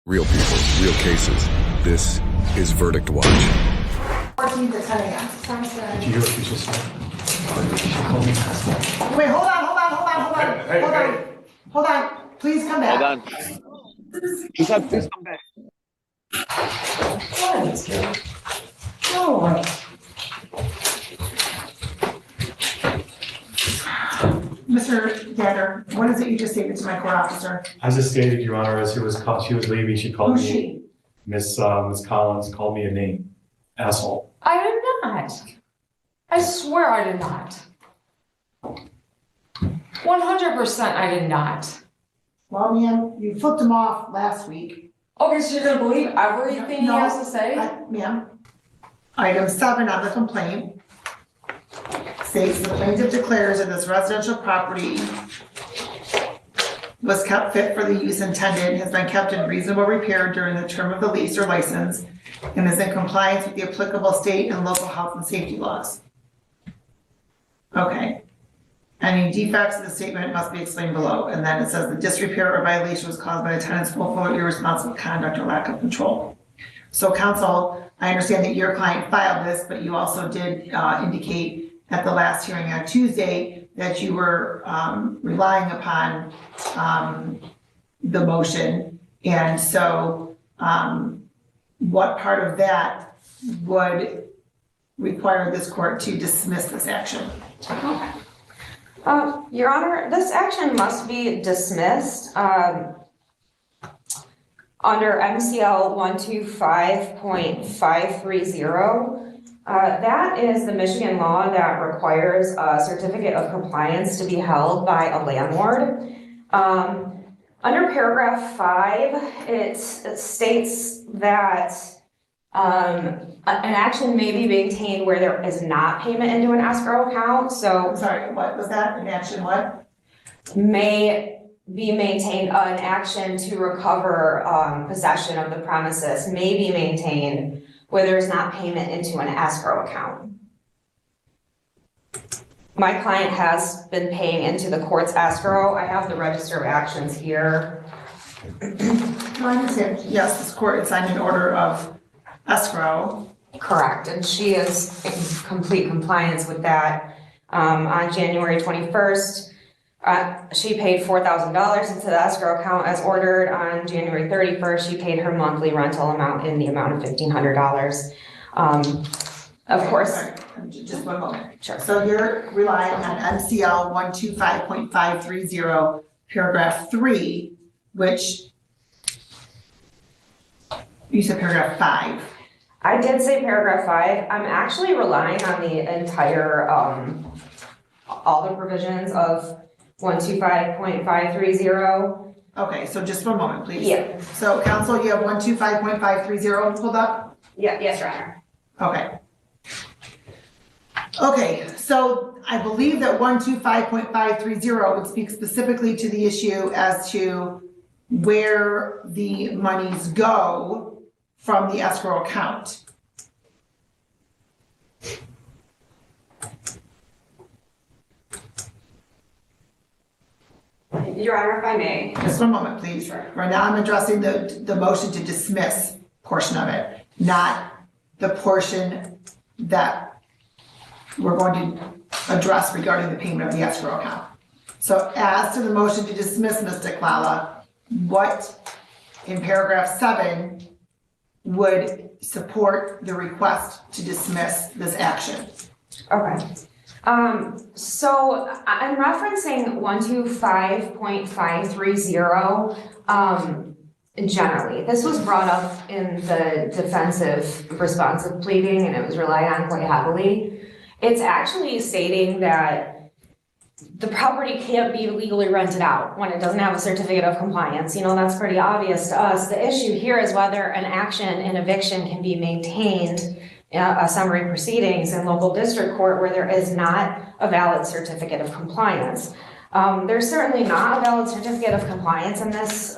Real people, real cases. This is Verdict Watch. 14 to 10 a.m. Sounds good. Did you hear what she just said? Wait, hold on. Hold on. Please come back. Hold on. Please come back. No. Mr. Gander, what is it you just stated to my court officer? As I stated, Your Honor, as she was leaving, she called Who's me. she? Miss Collins called me a name. Asshole. I did not. I swear I did not. 100% I did not. Well, ma'am, you flipped him off last week. Okay, so you're gonna believe everything he has to say? Ma'am, item 7 on the complaint states the plaintiff declares that this residential property was kept fit for the use intended, has been kept in reasonable repair during the term of the lease or license, and is in compliance with the applicable state and local health and safety laws. Okay. Any defects in the statement must be explained below. And then it says the disrepair or violation was caused by the tenant's willful or irresponsible conduct or lack of control. So counsel, I understand that your client filed this, but you also did indicate at the last hearing on Tuesday that you were relying upon the motion. And so what part of that would require this court to dismiss this action? Okay. Your Honor, this action must be dismissed under MCL 125.530. That is the Michigan law that requires a certificate of compliance to be held by a landlord. Under paragraph 5, it states that an action may be maintained where there is not payment into an escrow account. So, I'm sorry, what was that? An action what? may be maintained, an action to recover possession of the premises may be maintained where there is not payment into an escrow account. My client has been paying into the court's escrow. I have the register of actions here. No, I understand. Yes, this court had signed an order of escrow. Correct, and she is in complete compliance with that. On January 21st, she paid $4,000 into the escrow account as ordered. On January 31st, she paid her monthly rental amount in the amount of $1,500. Of course. Sorry, just one moment. Sure. So you're relying on MCL 125.530, paragraph 3, which you said paragraph 5. I did say paragraph 5. I'm actually relying on the entire, all the provisions of 125.530. Okay, so just one moment, please. Yeah. So counsel, you have 125.530 pulled up? Yeah, yes, Your Honor. Okay. Okay, so I believe that 125.530 would speak specifically to the issue as to where the monies go from the escrow account. Your Honor, if I may. Just one moment, please. Sure. Right now, I'm addressing the motion to dismiss portion of it, not the portion that we're going to address regarding the payment of the escrow account. So as to the motion to dismiss, Ms. Declala, what in paragraph 7 would support the request to dismiss this action? Okay. So I'm referencing 125.530 generally. This was brought up in the defensive responsive pleading and it was relied on quite heavily. It's actually stating that the property can't be legally rented out when it doesn't have a certificate of compliance. You know, that's pretty obvious to us. The issue here is whether an action in eviction can be maintained in a summary proceedings in local district court where there is not a valid certificate of compliance. There's certainly not a valid certificate of compliance in this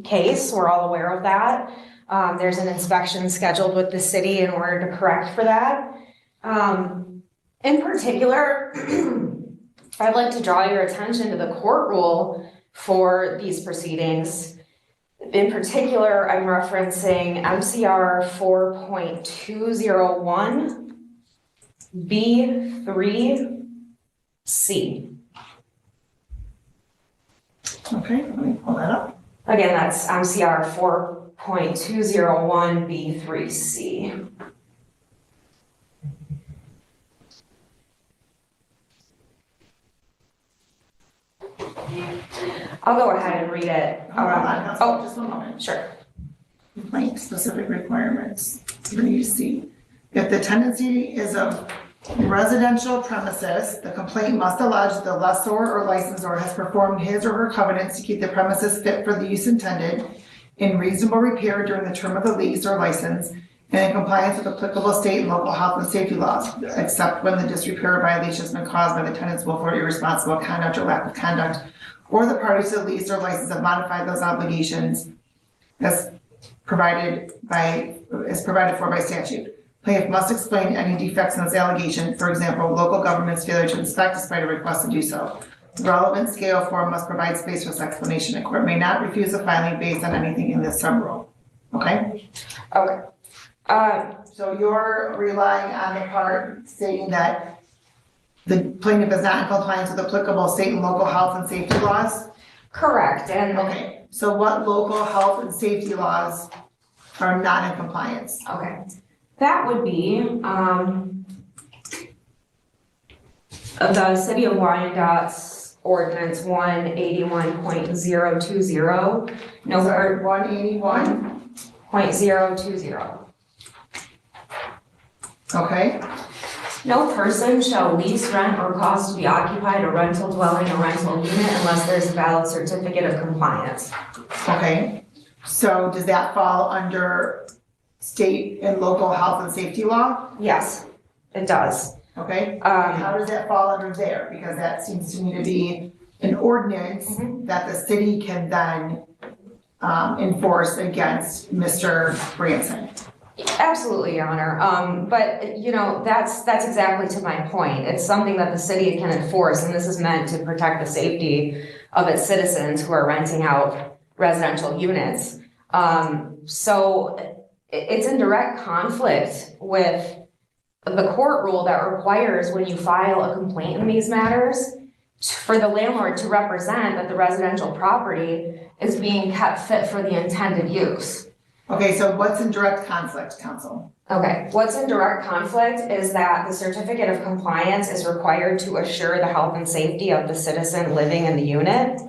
case. We're all aware of that. There's an inspection scheduled with the city in order to correct for that. In particular, I'd like to draw your attention to the court rule for these proceedings. In particular, I'm referencing MCR 4.201 B3C. Okay, let me pull that up. Again, that's MCR 4.201 B3C. I'll go ahead and read it. Hold on, Counsel, Oh, just one moment. sure. Complaint specific requirements, 3C. If the tenancy is of residential premises, the complaint must allege the lessor or licensor has performed his or her covenants to keep the premises fit for the use intended in reasonable repair during the term of the lease or license and in compliance with applicable state and local health and safety laws, except when the disrepair or violation has been caused by the tenant's willful or irresponsible conduct or lack of conduct, or the parties to the lease or license have modified those obligations as provided for by statute. Plaintiff must explain any defects in this allegation, for example, local government's failure to inspect despite a request to do so. The relevant scale form must provide space for this explanation. The court may not refuse a filing based on anything in this sub-rule. Okay? Okay. So you're relying on the part stating that the plaintiff is not in compliance with applicable state and local health and safety laws? Correct, and Okay, so what local health and safety laws are not in compliance? okay, that would be, the City of Wyandott's Ordinance 181.020. No, Sorry, 181, 0.020. okay, No person shall lease, rent, or cause to be occupied a rental dwelling or rental unit unless there's a valid certificate of compliance. okay. So does that fall under state and local health and safety law? Yes, it does. Okay, how does that fall under there? Because that seems to me to be an ordinance that the city can then enforce against Mr. Branson. Absolutely, Your Honor. But you know, that's exactly to my point. It's something that the city can enforce, and this is meant to protect the safety of its citizens who are renting out residential units. So it's in direct conflict with the court rule that requires when you file a complaint in these matters for the landlord to represent that the residential property is being kept fit for the intended use. Okay, so what's in direct conflict, counsel? Okay, what's in direct conflict is that the certificate of compliance is required to assure the health and safety of the citizen living in the unit.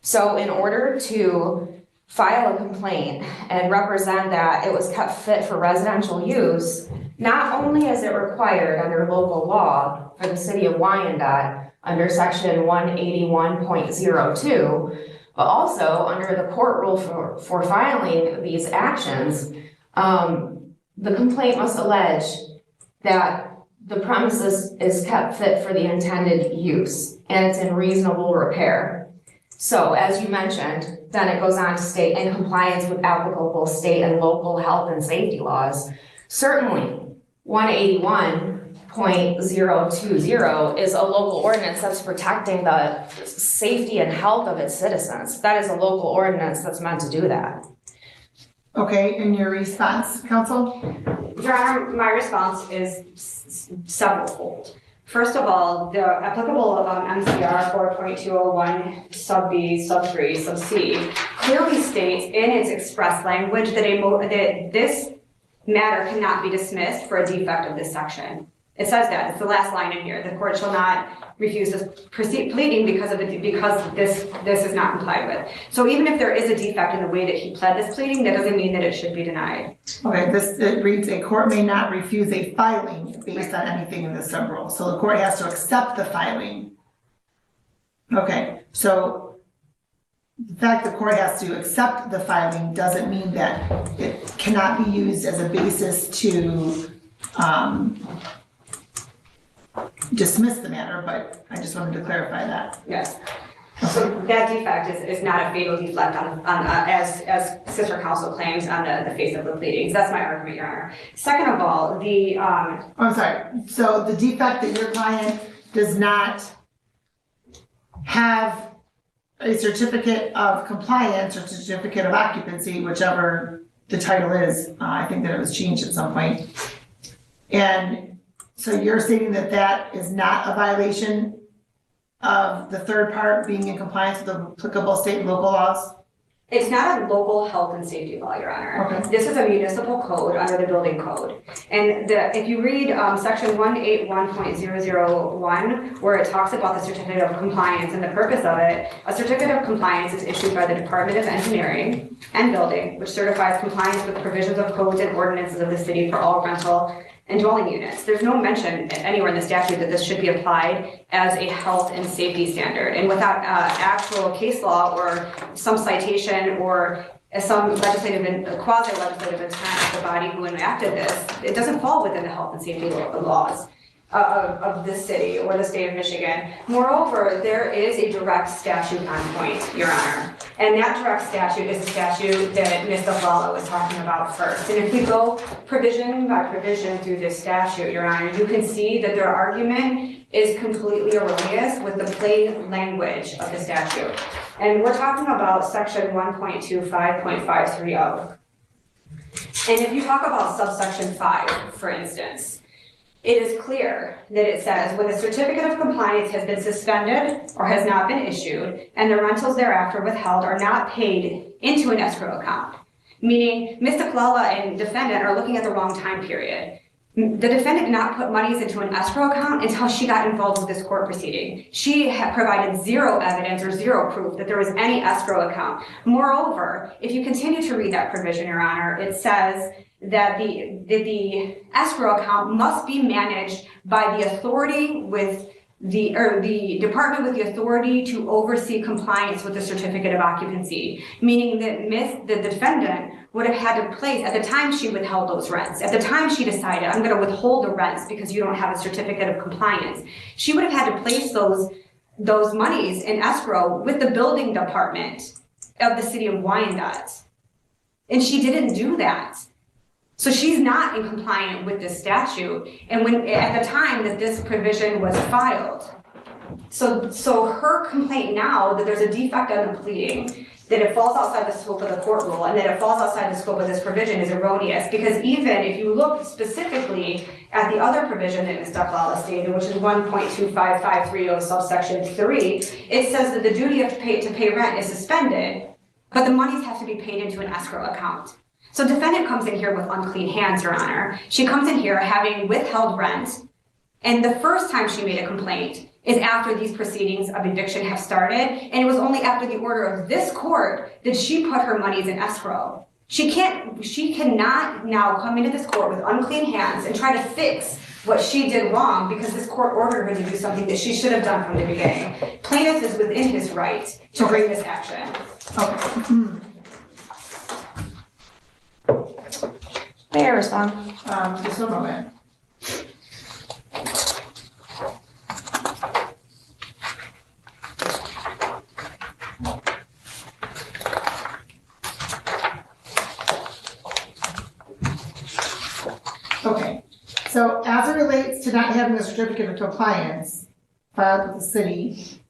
So in order to file a complaint and represent that it was kept fit for residential use, not only is it required under local law for the City of Wyandotte under section 181.02, but also under the court rule for filing these actions, the complaint must allege that the premises is kept fit for the intended use and it's in reasonable repair. So as you mentioned, then it goes on to state in compliance with applicable state and local health and safety laws. Certainly, 181.020 is a local ordinance that's protecting the safety and health of its citizens. That is a local ordinance that's meant to do that. Okay, and your response, counsel? Your Honor, my response is severalfold. First of all, the applicable MCR 4.201 sub B, sub 3, sub C clearly states in its express language that that this matter cannot be dismissed for a defect of this section. It says that, it's the last line in here. The court shall not refuse this pleading because this is not complied with. So even if there is a defect in the way that he pled this pleading, that doesn't mean that it should be denied. Okay, it reads a court may not refuse a filing based on anything in this sub-rule. So the court has to accept the filing. Okay, so the fact the court has to accept the filing doesn't mean that it cannot be used as a basis to dismiss the matter, but I just wanted to clarify that. Yes. So that defect is not a fatal defect as sister counsel claims on the face of the pleadings. That's my argument, Your Honor. Second of all, I'm sorry. So the defect that your client does not have a certificate of compliance or certificate of occupancy, whichever the title is. I think that it was changed at some point. And so you're stating that that is not a violation of the third part being in compliance with the applicable state and local laws? It's not a local health and safety law, Your Honor. Okay. This is a municipal code under the building code. And if you read section 181.001, where it talks about the certificate of compliance and the purpose of it, a certificate of compliance is issued by the Department of Engineering and Building, which certifies compliance with the provisions of codes and ordinances of the city for all rental and dwelling units. There's no mention anywhere in the statute that this should be applied as a health and safety standard. And without actual case law or some citation or some legislative and quasi-legislative intent of the body who enacted this, it doesn't fall within the health and safety laws of this city or the state of Michigan. Moreover, there is a direct statute on point, Your Honor. And that direct statute is the statute that Ms. Aflalo was talking about first. And if we go provision by provision through this statute, Your Honor, you can see that their argument is completely erroneous with the plain language of the statute. And we're talking about section 1.25.530. And if you talk about subsection 5, for instance, it is clear that it says when the certificate of compliance has been suspended or has not been issued and the rentals thereafter withheld are not paid into an escrow account, meaning Ms. Aflalo and defendant are looking at the wrong time period. The defendant did not put monies into an escrow account until she got involved with this court proceeding. She had provided zero evidence or zero proof that there was any escrow account. Moreover, if you continue to read that provision, Your Honor, it says that the escrow account must be managed by the authority with the department with the authority to oversee compliance with the certificate of occupancy, meaning that the defendant would have had to place, at the time she withheld those rents, at the time she decided, I'm going to withhold the rents because you don't have a certificate of compliance, she would have had to place those monies in escrow with the building department of the city of Wyandotte. And she didn't do that. So she's not in compliance with this statute. And at the time that this provision was filed, so her complaint now that there's a defect on the pleading, that it falls outside the scope of the court rule and that it falls outside the scope of this provision is erroneous, because even if you look specifically at the other provision that Ms. Aflalo stated, which is 1.25530 subsection 3, it says that the duty to pay rent is suspended, but the monies have to be paid into an escrow account. So defendant comes in here with unclean hands, Your Honor. She comes in here having withheld rent, and the first time she made a complaint is after these proceedings of eviction have started, and it was only after the order of this court that she put her monies in escrow. She cannot now come into this court with unclean hands and try to fix what she did wrong because this court ordered her to do something that she should have done from the beginning. Plaintiff is within his right to bring this action. Okay. May I respond? Just a moment. Okay, so as it relates to not having a certificate of compliance filed with the city,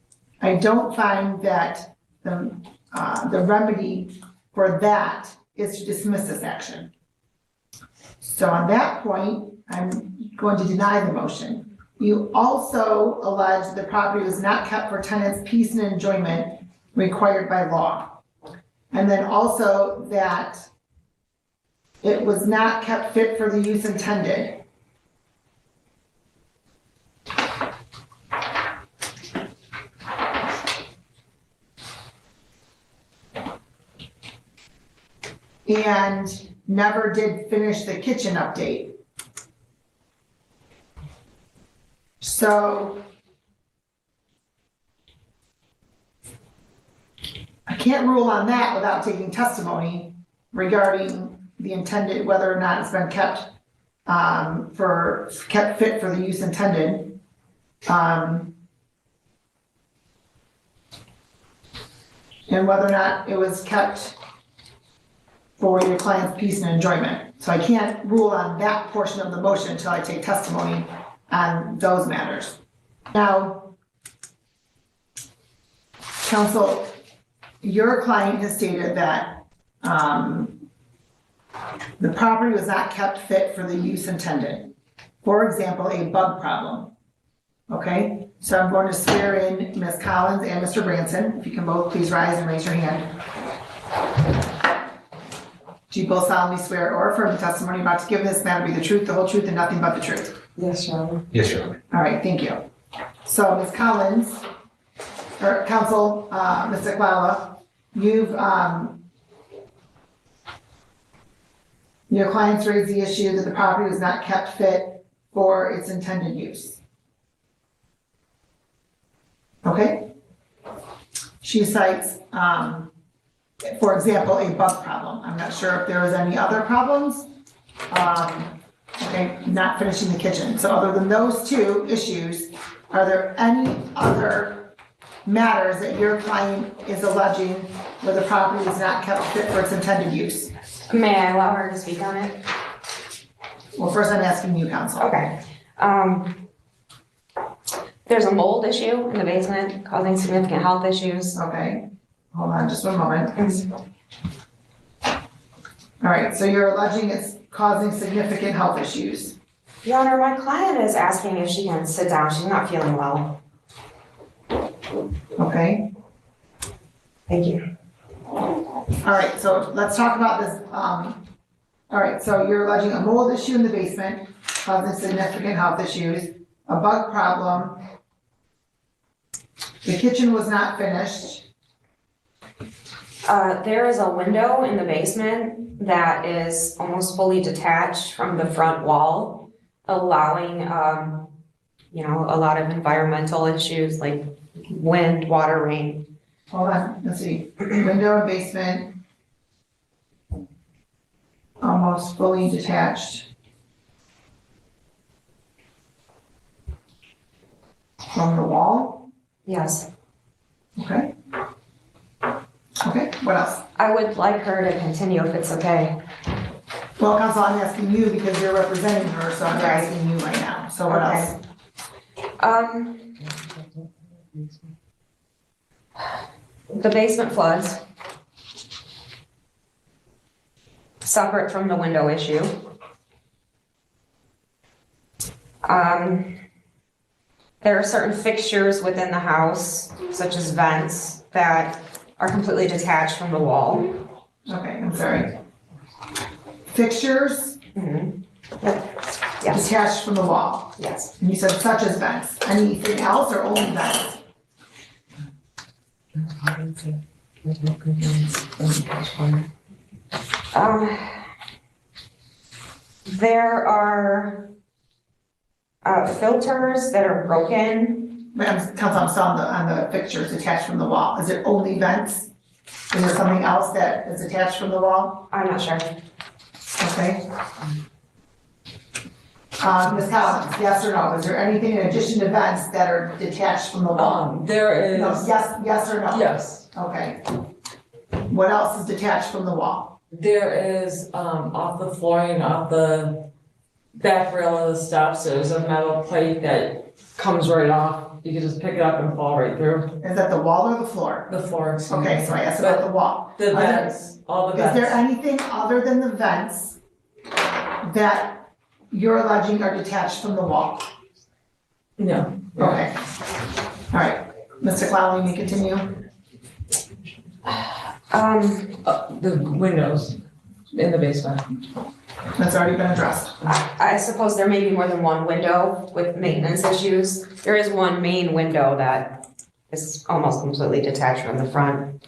I don't find that the remedy for that is to dismiss this action. So on that point, I'm going to deny the motion. You also allege the property was not kept for tenants' peace and enjoyment required by law. And then also that it was not kept fit for the use intended. And never did finish the kitchen update. So I can't rule on that without taking testimony regarding the intended, whether or not it's been kept fit for the use intended. And whether or not it was kept for your client's peace and enjoyment. So I can't rule on that portion of the motion until I take testimony on those matters. Now, counsel, your client has stated that, the property was not kept fit for the use intended. For example, a bug problem. Okay, so I'm going to swear in Ms. Collins and Mr. Branson. If you can both please rise and raise your hand. Do you both solemnly swear or affirm the testimony about to give this matter be the truth, the whole truth, and nothing but the truth? Yes, Your Honor. Yes, Your Honor. All right, thank you. So Ms. Collins, or Counsel, Ms. Ekwala, you've, your clients raised the issue that the property was not kept fit for its intended use. Okay? She cites, for example, a bug problem. I'm not sure if there was any other problems. Okay, not finishing the kitchen. So other than those two issues, are there any other matters that your client is alleging where the property is not kept fit for its intended use? May I allow her to speak on it? Well, first I'm asking you, Counsel. Okay. There's a mold issue in the basement causing significant health issues. Okay, hold on just one moment. All right, so you're alleging it's causing significant health issues. Your Honor, my client is asking if she can sit down. She's not feeling well. Okay, Thank you. all right, so let's talk about this. All right, so you're alleging a mold issue in the basement causing significant health issues, a bug problem. The kitchen was not finished. There is a window in the basement that is almost fully detached from the front wall, allowing, you know, a lot of environmental issues like wind, water, rain. Hold on, let's see. Window in basement. Almost fully detached. From the wall, Yes. okay? Okay, what else? I would like her to continue if it's okay. Well, Counsel, I'm asking you because you're representing her, so I'm Right. asking you right now. So what Okay. else? The basement floods. Separate from the window issue. There are certain fixtures within the house, such as vents, that are completely detached from the wall. Okay, I'm sorry. Fixtures Yes, detached from the wall. yes. And you said such as vents. Anything else or only vents? There are filters that are broken. Counsel, I'm still on the fixtures attached from the wall. Is it only vents? Is there something else that is attached from the wall? I'm not sure. Okay. Ms. Collins, yes or no? Is there anything in addition to vents that are detached from the wall? There No, is, yes or no? yes, Okay. What else is detached from the wall? there is, off the flooring, off the back rail of the steps, there's a metal plate that comes right off. You can just pick it up and fall right through Is that the wall or the floor? the floor. excuse me. Okay, so I asked about the wall. The vents, all the Is there vents. anything other than the vents that you're alleging are detached from the wall? No. Okay. All right. Mr. Clowney, you may continue. The windows in the basement. That's already been addressed. I suppose there may be more than one window with maintenance issues. There is one main window that is almost completely detached from the front.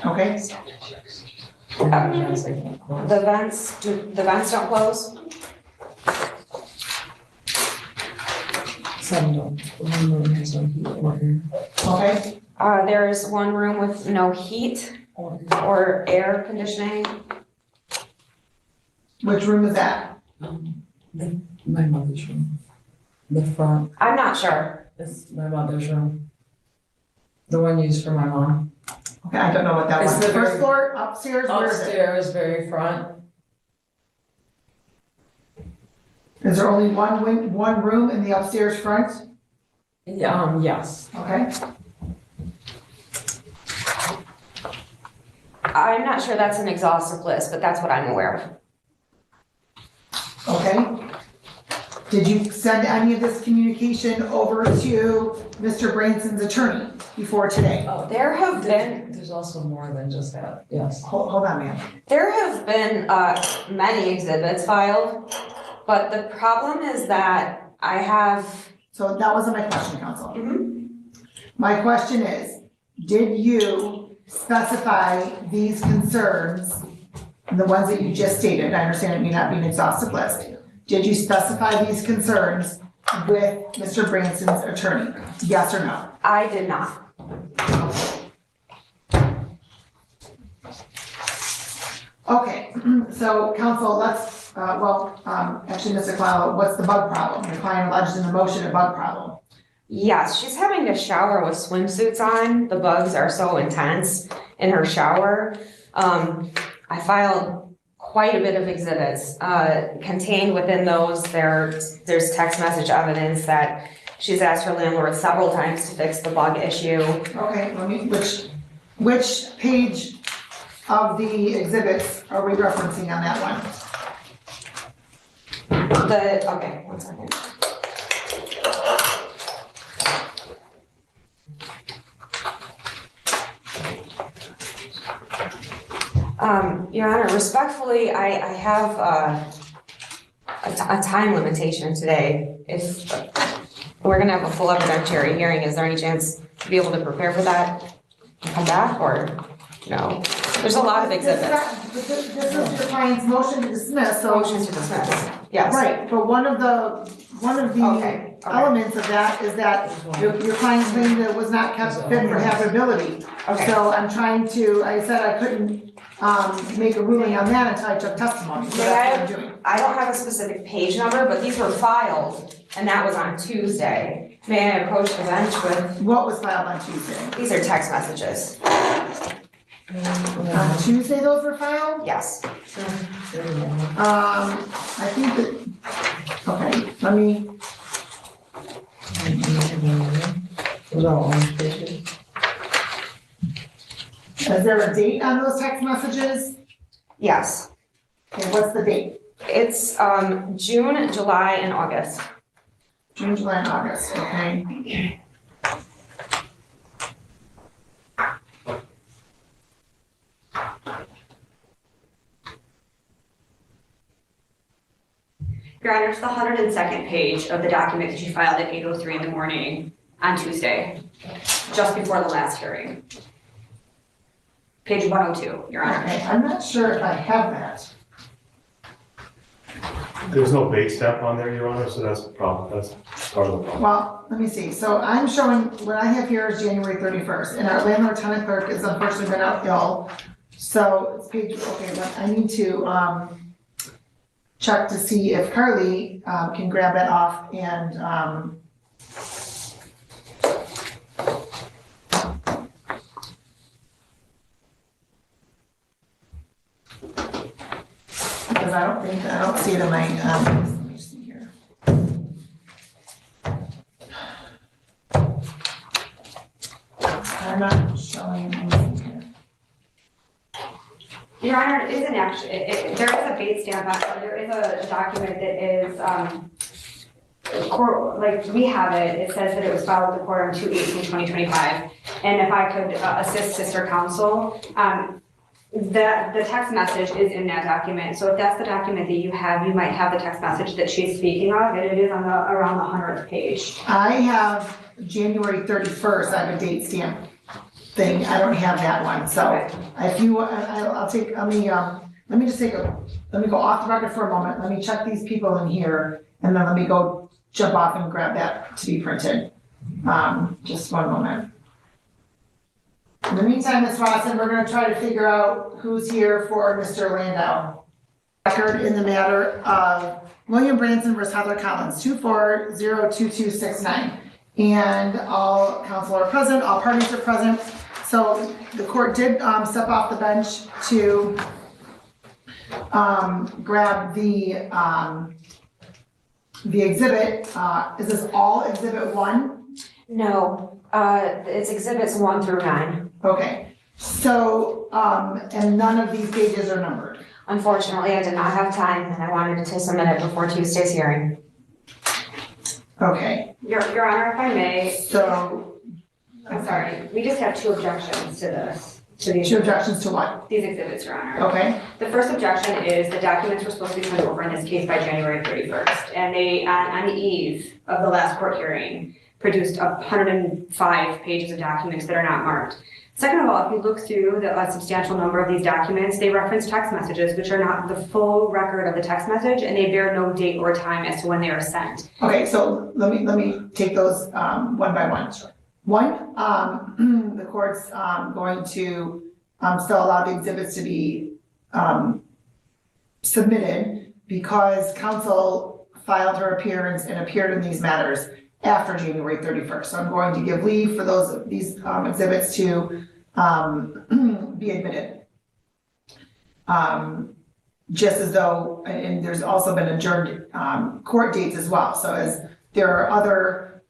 Okay? The vents don't close? Some don't. One room has no heat, one Okay? There's one room with no heat or air conditioning. Which room is that? my mother's room. The front I'm not sure. is my mother's room. The one used for my mom. Okay, I don't know what that It's was. the First very- floor, upstairs, where is it? Upstairs, very front. Is there only one room in the upstairs front? Yes. Okay, I'm not sure that's an exhaustive list, but that's what I'm aware of. okay. Did you send any of this communication over to Mr. Branson's attorney before today? There have been, There's also more than just that, yes. Hold on, ma'am. there have been, many exhibits filed, but the problem is that I have, So that wasn't my question, counsel. Mhm. My question is, did you specify these concerns, the ones that you just stated? I understand it may not be an exhaustive list. Did you specify these concerns with Mr. Branson's attorney? Yes or no? I did not. Okay, so counsel, let's, actually, Mr. Clow, what's the bug problem? Your client alleged in the motion a bug problem. Yes, she's having to shower with swimsuits on. The bugs are so intense in her shower. I filed quite a bit of exhibits. Contained within those, there's text message evidence that she's asked her landlord several times to fix the bug issue. Okay, which page of the exhibits are we referencing on that one? Okay, one second. Your Honor, respectfully, I have a time limitation today. If we're gonna have a full evidentiary hearing, is there any chance to be able to prepare for that and come back, or no? There's a lot of exhibits. This is your client's motion to dismiss, so. Motion to dismiss, yes. Right, but one of the Okay. elements of that is that your client claimed that it was not kept fit for habitability. Okay. So I'm trying to, I said I couldn't, make a ruling on that until I took testimony, so May that's what I'm doing. I don't have a specific page number, but these were filed, and that was on Tuesday. May I approach the bench with, What was filed on Tuesday? these are text messages, On Tuesday those were filed? yes. I think that, okay, let me, is there a date on those text messages? Yes, Okay, what's the date? it's, June, July, and August. June, July, and August, okay? Your Honor, it's the 102nd page of the document that you filed at 8:03 in the morning on Tuesday, just before the last hearing. Page 102, Your Honor. Okay, I'm not sure if I have that. There's no base step on there, Your Honor, so that's the problem, that's part of the problem. Well, let me see, so I'm showing, what I have here is January 31st, and our landlord tenant clerk has unfortunately been out ill. So it's page, okay, but I need to, check to see if Carly, can grab that off and, because I don't see it in my, let me see here. I'm not showing anything here. Your Honor, it isn't actually, there is a base stamp on it, there is a document that is, like, we have it, it says that it was filed with the court on 2/18/2025. And if I could assist Sister Counsel, the text message is in that document, so if that's the document that you have, you might have the text message that she's speaking of, and it is on around the 100th page. I have January 31st, I have a date stamp thing, I don't have that one, so if you, I'll take, let me go off the record for a moment, let me check these people in here, and then let me go jump off and grab that to be printed. Just one moment. In the meantime, Ms. Rawson, we're gonna try to figure out who's here for Mr. Landau. Record in the matter of William Branson versus Heather Collins, 2402269. And all counsel are present, all parties are present. So the court did step off the bench to grab the exhibit. Is this all exhibit 1? No, it's exhibits 1 through 9. Okay, so, and none of these pages are numbered. Unfortunately, I did not have time and I wanted to submit it before Tuesday's hearing. Okay, Your Honor, if I may, so, I'm sorry, we just have 2 objections to this, to these. 2 objections to what? These exhibits, Your Honor. Okay, The first objection is the documents were supposed to be turned over in this case by January 31st. And they, on the eve of the last court hearing, produced 105 pages of documents that are not marked. Second of all, if you look through the substantial number of these documents, they reference text messages, which are not the full record of the text message, and they bear no date or time as to when they are sent. okay, so let me take those, one by one. One, the court's, going to, still allow the exhibits to be, submitted because counsel filed her appearance and appeared in these matters after January 31st. So I'm going to give leave for these exhibits to be admitted. Just as though, and there's also been adjourned court dates as well. So as there are other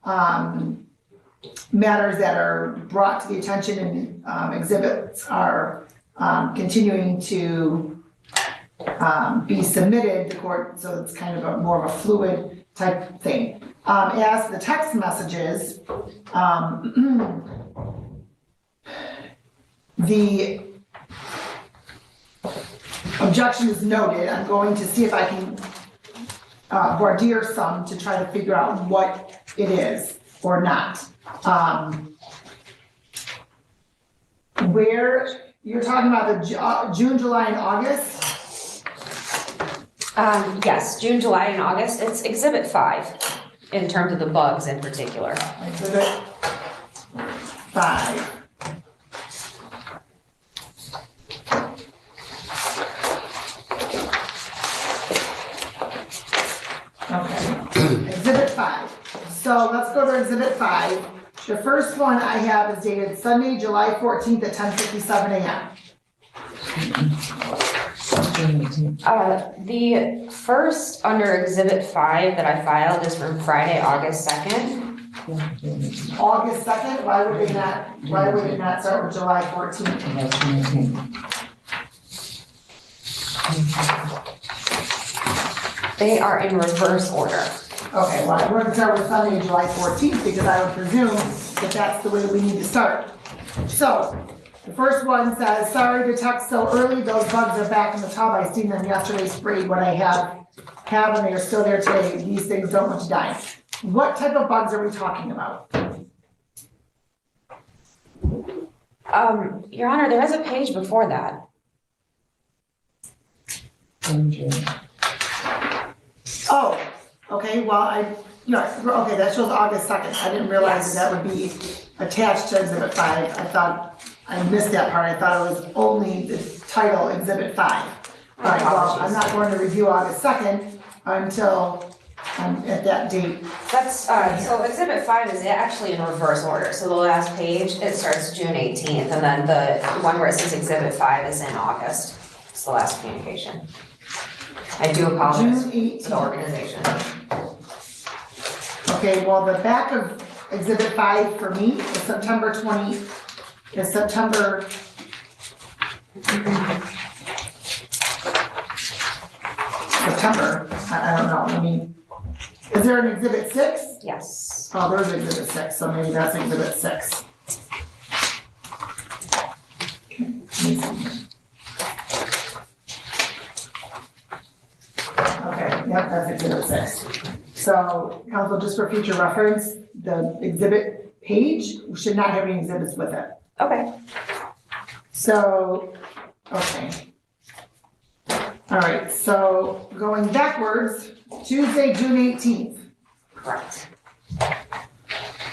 matters that are brought to the attention and exhibits are continuing to be submitted to court, so it's kind of a more of a fluid type thing. As the text messages, the objection is noted. I'm going to see if I can voir dire some to try to figure out what it is or not. Where you're talking about the June, July, and August? Yes, June, July, and August. It's exhibit 5 in terms of the bugs in particular. Exhibit 5. Okay, exhibit 5. So let's go to exhibit 5. The first one I have is dated Sunday, July 14th at 10:57 a.m. The first under exhibit 5 that I filed is from Friday, August 2nd. August 2nd, why would it not start with July 14th? They are in reverse order. Okay, well, we're gonna start with Sunday, July 14th, because I would presume that that's the way we need to start. So, the first one says, sorry to text so early, those bugs are back in the tub, I seen them yesterday sprayed what I have and they are still there today, these things don't want to die. What type of bugs are we talking about? Your Honor, there is a page before that. Oh, okay, well, okay, that shows August 2nd, I didn't realize that would be attached to exhibit 5, I thought, I missed that part, I thought it was only the title, exhibit 5. All right, well, I'm not going to review August 2nd until I'm at that date. That's, so exhibit 5 is actually in reverse order. So the last page, it starts June 18th, and then the one where it says exhibit 5 is in August. It's the last communication. I do apologize June to 18th. the organization. Okay, well, the back of exhibit 5 for me is September, I don't know, I mean, is there an exhibit 6? Yes. Oh, there's exhibit 6, so maybe that's exhibit 6. Okay, let me see here. Okay, yep, that's exhibit 6. So, counsel, just for future reference, the exhibit page should not have any exhibits with it. Okay. So, okay. All right, so going backwards, Tuesday, June 18th, Correct.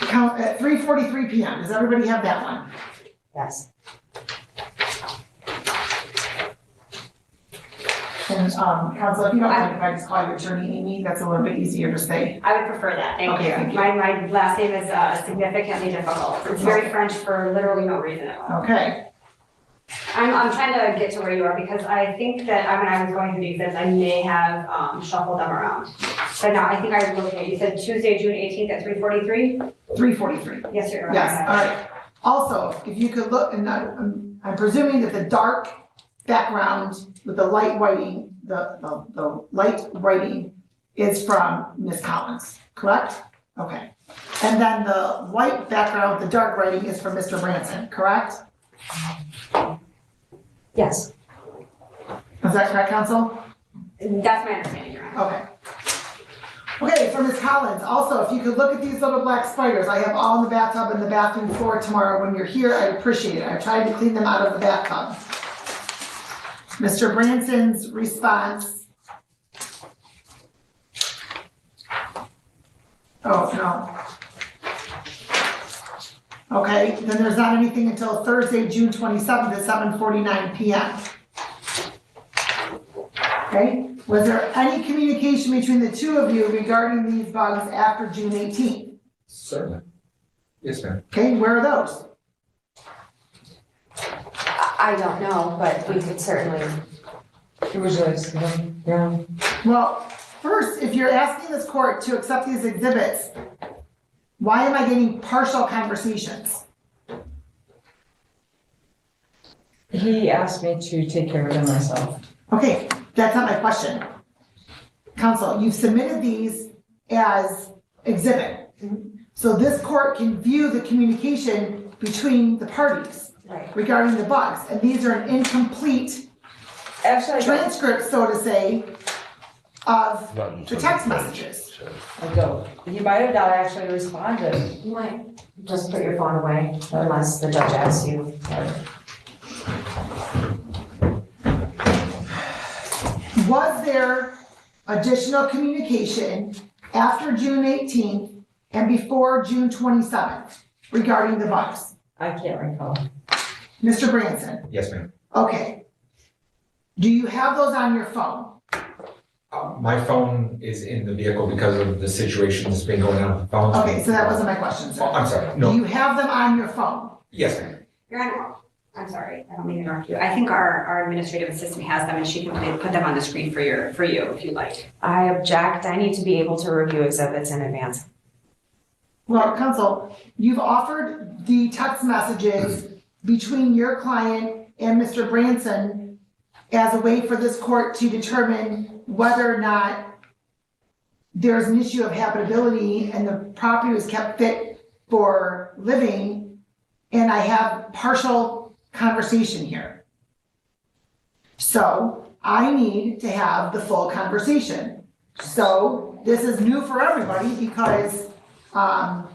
count at 3:43 p.m. Does everybody have that one? Yes. And, counsel, if you don't mind, if I just call your attorney Amy, that's a little bit easier to say. I would prefer that, thank Okay, thank you. you. My last name is significantly difficult. It's very French for literally no reason at all. Okay, I'm trying to get to where you are because I think that when I was going through the exhibits, I may have shuffled them around. But now, I think I was looking at, you said Tuesday, June 18th at 3:43? 3:43. Yes, you're right. Yes, all right. Also, if you could look, and I'm presuming that the dark background with the light writing, the light writing is from Ms. Collins, correct? Okay. And then the light background with the dark writing is from Mr. Branson, correct? Yes. Is that correct, counsel? That's my understanding, Your Honor. Okay. Okay, for Ms. Collins, also, if you could look at these little black spiders, I have all in the bathtub and the bathroom floor tomorrow. When you're here, I appreciate it. I tried to clean them out of the bathtub. Mr. Branson's response. Oh, no. Okay, then there's not anything until Thursday, June 27th at 7:49 PM. Okay, was there any communication between the two of you regarding these bugs after June 18th? Certainly. Yes, ma'am. Okay, where are those? I don't know, but we could certainly, It was just, yeah. Well, first, if you're asking this court to accept these exhibits, why am I getting partial conversations? He asked me to take care of them myself. Okay, that's not my question. Counsel, you've submitted these as exhibit. So this court can view the communication between the parties right. regarding the bugs, and these are an incomplete Actually, I don't. transcript, so to say, of the text messages. I don't. He might have not actually responded. You might just put your phone away unless the judge asks you. Was there additional communication after June 18th and before June 27th regarding the bugs? I can't recall. Mr. Branson, Yes, ma'am. okay. Do you have those on your phone? My phone is in the vehicle because of the situation that's been going on with phones. Okay, so that wasn't my question, Oh, sir. I'm sorry. Do No. you have them on your phone? Yes, ma'am. Your Honor, I'm sorry, I don't mean to interrupt you. I think our administrative assistant has them and she can put them on the screen for you if you'd like. I object. I need to be able to review exhibits in advance. Well, counsel, you've offered the text messages between your client and Mr. Branson as a way for this court to determine whether or not there's an issue of habitability and the property was kept fit for living, and I have partial conversation here. So I need to have the full conversation. So this is new for everybody because, well,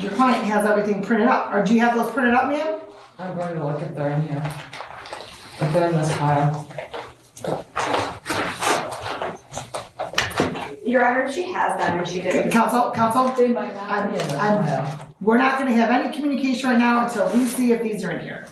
your client has everything printed up. Or do you have those printed up, ma'am? I'm going to look if they're in here. If they're in this file. Your Honor, she has them and she did. Counsel, They might not be in this file. we're not gonna have any communication right now until we see if these are in here.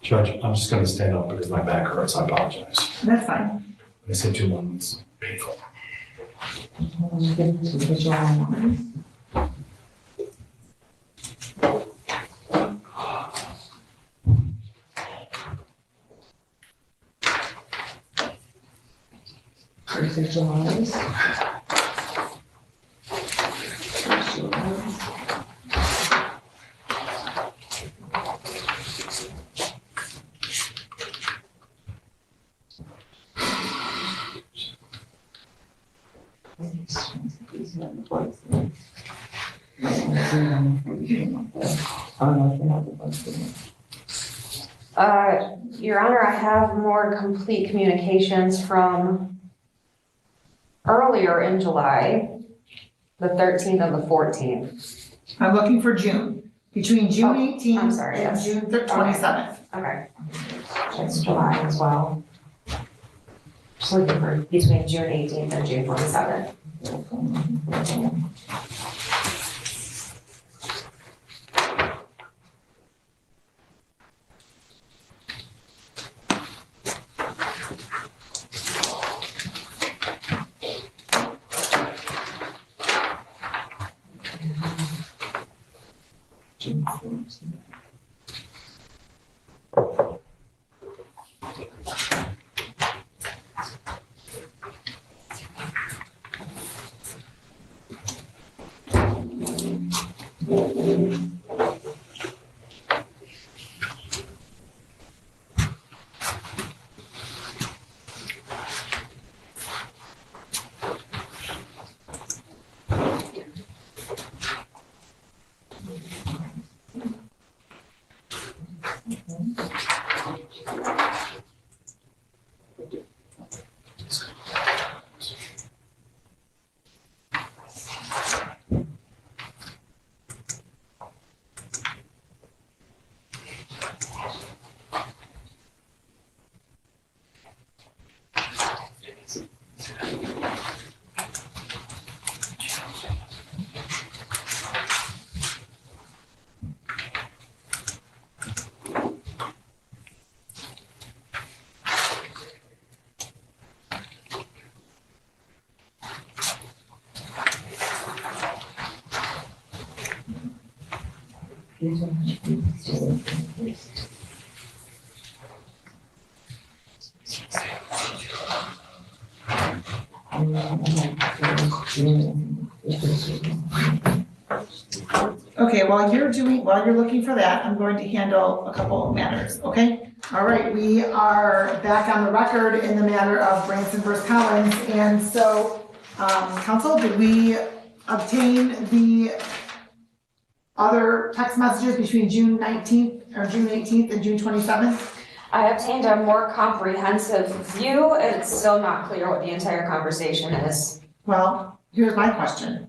Judge, I'm just gonna stand up because my back hurts, I apologize. That's fine. I said too long, it's painful. Your Honor, I have more complete communications from earlier in July, the 13th and the 14th. I'm looking for June, between June Oh, 18th I'm sorry, and yes. June 27th. Okay. That's July as well. Just looking for between June 18th and June 27th. Okay, while you're looking for that, I'm going to handle a couple of matters, okay? All right, we are back on the record in the matter of Branson versus Collins, and so, counsel, did we obtain the other text messages between June 19th or June 18th and June 27th? I obtained a more comprehensive view. It's still not clear what the entire conversation is. Well, here's my question.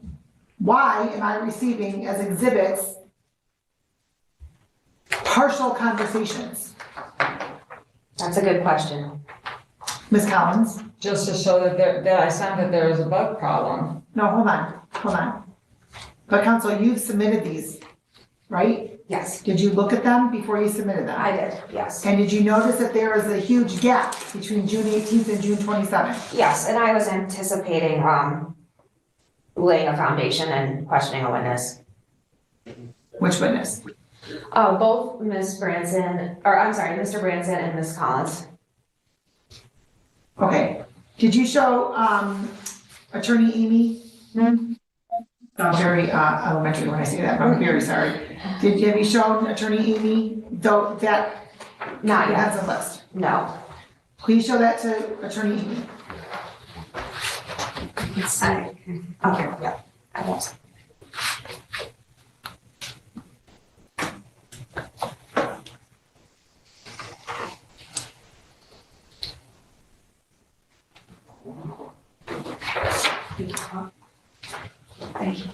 Why am I receiving as exhibits partial conversations? That's a good question. Ms. Collins? Just to show that I found that there was a bug problem. No, hold on. But counsel, you've submitted these, right? Yes, Did you look at them before you submitted them? I did, yes. And did you notice that there is a huge gap between June 18th and June 27th? Yes, and I was anticipating, laying a foundation and questioning a witness. Which witness? Both Mr. Branson and Ms. Collins. Okay. Did you show Attorney Amy? Very elementary when I say that, I'm very sorry. Have you shown Attorney Amy, though that Not yet, has a list? no. Please show that to Attorney Amy. Okay, yeah, I won't. Thank you.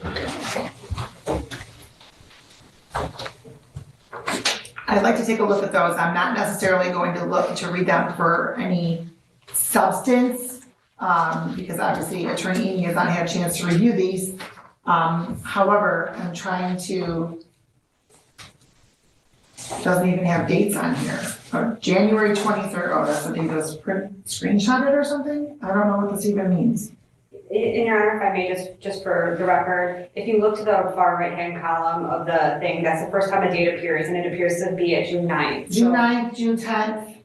I'd like to take a look at those. I'm not necessarily going to look to read them for any substance, because obviously Attorney Amy has not had a chance to review these. However, I'm trying to, doesn't even have dates on here. January 23rd, oh, that's the date that was screenshotted or something? I don't know what this even means. In Your Honor, if I may, just for the record, if you look to the far right-hand column of the thing, that's the first time a date appears, and it appears to be at June 9th. June 9th, June 10th.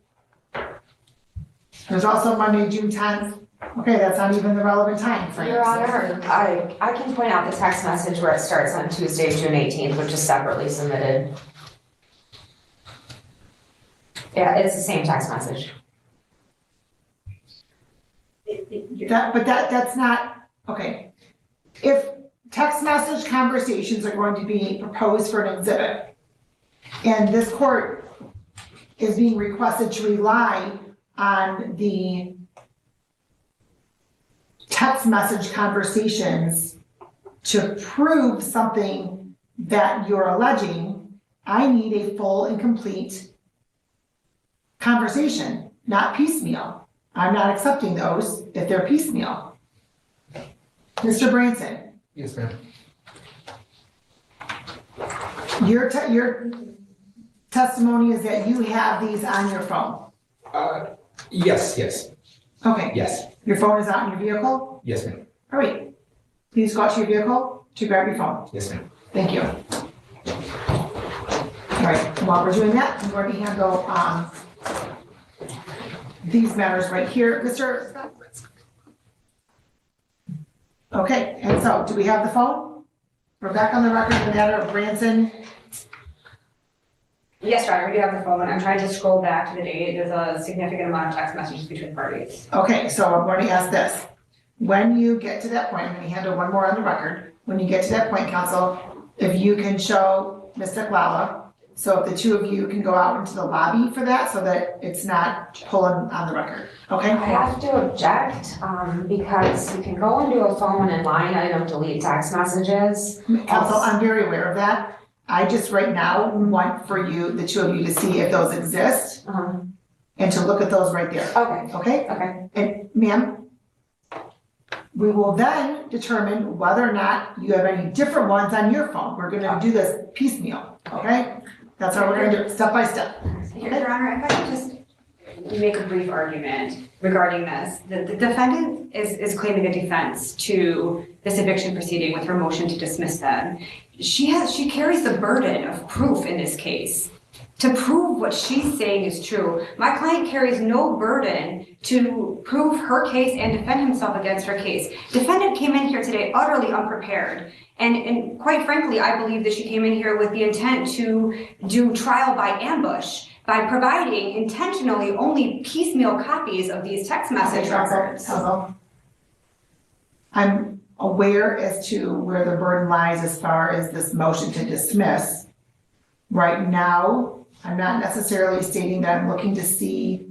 There's also Monday, June 10th. Okay, that's not even the relevant time frame. Your Honor, I can point out the text message where it starts on Tuesday, June 18th, which is separately submitted. Yeah, it's the same text message. That's not, okay. If text message conversations are going to be proposed for an exhibit, and this court is being requested to rely on the text message conversations to prove something that you're alleging, I need a full and complete conversation, not piecemeal. I'm not accepting those if they're piecemeal. Mr. Branson, Yes, ma'am. your testimony is that you have these on your phone. Yes, Okay, yes, your phone is out in your vehicle? yes, ma'am. All right. Please go out to your vehicle to grab your phone. Yes, ma'am. Thank you. All right, while we're doing that, I'm going to handle, these matters right here. Mr. Okay, and so, do we have the phone? We're back on the record in the matter of Branson. Yes, Your Honor, we do have the phone. I'm trying to scroll back to the date. There's a significant amount of text messages between parties. Okay, so I'm going to ask this. When you get to that point, I'm going to handle one more on the record. When you get to that point, counsel, if you can show Ms. Lala, so if the two of you can go out into the lobby for that, so that it's not pulling on the record, okay? I have to object, because you can go into a phone and line item delete text messages. Counsel, I'm very aware of that. I just right now want for you, the two of you, to see if those exist and to look at those right there, Okay, okay? okay. And ma'am, we will then determine whether or not you have any different ones on your phone. We're gonna do this piecemeal, okay? That's how we're gonna do it, step by step. Your Honor, if I could just make a brief argument regarding this. The defendant is claiming a defense to this eviction proceeding with her motion to dismiss them. She carries the burden of proof in this case to prove what she's saying is true. My client carries no burden to prove her case and defend himself against her case. Defendant came in here today utterly unprepared. And quite frankly, I believe that she came in here with the intent to do trial by ambush by providing intentionally only piecemeal copies of these text message records. Counsel, I'm aware as to where the burden lies as far as this motion to dismiss. Right now, I'm not necessarily stating that I'm looking to see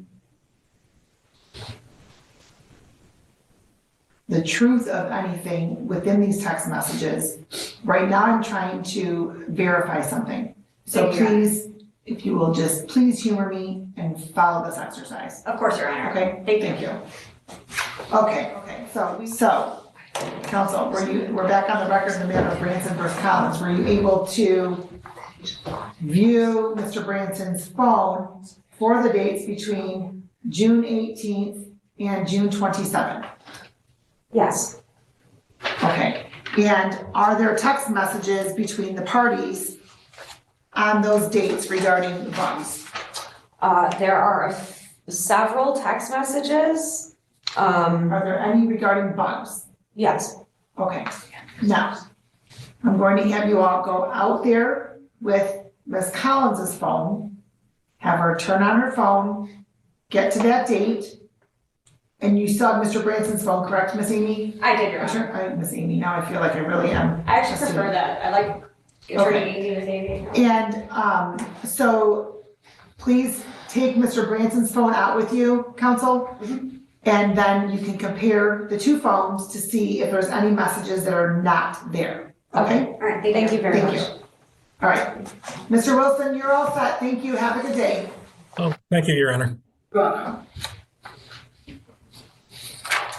the truth of anything within these text messages. Right now, I'm trying to verify something. So Thank you. please, if you will just please humor me and follow this exercise. Of course, Your Honor. Okay, thank you. Okay, so, counsel, we're back on the record in the matter of Branson versus Collins. Were you able to view Mr. Branson's phone for the dates between June 18th and June 27th? Yes, Okay, and are there text messages between the parties on those dates regarding the bugs? there are several text messages. Are there any regarding bugs? Yes, Okay, now, I'm going to have you all go out there with Ms. Collins's phone, have her turn on her phone, get to that date, and you saw Mr. Branson's phone, correct, Miss Amy? I did, Your Honor. Miss Amy, now I feel like I really am. I actually prefer that. I like attorney Amy as Amy. And, so please take Mr. Branson's phone out with you, counsel. And then you can compare the two phones to see if there's any messages that are not there, okay? All right, thank you very Thank much. you. All right, Mr. Wilson, you're all set. Thank you. Have a good day. Oh, thank you, Your Honor.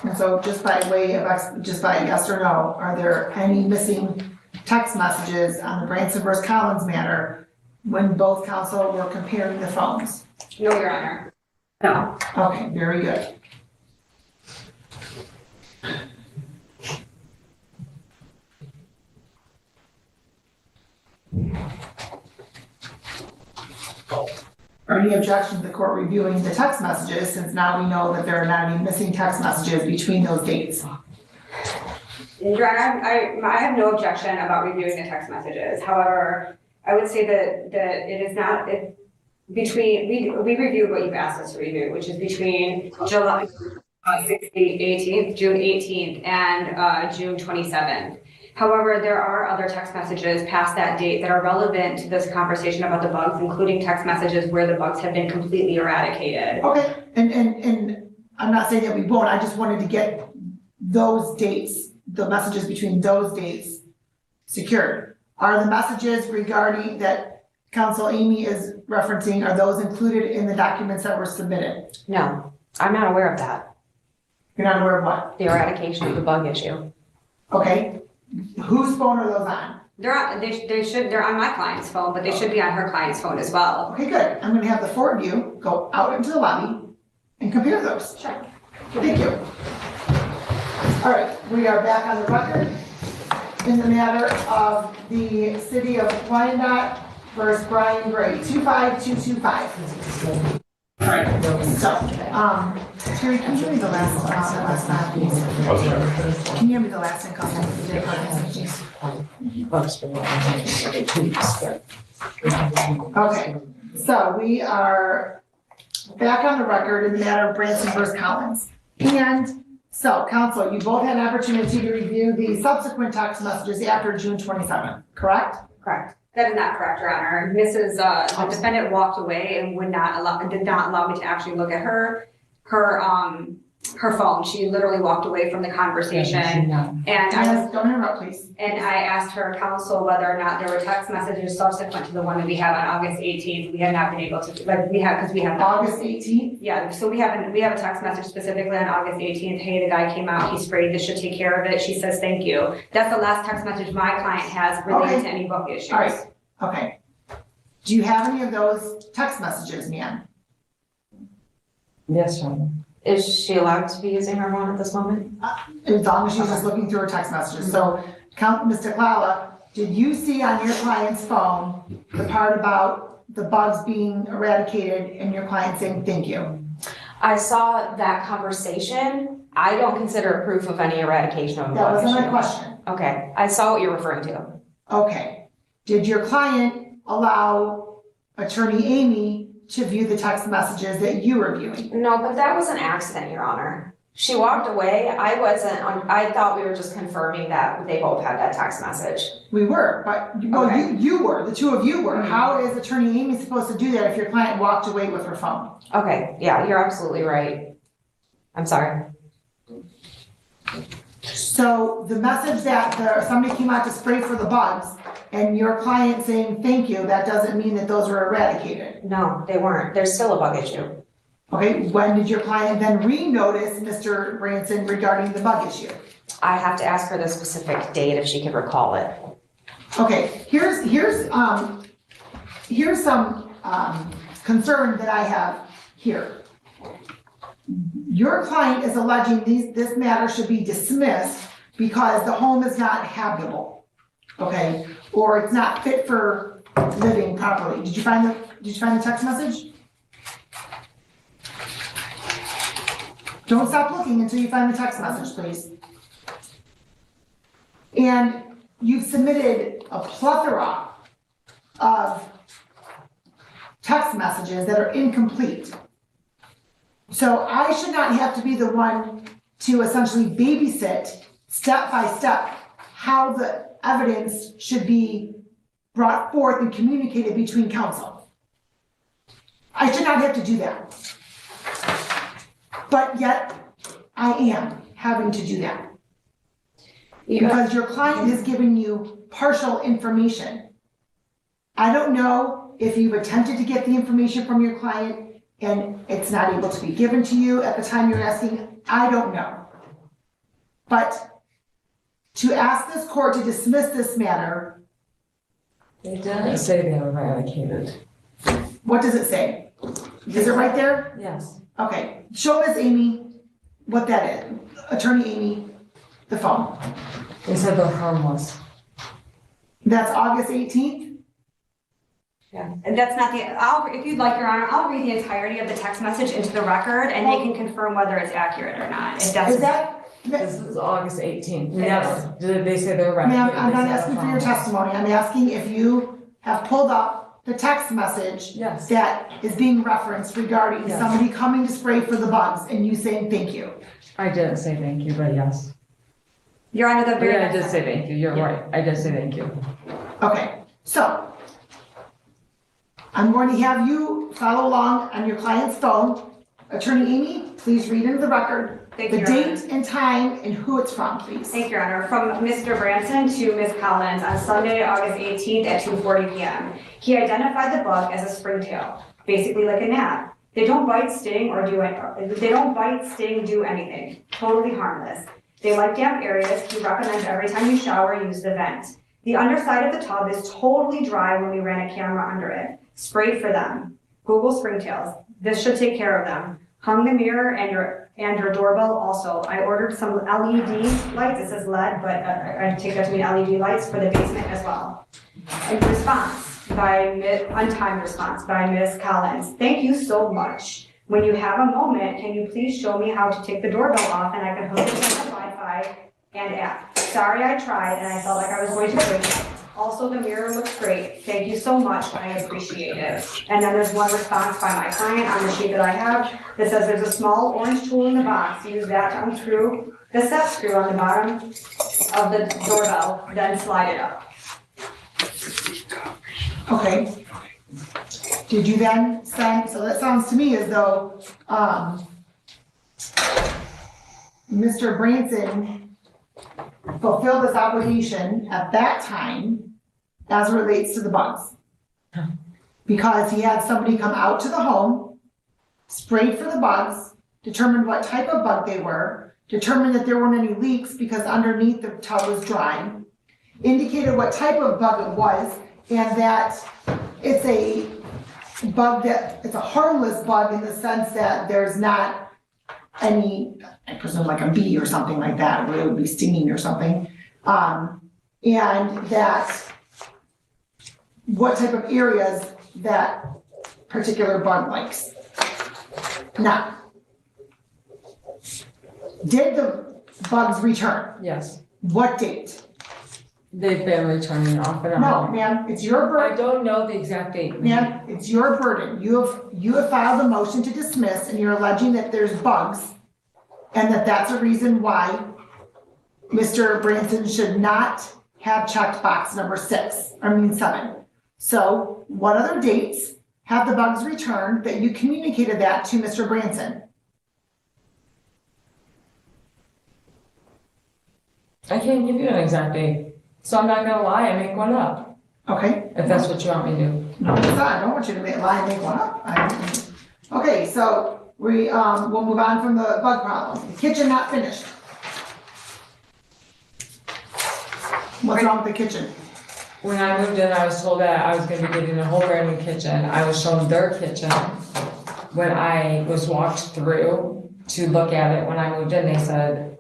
And so just by way of, just by yes or no, are there any missing text messages on the Branson versus Collins matter when both counsel were comparing the phones? No, Your Honor. No. Okay, very good. Are any objections to the court reviewing the text messages, since now we know that there are not any missing text messages between those dates? Your Honor, I have no objection about reviewing the text messages. However, I would say that it is not, between, we reviewed what you've asked us to review, which is between July 18th, June 18th, and June 27th. However, there are other text messages past that date that are relevant to this conversation about the bugs, including text messages where the bugs have been completely eradicated. Okay, and I'm not saying that we won't, I just wanted to get those dates, the messages between those dates secured. Are the messages regarding that Counsel Amy is referencing, are those included in the documents that were submitted? No, I'm not aware of that, You're not aware of what? the eradication of the bug issue. Okay, whose phone are those on? They're on my client's phone, but they should be on her client's phone as well. Okay, good. I'm gonna have the four of you go out into the lobby and compare those. Sure. Thank you. All right, we are back on the record in the matter of the City of Wyandotte versus Brian Gray, 25225. All right, so, Terry, can you give me the last time, please? Can you give me the last thing, Counsel? Okay, so we are back on the record in the matter of Branson versus Collins. And so, Counsel, you both had an opportunity to review the subsequent text messages after June 27th, correct? Correct. That is not correct, Your Honor. The defendant walked away and did not allow me to actually look at her phone. She literally walked away from the conversation. And Don't interrupt, please. And I asked her counsel whether or not there were text messages subsequent to the one that we have on August 18th. We have not been able to, because we have. August 18th? Yeah, so we have a text message specifically on August 18th. Hey, the guy came out, he sprayed, this should take care of it. She says, thank you. That's the last text message my client has related to any book issues. All right, okay. Do you have any of those text messages, ma'am? Yes, Your Honor. Is she allowed to be using her phone at this moment? As long as she's just looking through her text messages. So, Mr. Klala, did you see on your client's phone the part about the bugs being eradicated and your client saying thank you? I saw that conversation. I don't consider it proof of any eradication of a That bug wasn't my issue. question. Okay, I saw what you're referring to. Okay. Did your client allow Attorney Amy to view the text messages that you were viewing? No, but that was an accident, Your Honor. She walked away. I thought we were just confirming that they both had that text message. We were, but, well, Okay. you were, the two of you were. How is Attorney Amy supposed to do that if your client walked away with her phone? Okay, yeah, you're absolutely right. I'm sorry. So the message that somebody came out to spray for the bugs and your client saying thank you, that doesn't mean that those were eradicated. No, they weren't. There's still a bug issue. Okay, when did your client then re-notice Mr. Branson regarding the bug issue? I have to ask her the specific date if she could recall it. Okay, here's some concern that I have here. Your client is alleging this matter should be dismissed because the home is not habitable, okay? Or it's not fit for living properly. Did you find the text message? Don't stop looking until you find the text message, please. And you've submitted a plethora of text messages that are incomplete. So I should not have to be the one to essentially babysit step by step how the evidence should be brought forth and communicated between counsel. I should not have to do that. But yet, I am having to do that. Because your client is giving you partial information. I don't know if you've attempted to get the information from your client and it's not able to be given to you at the time you're asking. I don't know. But to ask this court to dismiss this matter. They didn't say they were eradicated. What does it say? Is it right there? Yes. Okay, show Ms. Amy what that is. Attorney Amy, the phone. They said they're harmless. That's August 18th? Yeah, and that's not if you'd like, Your Honor, I'll read the entirety of the text message into the record and they can confirm whether it's accurate or not. If that's. Is that? This is August 18th. Yes. Did they say they were eradicated? Ma'am, I'm not They said asking they're for your harmless. testimony. I'm asking if you have pulled up the text message Yes. that is being referenced regarding Yes. somebody coming to spray for the bugs and you saying thank you. I didn't say thank you, but yes. Your Honor, the very. Yeah, I did say thank you. You're right. I did say thank you. Okay, so I'm going to have you follow along on your client's phone. Attorney Amy, please read into the record Thank the you, Your Honor. date and time and who it's from, please. Thank you, Your Honor. From Mr. Branson to Ms. Collins on Sunday, August 18th at 2:40 p.m. He identified the bug as a springtail, basically like a gnat. They don't bite, sting, do anything. Totally harmless. They like damp areas. He recommends every time you shower, use the vent. The underside of the tub is totally dry when we ran a camera under it. Sprayed for them. Google springtails. This should take care of them. Hung the mirror and your doorbell also. I ordered some LED lights. It says LED, but I take that to mean LED lights for the basement as well. And untimed response by Ms. Collins. Thank you so much. When you have a moment, can you please show me how to take the doorbell off and I can hook it to the Wi-Fi and app. Sorry I tried and I felt like I was going to break it. Also, the mirror looks great. Thank you so much. I appreciate it. And then there's one response by my client on the sheet that I have that says there's a small orange tool in the box. Use that to unscrew the set screw on the bottom of the doorbell, then slide it up. Okay. Did you then send, so that sounds to me as though, Mr. Branson fulfilled his obligation at that time as it relates to the bugs. Because he had somebody come out to the home, sprayed for the bugs, determined what type of bug they were, determined that there weren't any leaks because underneath the tub was dry, indicated what type of bug it was, and that it's a bug that, it's a harmless bug in the sense that there's not any, I presume like a bee or something like that, where it would be stinging or something. And that what type of areas that particular bug likes. Now, did the bugs return? Yes, What date? they've been returning off and No, on. ma'am, it's your I burden. don't know the exact date. Ma'am, it's your burden. You have filed a motion to dismiss and you're alleging that there's bugs and that that's a reason why Mr. Branson should not have checked box number 7. So what other dates have the bugs returned that you communicated that to Mr. Branson? I can't give you an exact date, so I'm not gonna lie and make one up, Okay? if that's what you want me to do. No, it's not. I don't want you to lie and make one up. Okay, so we'll move on from the bug problem. Kitchen not finished. What's wrong with the kitchen? When I moved in, I was told that I was gonna be getting a whole brand new kitchen. I was shown their kitchen. When I was walked through to look at it, when I moved in, they said,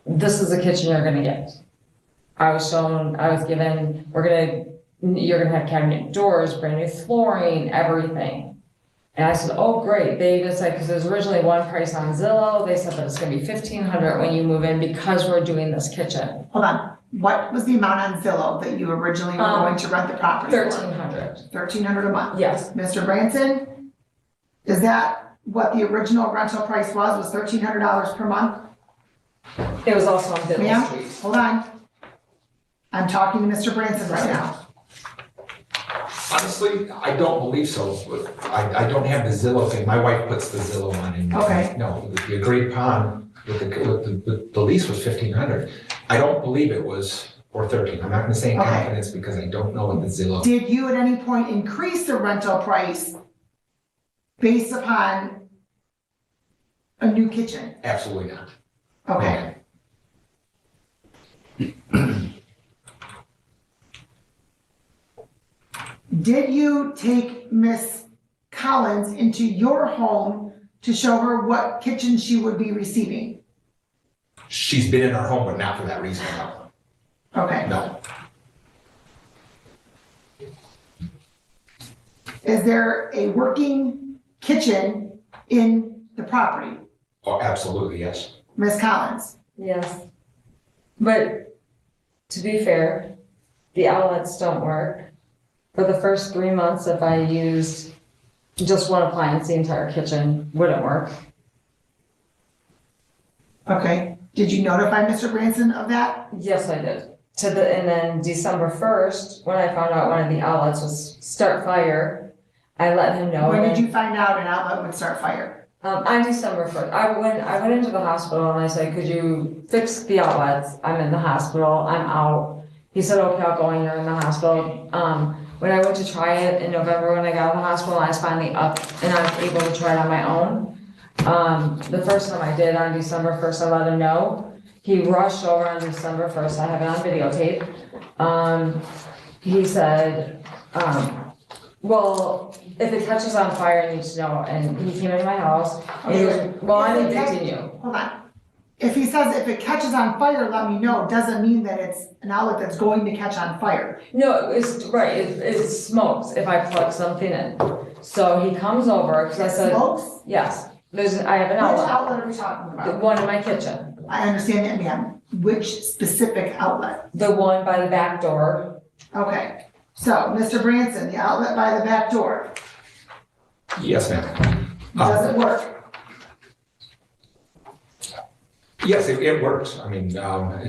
this is the kitchen you're gonna get. I was given, you're gonna have cabinet doors, brand new flooring, everything. And I said, oh, great. They even said, because there's originally one price on Zillow, they said that it's gonna be $1,500 when you move in because we're doing this kitchen. Hold on. What was the amount on Zillow that you originally were going to rent the property for? $1,300. $1,300 a month. Yes. Mr. Branson, is that what the original rental price was $1,300 per month? It was also on Biddle Ma'am, Street. hold on. I'm talking to Mr. Branson right now. Honestly, I don't believe so. I don't have the Zillow thing. My wife puts the Zillow on and. Okay. No, the agreed upon with the lease was $1,500. I don't believe it was, or 13. I'm not gonna say in Okay. confidence because I don't know what the Zillow. Did you at any point increase the rental price based upon a new kitchen? Absolutely not. Okay. Did you take Miss Collins into your home to show her what kitchen she would be receiving? She's been in our home, but not for that reason, no. Okay. No. Is there a working kitchen in the property, Oh, absolutely, yes. Miss Collins? Yes. But to be fair, the outlets don't work. For the first 3 months, if I used just one appliance, the entire kitchen wouldn't work. Okay. Did you notify Mr. Branson of that? Yes, I did. And then December 1st, when I found out one of the outlets was start fire, I let him know. When did you find out an outlet would start fire? On December 1st, I went into the hospital and I said, could you fix the outlets? I'm in the hospital, I'm out. He said, okay, I'll go in, you're in the hospital. When I went to try it in November, when I got out of the hospital, I was finally up and I was able to try it on my own. The first time I did on December 1st, I let him know. He rushed over on December 1st, I have it on videotape. He said, well, if it catches on fire, I need to know, and he came into my house, and he was, well, I'm evicting you. Hold on. If he says if it catches on fire, let me know, doesn't mean that it's an outlet that's going to catch on fire. No, it's, right, it smokes if I plug something in. So he comes over, cause I said, Smokes? yes, I have an Which outlet, outlet are we talking the about? one in my kitchen, I understand that, ma'am. Which specific outlet? the one by the back door. Okay, so, Mr. Branson, the outlet by the back door, Yes, ma'am. does it work? Yes, it works. I mean,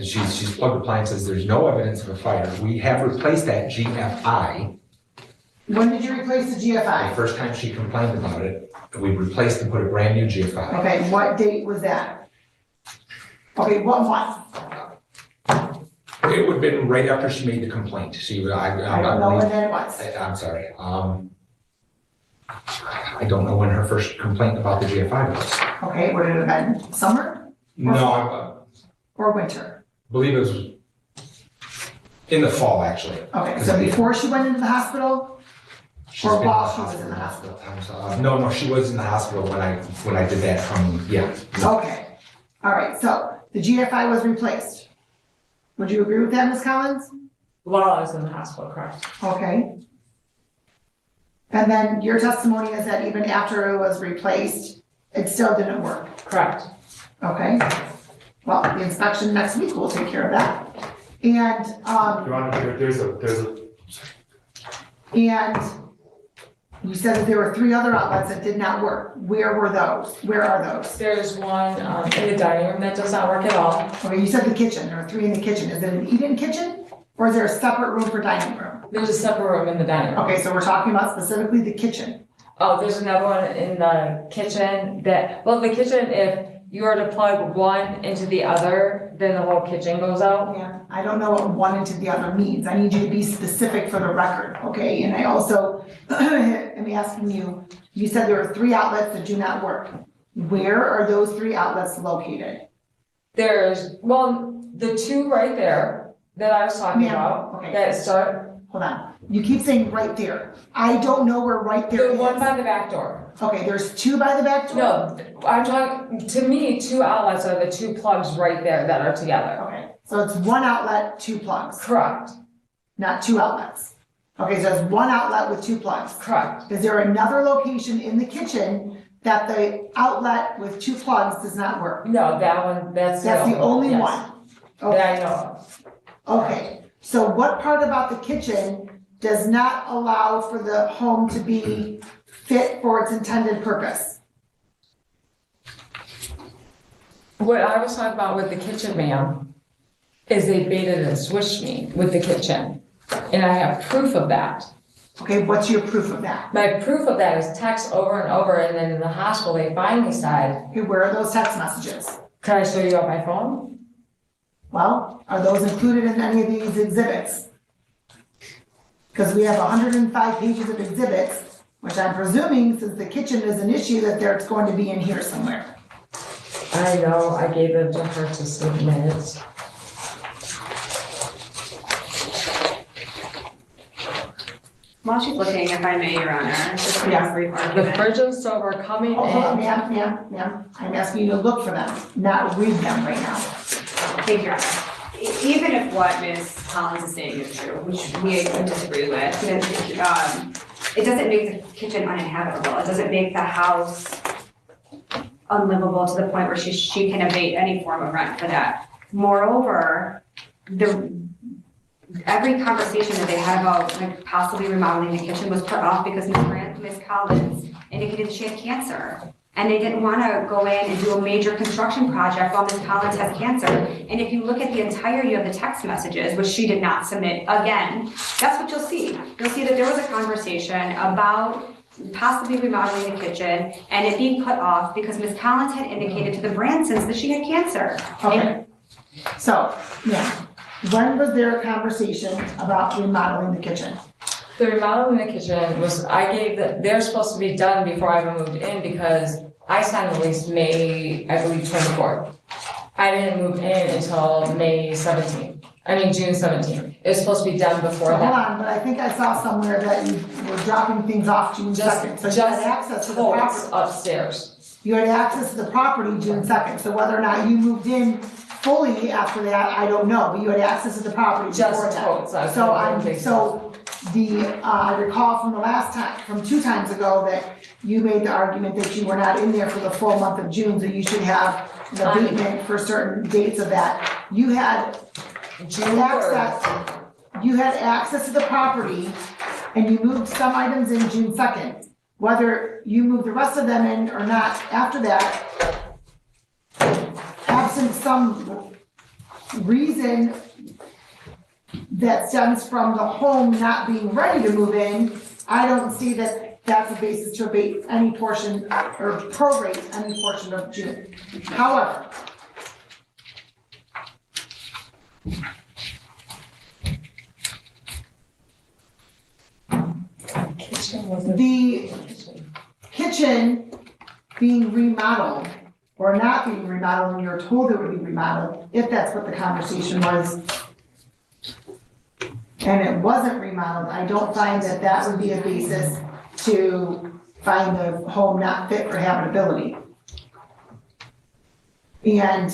she's plugged appliances. There's no evidence of a fire. We have replaced that GFI. When did you replace the The GFI? first time she complained about it, we replaced and put a brand new GFI. Okay, what date was that? Okay, what month? It would have been right after she made the complaint. I don't know when that was. I'm sorry. I don't know when her first complaint about the GFI was. Okay, would it have been summer No, I or winter? believe it was in the fall, actually. Okay, so before she went into the hospital? She's Or been while she was in the hospital? No, she was in the hospital when I did that yeah. Okay, all right, so the GFI was replaced. Would you agree with that, Ms. Collins? While I was in the hospital, correct? Okay. And then your testimony is that even after it was replaced, it still didn't work, Correct. okay? Well, the inspection next week will take care of that. And, Your Honor, there's a, and you said that there were 3 other outlets that did not work. Where were those? Where are those? There's one in the dining room that does not work at all. Okay, you said the kitchen, there are 3 in the kitchen. Is it an eat-in kitchen? Or is there a separate room for dining room? There's a separate room in the dining room. Okay, so we're talking about specifically the kitchen. Oh, there's another one in the kitchen the kitchen, if you were to plug one into the other, then the whole kitchen goes out. Yeah, I don't know what one into the other means. I need you to be specific for the record, okay? And I also am asking you, you said there are 3 outlets that do not work. Where are those 3 outlets located? There's, the 2 right there that I was talking Ma'am, about, okay. that start, Hold on. You keep saying right there. I don't know where right there the is. one by the back door. Okay, there's 2 by the back door? No, I'm talking, to me, 2 outlets are the 2 plugs right there that are together. Okay, so it's 1 outlet, 2 plugs, Correct, not 2 outlets. Okay, so it's 1 outlet with 2 plugs. correct. Is there another location in the kitchen that the outlet with 2 plugs does not work? No, that one, that's That's the only yes, one? that Okay, I know of. okay. So what part about the kitchen does not allow for the home to be fit for its intended purpose? What I was talking about with the kitchen, ma'am, is they baited and switched me with the kitchen. And I have proof of that. Okay, what's your proof of that? My proof of that is text over and over, and then in the hospital, they finally said, Okay, where are those text messages? can I show you on my phone? Well, are those included in any of these exhibits? Because we have 105 pages of exhibits, which I'm presuming, since the kitchen is an issue, that it's going to be in here somewhere. I know, I gave them to her to submit. While she's looking, if I may, Your Honor, just Yeah. a brief The argument. fridge and stove are coming Oh, hold on, in. ma'am. I'm asking you to look for them, not read them right now. Thank you, Your Honor. Even if what Ms. Collins is saying is true, which we disagree with, it doesn't make the kitchen uninhabitable. It doesn't make the house unlivable to the point where she can evade any form of rent for that. Moreover, every conversation that they had about like possibly remodeling the kitchen was put off because Ms. Collins indicated she had cancer. And they didn't want to go in and do a major construction project while Ms. Collins has cancer. And if you look at the entirety of the text messages, which she did not submit again, that's what you'll see. You'll see that there was a conversation about possibly remodeling the kitchen and it being put off because Ms. Collins had indicated to the Bransons that she had cancer. Okay. So, yeah, when was there a conversation about remodeling the kitchen? The remodeling in the kitchen was, they're supposed to be done before I even moved in because I signed the lease May, I believe, 24th. I didn't move in until June 17th. It was supposed to be done before So hold that. on, but I think I saw somewhere that you were dropping things off June second, so you had access to the Just property. upstairs. You had access to the property June second, so whether or not you moved in fully after that, I don't know, but you had access to the property before Just that. totes. I recall from the last time, from 2 times ago, that you made the argument that you were not in there for the full month of June, so you should have an abatement for certain dates of that. You had access to the property, and you moved some items in June 2nd. Whether you moved the rest of them in or not after that, absent some reason that stems from the home not being ready to move in, I don't see that that's a basis to abate any portion or prorate any portion of June. However, the kitchen being remodeled or not being remodeled, when you were told it would be remodeled, if that's what the conversation was, and it wasn't remodeled, I don't find that that would be a basis to find the home not fit for habitability. And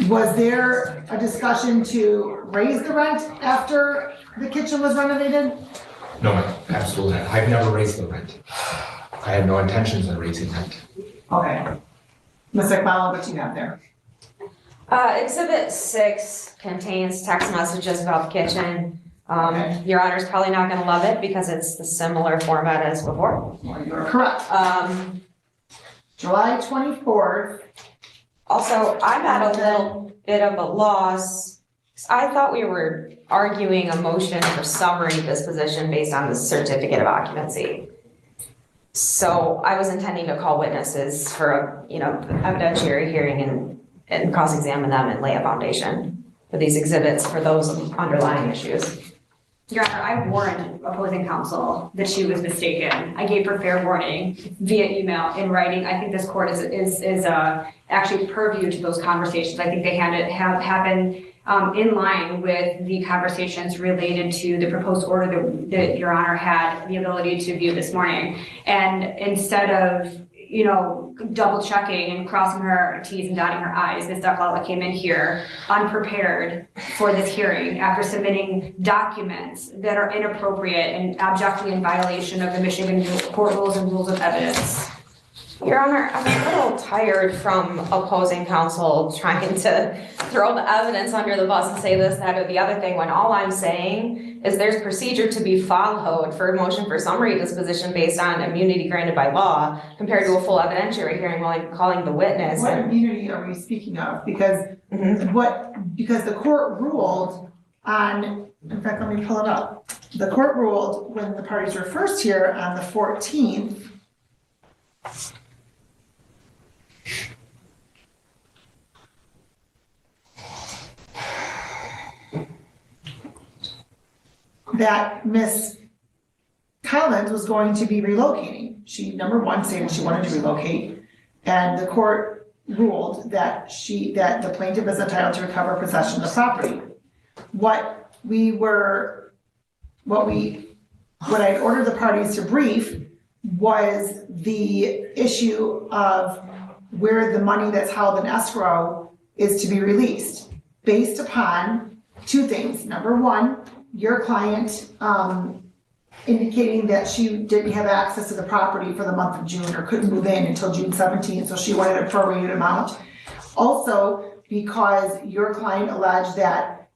was there a discussion to raise the rent after the kitchen was renovated? No, ma'am, absolutely not. I've never raised the rent. I have no intentions of raising rent. Okay. Ms. Ekbalo, what do you have there? Exhibit 6 contains text messages about the kitchen. Okay. Your Honor's probably not gonna love it because it's the similar format as before. Well, you're correct. July 24th. Also, I'm at a little bit of a loss. I thought we were arguing a motion for summary disposition based on the certificate of occupancy. So I was intending to call witnesses for a, evidentiary hearing and cross-examine them and lay a foundation for these exhibits for those underlying issues. Your Honor, I warned opposing counsel that she was mistaken. I gave her fair warning via email, in writing. I think this court is actually purview to those conversations. I think they have happened in line with the conversations related to the proposed order that Your Honor had the ability to view this morning. And instead of, double checking and crossing her T's and dotting her I's, Ms. Ducklala came in here unprepared for this hearing after submitting documents that are inappropriate and abjectly in violation of the Michigan court rules and rules of evidence. Your Honor, I'm a little tired from opposing counsel trying to throw the evidence under the bus and say this, that, or the other thing, when all I'm saying is there's procedure to be followed for a motion for summary disposition based on immunity granted by law compared to a full evidentiary hearing while I'm calling the witness. What immunity are we speaking of? Because because the court ruled on, in fact, let me pull it up. The court ruled when the parties were first here on the 14th, that Ms. Collins was going to be relocating. She, number one, stated she wanted to relocate, and the court ruled that the plaintiff is entitled to recover possession of the property. What I had ordered the parties to brief was the issue of where the money that's held in escrow is to be released, based upon 2 things. Number one, your client indicating that she didn't have access to the property for the month of June or couldn't move in until June 17th, so she wanted a prorated amount. Also, because your client alleged that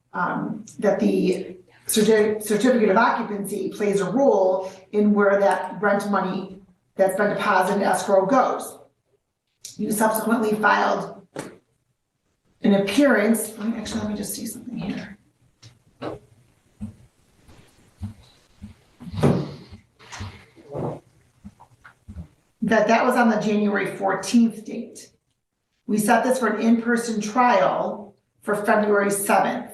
the certificate of occupancy plays a role in where that rent money that's been deposited in escrow goes. You subsequently filed an appearance. Let me just see something here. That was on the January 14th date. We set this for an in-person trial for February 7th.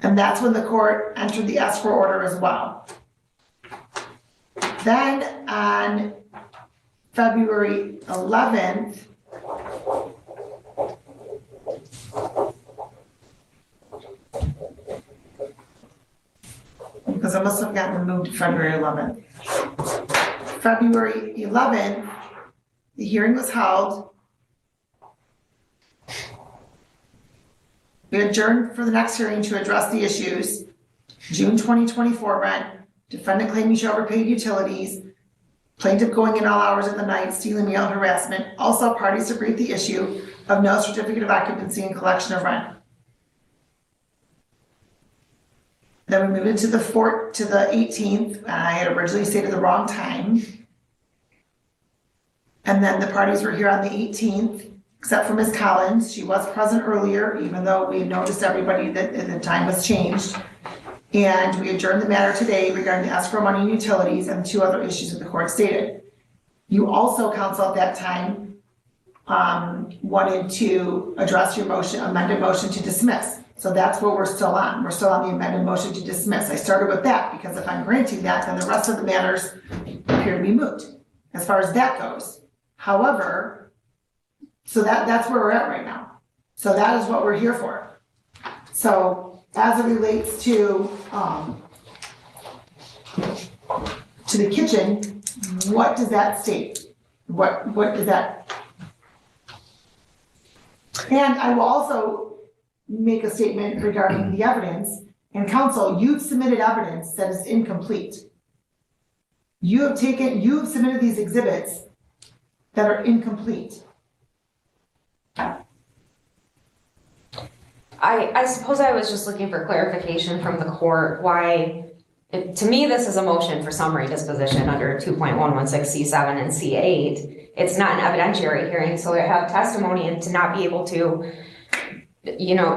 And that's when the court entered the escrow order as well. Then on February 11th, because it must have gotten removed February 11th. February 11th, the hearing was held. We adjourned for the next hearing to address the issues. June 2024 rent, defendant claiming she overpaid utilities, plaintiff going in all hours of the night, stealing mail, harassment. Also, parties to brief the issue of no certificate of occupancy and collection of rent. Then we moved into the 18th, and I had originally stated the wrong time. And then the parties were here on the 18th, except for Ms. Collins. She was present earlier, even though we noticed everybody that the time was changed. And we adjourned the matter today regarding the escrow money and utilities and 2 other issues that the court stated. You also, counsel, at that time, wanted to address your motion, amended motion to dismiss. So that's what we're still on. We're still on the amended motion to dismiss. I started with that because if I'm granting that, then the rest of the matters appear to be moot as far as that goes. However, so that's where we're at right now. So that is what we're here for. So as it relates to the kitchen, what does that state? What is that? And I will also make a statement regarding the evidence. And counsel, you've submitted evidence that is incomplete. You've submitted these exhibits that are incomplete. I suppose I was just looking for clarification from the court why, to me, this is a motion for summary disposition under 2.116C7 and C8. It's not an evidentiary hearing, so I have testimony, and to not be able to,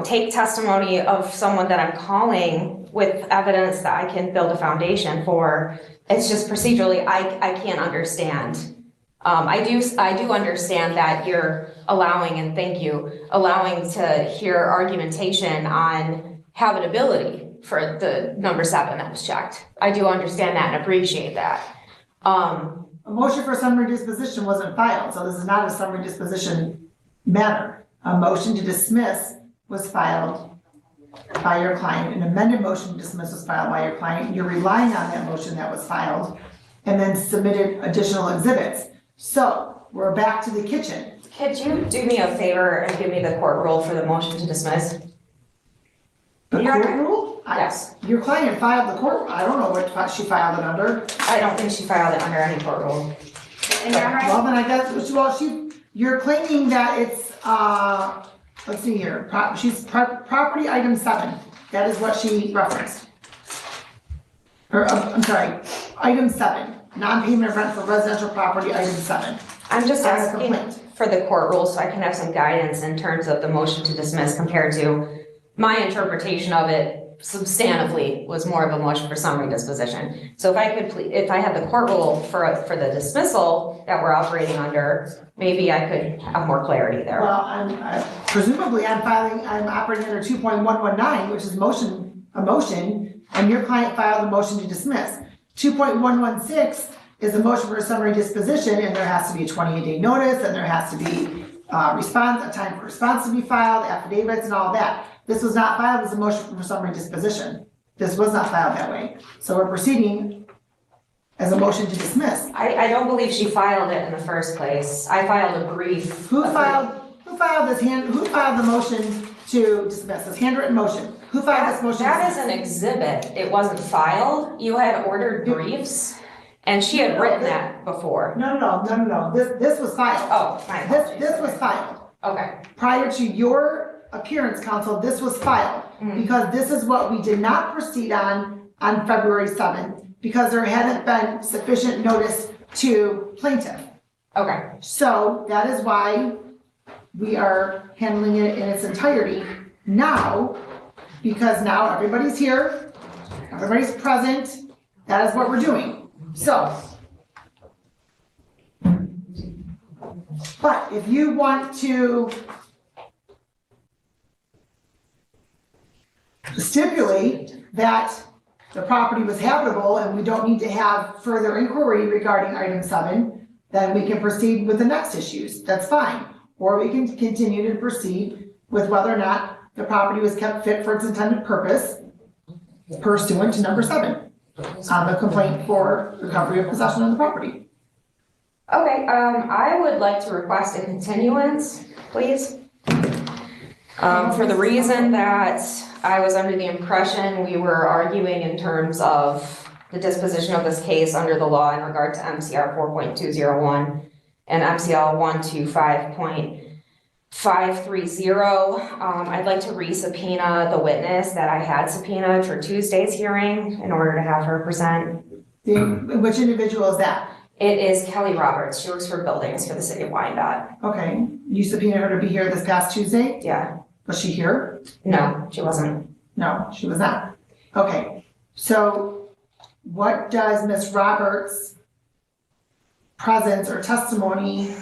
take testimony of someone that I'm calling with evidence that I can build a foundation for, it's just procedurally, I can't understand. I do understand that you're allowing, and thank you, allowing to hear argumentation on habitability for the number 7 that was checked. I do understand that and appreciate that. A motion for summary disposition wasn't filed, so this is not a summary disposition matter. A motion to dismiss was filed by your client. An amended motion to dismiss was filed by your client. You're relying on that motion that was filed and then submitted additional exhibits. So we're back to the kitchen. Could you do me a favor and give me the court rule for the motion to dismiss? The Your court Honor? rule? Yes. Your client filed the court. I don't know what she filed it under. I don't think she filed it under any court rule. And your Honor, Well, then I guess, you're claiming that it's, let's see here, property item 7. That is what she referenced. Or, I'm sorry, item 7, non-payment of rent for residential property, item 7. I'm just That's a asking complaint. for the court rule so I can have some guidance in terms of the motion to dismiss compared to my interpretation of it substantively was more of a motion for summary disposition. So if I could, if I had the court rule for the dismissal that we're operating under, maybe I could have more clarity there. Well, presumably I'm operating under 2.119, which is a motion, and your client filed a motion to dismiss. 2.116 is a motion for a summary disposition, and there has to be a 28-day notice, and there has to be a time for response to be filed, affidavits and all that. This was not filed as a motion for summary disposition. This was not filed that way. So we're proceeding as a motion to dismiss. I don't believe she filed it in the first place. I filed a brief. Who filed the motion to dismiss, this handwritten motion? Who filed this motion? That is an exhibit. It wasn't filed. You had ordered briefs, and she had written that before. No. This was filed. Oh, my apologies. This was filed. Okay. Prior to your appearance, counsel, this was filed because this is what we did not proceed on February 7th because there hadn't been sufficient notice to plaintiff. Okay. So that is why we are handling it in its entirety now, because now everybody's here, everybody's present. That is what we're doing. So, but if you want to stipulate that the property was habitable and we don't need to have further inquiry regarding item 7, then we can proceed with the next issues. That's fine. Or we can continue to proceed with whether or not the property was kept fit for its intended purpose pursuant to number 7. the complaint for recovery of possession of the property. Okay, I would like to request a continuance, please. For the reason that I was under the impression we were arguing in terms of the disposition of this case under the law in regard to MCR 4.201 and MCL 125.530. I'd like to re-subpoena the witness that I had subpoenaed for Tuesday's hearing in order to have her present. Which individual is that? It is Kelly Roberts. She works for buildings for the city of Wyandotte. Okay, you subpoenaed her to be here this past Tuesday? Yeah. Was she here? No, she wasn't. No, she was not. Okay, so what does Ms. Roberts' presence or testimony,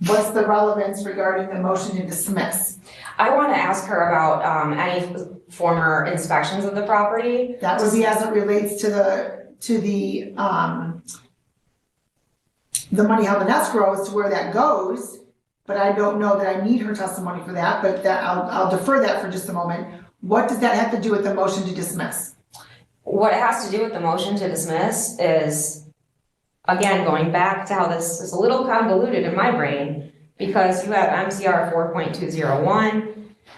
what's the relevance regarding the motion to dismiss? I want to ask her about any former inspections of the property. That would be as it relates to the money held in escrow as to where that goes. But I don't know that I need her testimony for that, but that I'll defer that for just a moment. What does that have to do with the motion to dismiss? What it has to do with the motion to dismiss is, again, going back to how this is a little convoluted in my brain, because you have MCR 4.201,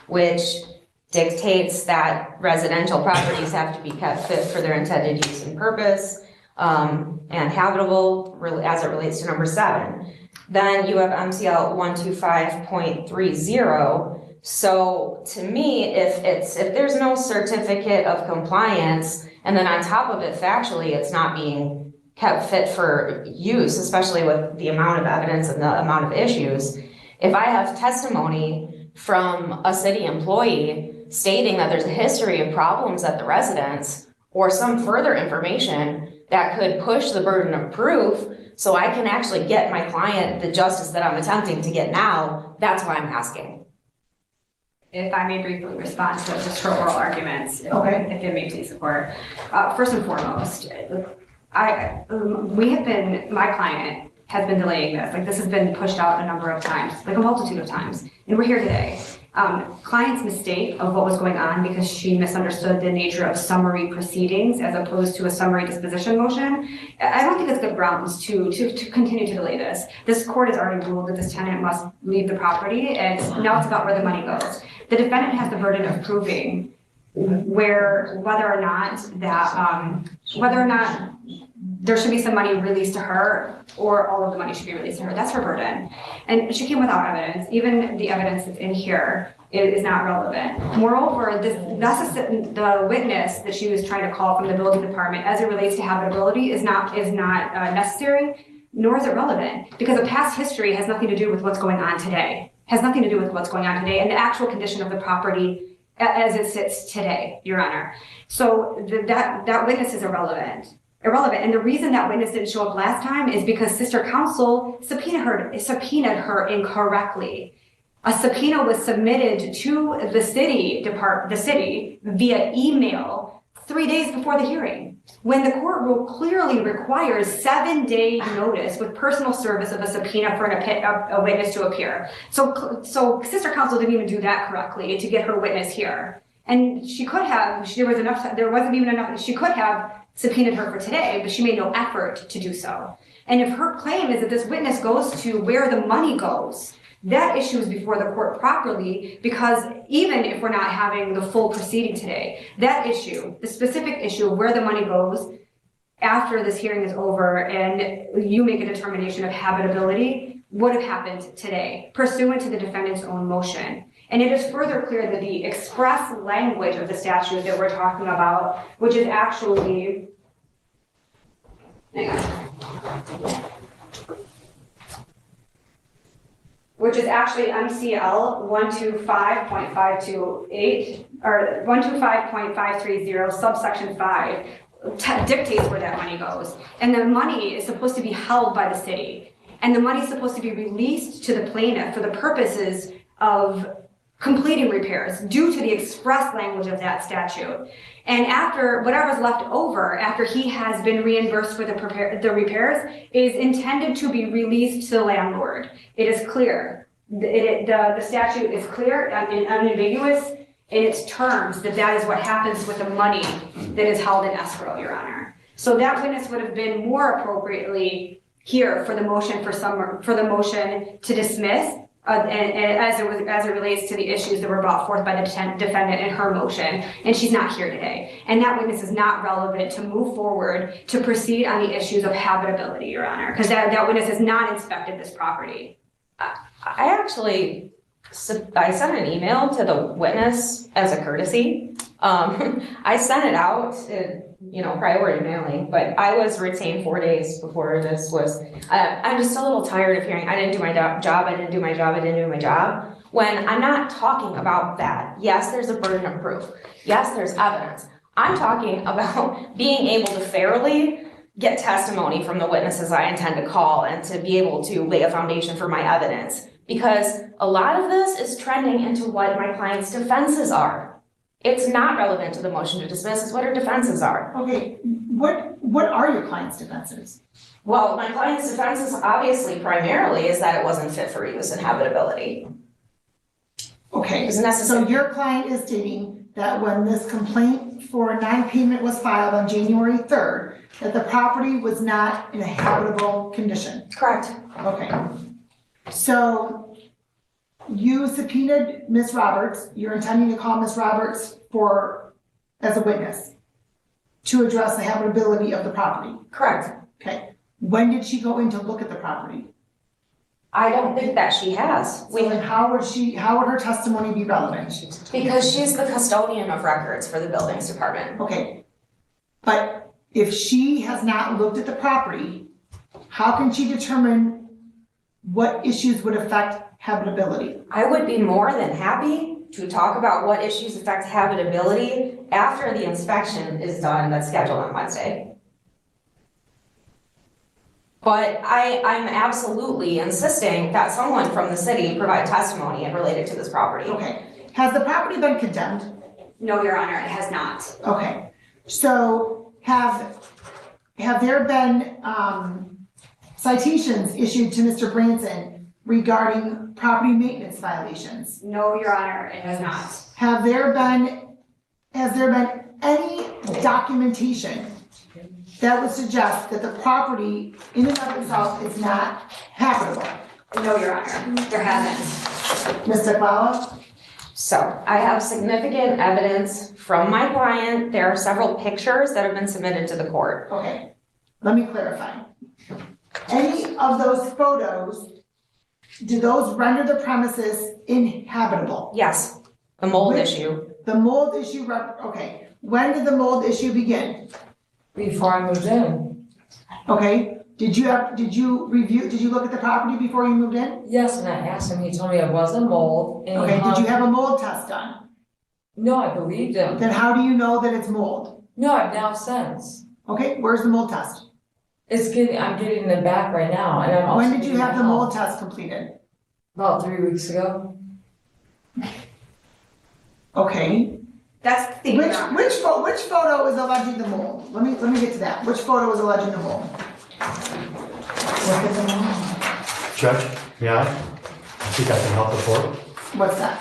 which dictates that residential properties have to be kept fit for their intended use and purpose, and habitable as it relates to number 7. Then you have MCL 125.30. So to me, if there's no certificate of compliance, and then on top of it, factually, it's not being kept fit for use, especially with the amount of evidence and the amount of issues. If I have testimony from a city employee stating that there's a history of problems at the residence, or some further information that could push the burden of proof so I can actually get my client the justice that I'm attempting to get now, that's why I'm asking. If I may briefly respond to just her oral arguments, Okay. if it may please support. First and foremost, my client has been delaying this. Like, this has been pushed out a number of times, like a multitude of times, and we're here today. Client's mistake of what was going on because she misunderstood the nature of summary proceedings as opposed to a summary disposition motion. I don't think it's good grounds to continue to delay this. This court has already ruled that this tenant must leave the property, and now it's about where the money goes. The defendant has the burden of proving whether or not there should be some money released to her or all of the money should be released to her. That's her burden. And she came without evidence. Even the evidence that's in here is not relevant. Moreover, the witness that she was trying to call from the building department as it relates to habitability is not necessary, nor is it relevant, because a past history has nothing to do with what's going on today. Has nothing to do with what's going on today and the actual condition of the property as it sits today, Your Honor. So that witness is irrelevant. And the reason that witness didn't show up last time is because Sister Counsel subpoenaed her incorrectly. A subpoena was submitted to the city via email 3 days before the hearing, when the court rule clearly requires 7-day notice with personal service of a subpoena for a witness to appear. So Sister Counsel didn't even do that correctly to get her witness here. And she could have, she could have subpoenaed her for today, but she made no effort to do so. And if her claim is that this witness goes to where the money goes, that issue is before the court properly, because even if we're not having the full proceeding today, that issue, the specific issue of where the money goes after this hearing is over and you make a determination of habitability, would have happened today, pursuant to the defendant's own motion. And it is further clear that the express language of the statute that we're talking about, which is actually, MCL 125.528 or 125.530 subsection 5 dictates where that money goes. And the money is supposed to be held by the city. And the money is supposed to be released to the plaintiff for the purposes of completing repairs due to the express language of that statute. And after whatever's left over, after he has been reimbursed for the repairs, is intended to be released to the landlord. It is clear. The statute is clear and unambiguous in its terms that that is what happens with the money that is held in escrow, Your Honor. So that witness would have been more appropriately here for the motion for the motion to dismiss, and as it relates to the issues that were brought forth by the defendant in her motion, and she's not here today. And that witness is not relevant to move forward to proceed on the issues of habitability, Your Honor, because that witness has not inspected this property. I sent an email to the witness as a courtesy. I sent it out, priority mailing, but I was retained 4 days before this was, I'm just a little tired of hearing, I didn't do my job, I didn't do my job, I didn't do my job. When I'm not talking about that. Yes, there's a burden of proof. Yes, there's evidence. I'm talking about being able to fairly get testimony from the witnesses I intend to call and to be able to lay a foundation for my evidence. Because a lot of this is trending into what my client's defenses are. It's not relevant to the motion to dismiss, it's what her defenses are. Okay, what are your client's defenses? Well, my client's defenses obviously primarily is that it wasn't fit for use and habitability. Okay, It's necessary. so your client is stating that when this complaint for non-payment was filed on January 3rd, that the property was not in a habitable condition. Correct. Okay. So you subpoenaed Ms. Roberts, you're intending to call Ms. Roberts as a witness to address the habitability of the property. Correct. Okay. When did she go in to look at the property? I don't think that she has. So then how would her testimony be relevant? Because she's the custodian of records for the buildings department. Okay. But if she has not looked at the property, how can she determine what issues would affect habitability? I would be more than happy to talk about what issues affect habitability after the inspection is done that's scheduled on Wednesday. But I'm absolutely insisting that someone from the city provide testimony related to this property. Okay. Has the property been condemned? No, Your Honor, it has not. Okay. So have there been citations issued to Mr. Branson regarding property maintenance violations? No, Your Honor, it has not. Has there been any documentation that would suggest that the property in and of itself is not habitable? No, Your Honor, there hasn't. Ms. Deklala? So I have significant evidence from my client. There are several pictures that have been submitted to the court. Okay, let me clarify. Any of those photos, do those render the premises inhabitable? Yes, the mold issue. The mold issue, okay. When did the mold issue begin? Before I moved in. Okay, did you look at the property before you moved in? Yes, and I asked him, he told me it wasn't mold. And Okay, did you have a mold test done? No, I believed him. Then how do you know that it's mold? No, I've now since. Okay, where's the mold test? I'm getting it back right now, and I'm also. When did you getting have it the out. mold test completed? About 3 weeks ago. Okay, That's the thing, Your Honor. which photo is alleging the mold? Let me get to that. Which photo is alleging the mold? Look at the mold. Judge, may I? I think I can help the court. What's that?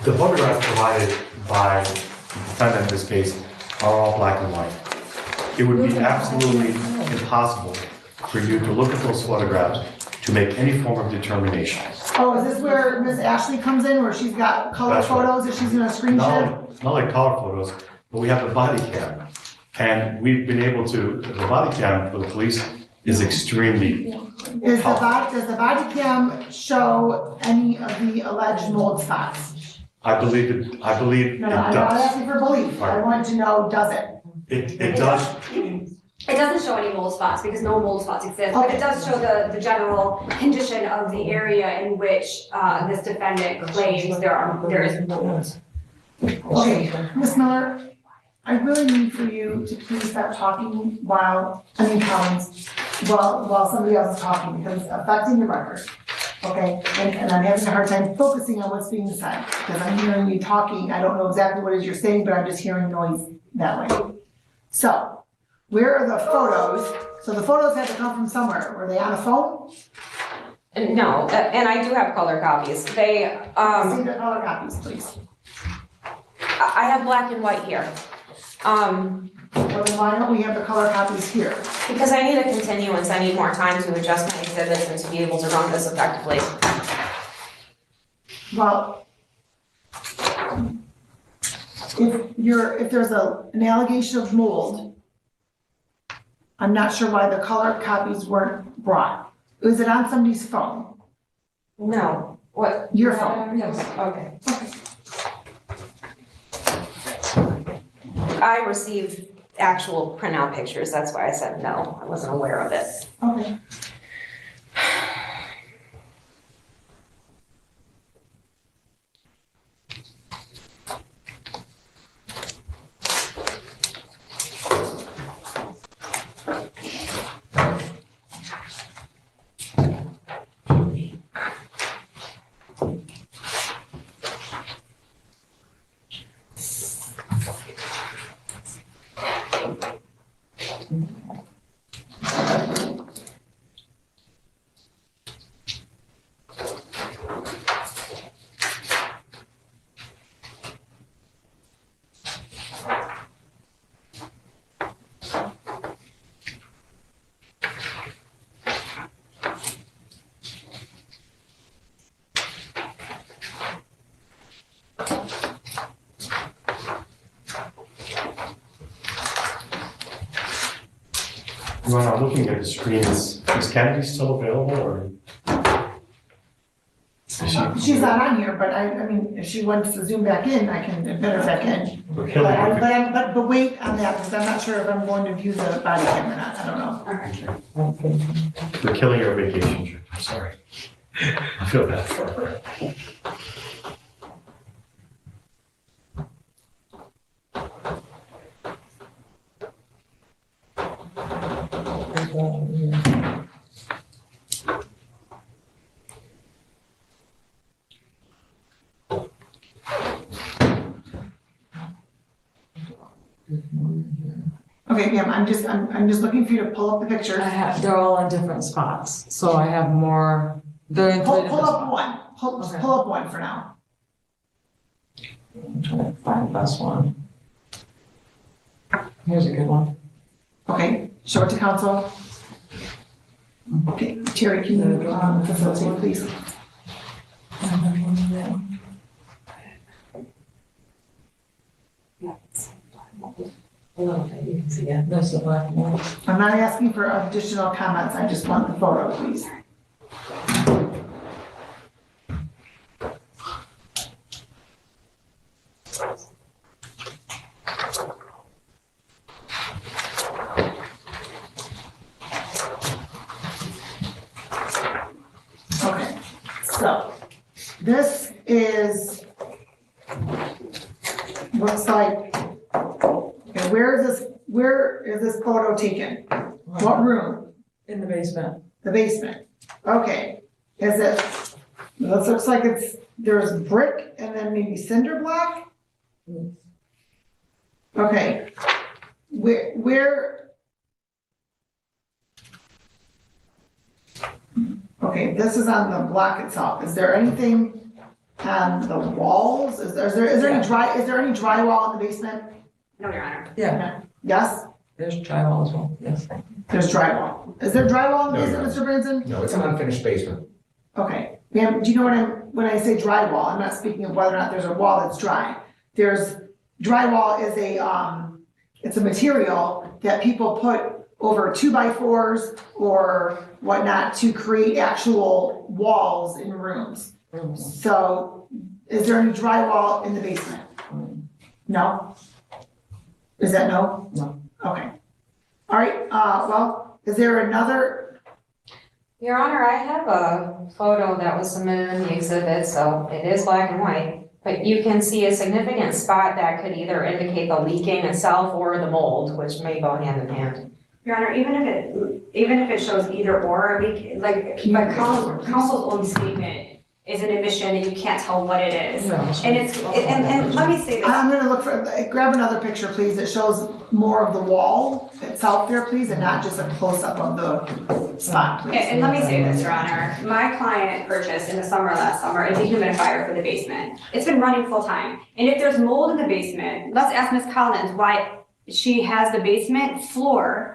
The photographs provided by the defendant in this case are all black and white. It would be absolutely impossible for you to look at those photographs to make any form of determination. Oh, is this where Miss Ashley comes in, where she's got color That's right. photos that she's gonna screen share? Not like color photos, but we have the body cam. And we've been able to, the body cam for the police is extremely Does the body cam show any of the alleged mold spots? I believe it No, I'm not does. asking for belief. I want to know, does it? It does. It doesn't show any mold spots because no mold spots exist, but it does show the general condition of the area in which this defendant claims there is mold. Okay, Ms. Miller, I really need for you to please stop talking Collins, while somebody else is talking, because it's affecting the record. Okay, and I'm having a hard time focusing on what's being said, because I'm hearing you talking, I don't know exactly what it is you're saying, but I'm just hearing noise that way. So, where are the photos? So the photos had to come from somewhere. Were they on a phone? No, and I do have color copies. See the color copies, please. I have black and white here. Well, then why don't we have the color copies here? Because I need a continuance, I need more time to adjust my exhibits and to be able to run this effectively. Well, if there's an allegation of mold, I'm not sure why the color copies weren't brought. Was it on somebody's phone? No, what? Your phone? Yes. Okay. I received actual printout pictures, that's why I said no, I wasn't aware of it. Okay. When I'm looking at the screen, is Kennedy still available or? Is she? She's not on here, but I mean, if she wants to zoom back in, I can embed her back in. We're killing it. But wait on that, because I'm not sure if I'm going to view the body cam or not, I don't know. We're killing your vacation trip, I'm sorry. I feel bad for her. Okay, ma'am, I'm just looking for you to pull up the pictures. They're all in different spots, so I have more, they're in three Pull different up spots. one, just Okay. pull up one for now. I'm trying to find the best one. Here's a good one. Okay, show it to council. Okay, Terry, can you facilitate, please? A little bit, you can see it. That's the black and white. I'm not asking for additional comments, I just want the photo, please. Okay, so this is, looks like, okay, where is this photo taken? What room? In the basement. The basement. Okay, is it, this looks like there's brick and then maybe cinder block? Okay, okay, this is on the block itself. Is there anything on the walls? Is there any drywall in the basement? No, Your Honor. Yeah, Yes, there's drywall as well, yes. there's drywall. Is there drywall in the No, basement, Your Mr. Branson? No, it's an unfinished basement. Okay, ma'am, do you know when I say drywall, I'm not speaking of whether or not there's a wall that's dry. Drywall is it's a material that people put over 2x4s or whatnot to create actual walls in rooms. So is there any drywall in the basement? No? Is that no? No. Okay. All right, well, is there another, Your Honor, I have a photo that was submitted in the exhibit, so it is black and white. But you can see a significant spot that could either indicate the leaking itself or the mold, which may go hand in hand. Your Honor, even if it shows either or, like, but counsel's own statement is an admission and you can't tell what it is. No. And and let me say this. I'm gonna look for, grab another picture, please, that shows more of the wall itself there, please, and not just a close-up of the spot, please. And let me say this, Your Honor, my client purchased in the summer, last summer, a dehumidifier for the basement. It's been running full-time, and if there's mold in the basement, let's ask Ms. Collins why she has the basement floor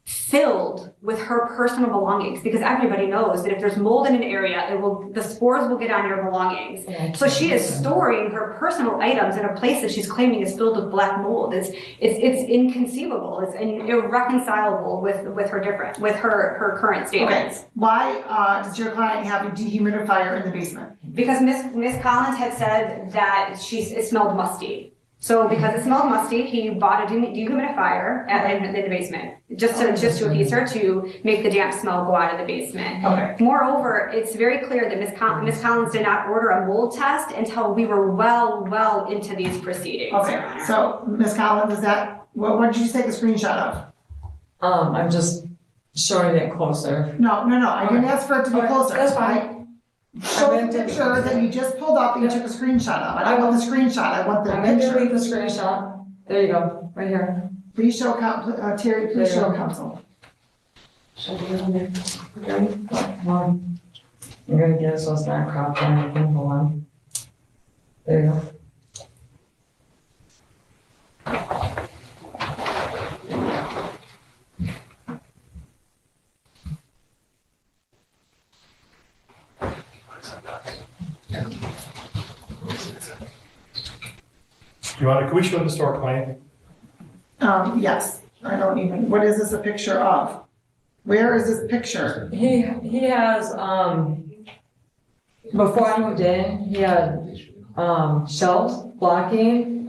filled with her personal belongings, because everybody knows that if there's mold in an area, the spores will get on your belongings. So she is storing her personal items in a place that she's claiming is filled with black mold. It's inconceivable. It's irreconcilable with her current statements. Okay, why does your client have a dehumidifier in the basement? Because Ms. Collins had said that it smelled musty. So because it smelled musty, he bought a dehumidifier in the basement, just to appease her, to make the damp smell go out of the basement. Okay. Moreover, it's very clear that Ms. Collins did not order a mold test until we were well into these proceedings. Okay, so Ms. Collins, is that, what did you take a screenshot of? I'm just showing it closer. No, I didn't ask for it to be Okay, closer. that's fine. Show the picture that you just pulled up and you took a screenshot of. I don't want the screenshot, I want the I'm gonna picture. delete the screenshot. There you go, right here. Please show, Terry, please There you show go. counsel. I'm gonna get it so it's not cropped or anything, hold on. There you go. Can we show the historic plan? Yes, I don't even, what is this a picture of? Where is this picture? He has, before I moved in, he had, shelves blocking,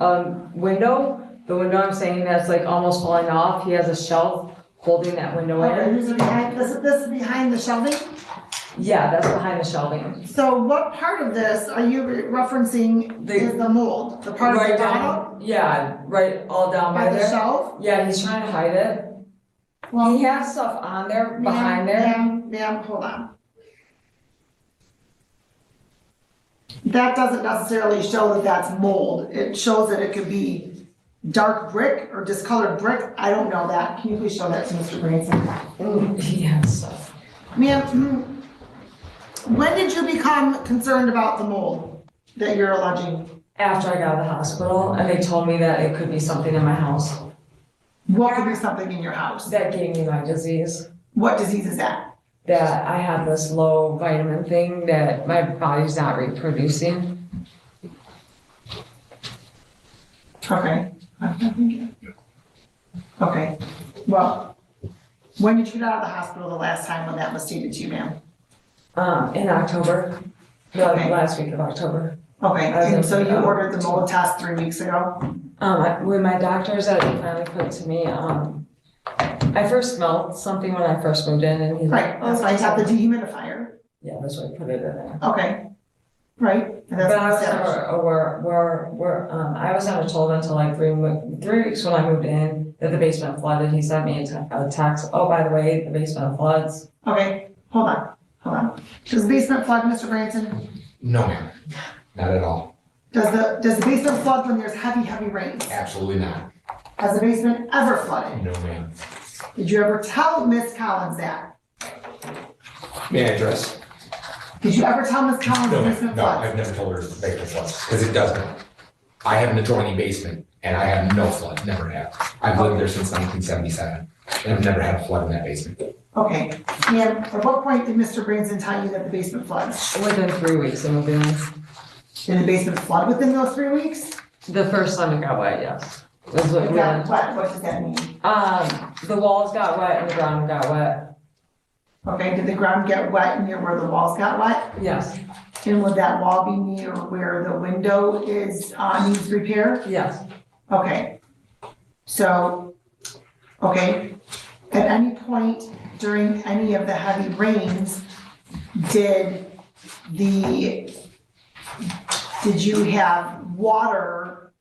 window. The window I'm saying that's like almost falling off, he has a shelf holding that window Okay, in. this is behind the shelving? Yeah, that's behind the shelving. So what part of this are you referencing is the mold? The part of Right the bottom? down, yeah, right, all down by By the there. shelf? Yeah, he's trying to hide it. Well, He has stuff on there, behind there. Ma'am, hold on. That doesn't necessarily show that that's mold. It shows that it could be dark brick or discolored brick. I don't know that. Can you please show that to Mr. Branson? He has stuff. Ma'am, when did you become concerned about the mold that you're alleging? After I got out of the hospital, and they told me that it could be something in my house What could be something in your house? that gave me my disease. What disease is that? That I have this low vitamin thing that my body's not reproducing. Okay. Okay, well, when did you get out of the hospital the last time when that was stated to you, ma'am? In October, the Okay. last week of October. Okay, and so you ordered the mold test 3 weeks ago? When my doctors that finally put it to me, I first smelled something when I first moved in, and he's like, Right, that's why you have the dehumidifier. yeah, that's why I put it in there. Okay, right, and that's But I was established. never I was never told until like 3 weeks when I moved in that the basement flooded. He sent me a text, oh, by the way, the basement floods. Okay, hold on. Does the basement flood, Mr. Branson? No, ma'am, not at all. Does the basement flood when there's heavy rains? Absolutely not. Has the basement ever flooded? No, ma'am. Did you ever tell Miss Collins that? May I address? Did you ever tell Miss Collins the No, basement no, floods? I've never told her the basement floods, because it doesn't. I have an adjoining basement, and I have no flood, never have. I've lived there since 1977, and I've never had a flood in that basement. Okay, and at what point did Mr. Branson tell you that the basement floods? Within 3 weeks of moving in. Did the basement flood within those 3 weeks? The first time it got wet, yes. It was like, It got wet, what does that mean? the walls got wet and the ground got wet. Okay, did the ground get wet near where the walls got wet? Yes, And would that wall be near where the window is, needs repair? yes. Okay. So, okay, at any point during any of the heavy rains, did you have water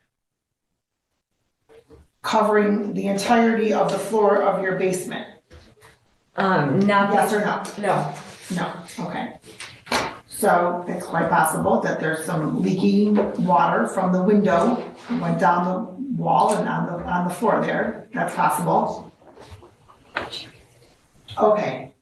covering the entirety of the floor of your basement? Not Yes or no? No. No, okay. So it's quite possible that there's some leaking water from the window, went down the wall and on the floor there. That's possible. Okay,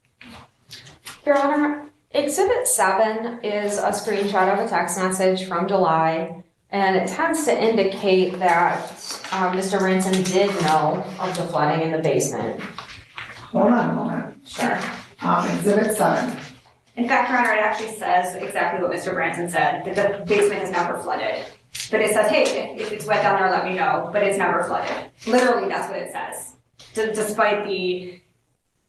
Your Honor, Exhibit 7 is a screenshot of a text message from July, and it tends to indicate that Mr. Ranson did know of the flooding in the basement. hold on a moment. Sure. Exhibit 7. In fact, Your Honor, it actually says exactly what Mr. Branson said, that the basement is never flooded. But it says, hey, if it's wet down there, let me know, but it's never flooded. Literally, that's what it says. Despite the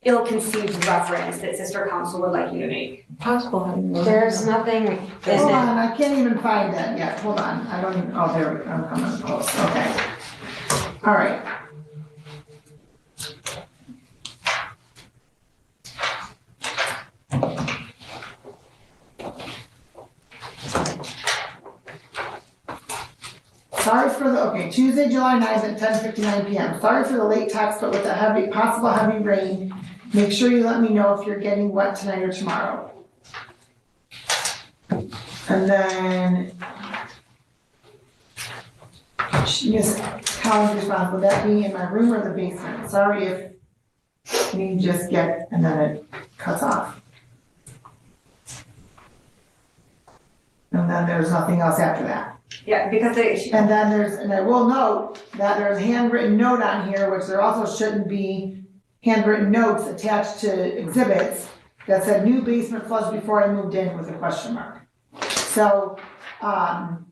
ill-conceived reference that Sister Counsel would like you to make. There's nothing in Hold it. on, I can't even find that yet. Hold on. I don't even, oh, there we go. I'm coming close. Okay. All right. Sorry for the, okay, Tuesday, July 9th at 10:59 p.m. Sorry for the late text, but with the possible heavy rain, make sure you let me know if you're getting wet tonight or tomorrow. And then, Miss Collins responds, would that be in my room or the basement? Sorry if we just get, and then it cuts off. And then there's nothing else after that. Yeah, because And then and I will note that there's a handwritten note on here, which there also shouldn't be handwritten notes attached to exhibits that said new basement floods before I moved in with a question mark. So, and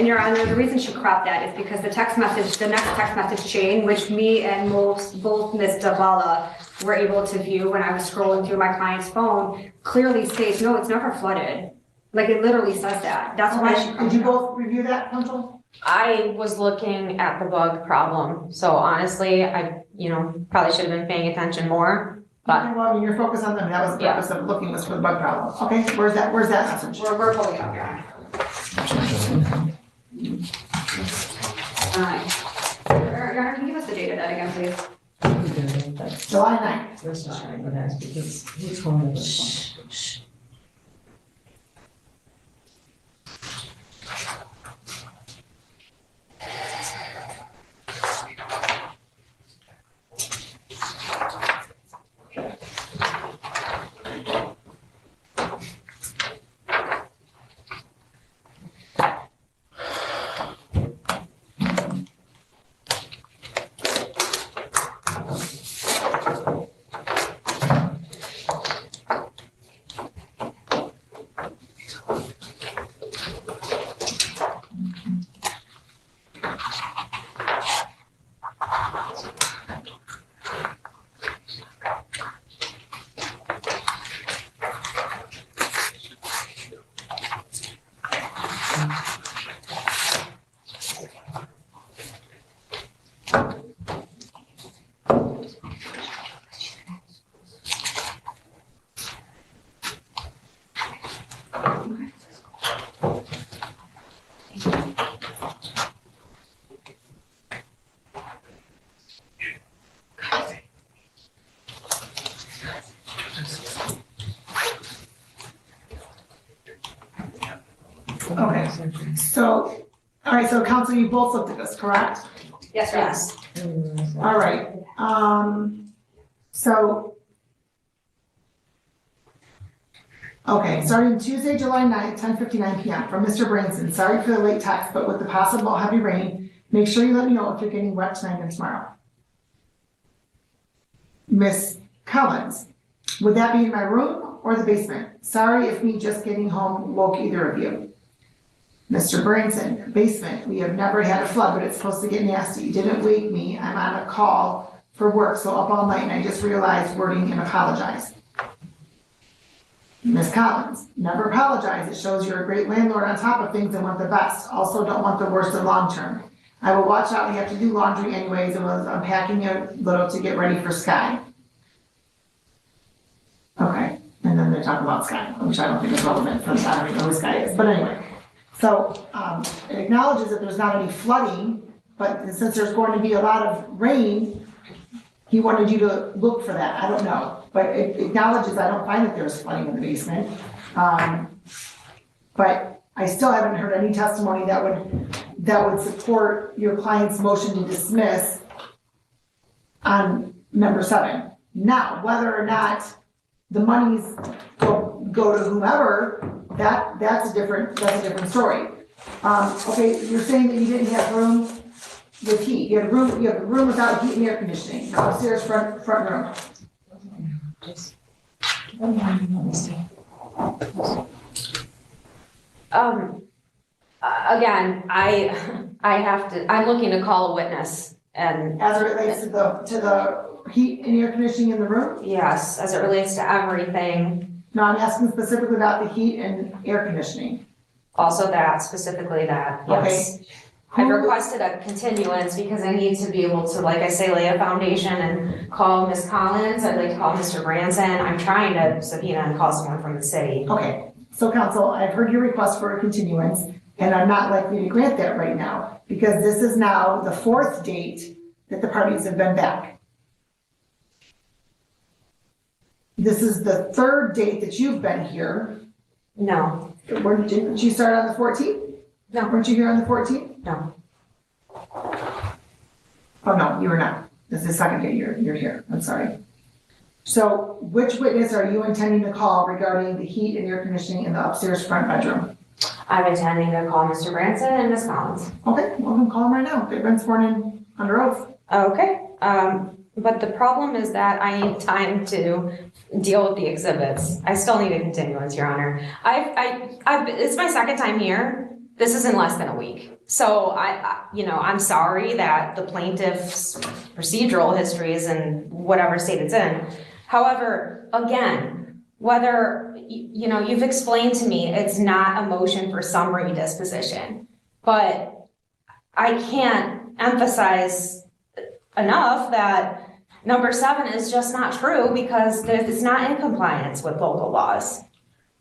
Your Honor, the reason she cropped that is because the next text message chain, which me and both Ms. Davala were able to view when I was scrolling through my client's phone, clearly states, no, it's never flooded. Like, it literally says that. That's why she. Did you both review that, Counsel? I was looking at the bug problem, so honestly, I, probably should have been paying attention more, but. Okay, well, I mean, you're focused on them, that was the purpose of looking was for the bug problem. Okay, where's that message? We're pulling it up, Your Honor. Your Honor, can you give us the date of that again, please? July 9th. That's not, but that's because he's holding this one. Okay, so, all right, so Counsel, you both looked at this, correct? Yes, Your Honor. All right, so. Okay, starting Tuesday, July 9th, 10:59 p.m. from Mr. Branson. Sorry for the late text, but with the possible heavy rain, make sure you let me know if you're getting wet tonight and tomorrow. Miss Collins, would that be in my room or the basement? Sorry if me just getting home woke either of you. Mr. Branson, basement, we have never had a flood, but it's supposed to get nasty. You didn't wake me, I'm on a call for work, so up all night, and I just realized wording and apologize. Ms. Collins, never apologize. It shows you're a great landlord on top of things and want the best. Also don't want the worst in long term. I will watch out. We have to do laundry anyways and was unpacking a little to get ready for Sky. Okay, and then they talk about Sky, which I don't think is relevant for the I don't even know who Sky is, but anyway. So it acknowledges that there's not any flooding, but since there's going to be a lot of rain, he wanted you to look for that, I don't know. But it acknowledges, I don't find that there's flooding in the basement. But I still haven't heard any testimony that would support your client's motion to dismiss on number 7. Now, whether or not the monies go to whomever, that's a different story. Okay, you're saying that you didn't have room with heat. You have a room without heat and air conditioning, upstairs front room. Again, I'm looking to call a witness and. As it relates to the heat and air conditioning in the room? Yes, as it relates to everything. No, I'm asking specifically about the heat and air conditioning. Also that, specifically that, yes. Okay. I've requested a continuance because I need to be able to, like I say, lay a foundation and call Ms. Collins. I'd like to call Mr. Branson. I'm trying to subpoena and call someone from the city. Okay, so counsel, I've heard your request for a continuance, and I'm not likely to grant that right now, because this is now the 4th date that the parties have been back. This is the 3rd date that you've been here. No. Didn't you start on the 14th? No. Weren't you here on the 14th? No. Oh, no, you were not. This is the 2nd day you're here. I'm sorry. So which witness are you intending to call regarding the heat and air conditioning in the upstairs front bedroom? I'm intending to call Mr. Branson and Ms. Collins. Okay, well, I'm call them right now. They've been sworn in under oath. Okay, but the problem is that I need time to deal with the exhibits. I still need a continuance, Your Honor. It's my 2nd time here. This is in less than a week. So I'm sorry that the plaintiff's procedural history is in whatever state it's in. However, again, whether, you've explained to me it's not a motion for summary disposition, but I can't emphasize enough that number 7 is just not true because it's not in compliance with local laws.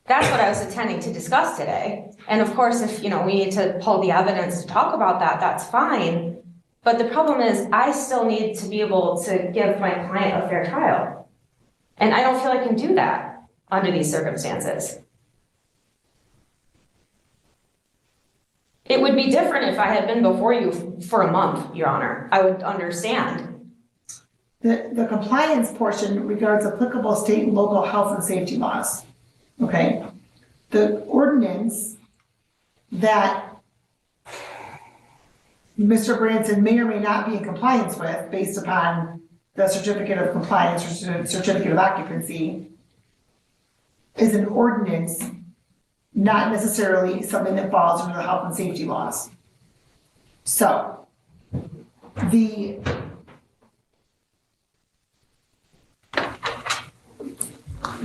That's what I was intending to discuss today. And of course, if, we need to pull the evidence to talk about that, that's fine. But the problem is I still need to be able to give my client a fair trial. And I don't feel I can do that under these circumstances. It would be different if I had been before you for a month, Your Honor. I would understand. The compliance portion regards applicable state and local health and safety laws. Okay, the ordinance that Mr. Branson may or may not be in compliance with based upon the certificate of compliance or certificate of occupancy is an ordinance, not necessarily something that falls under the health and safety laws. So the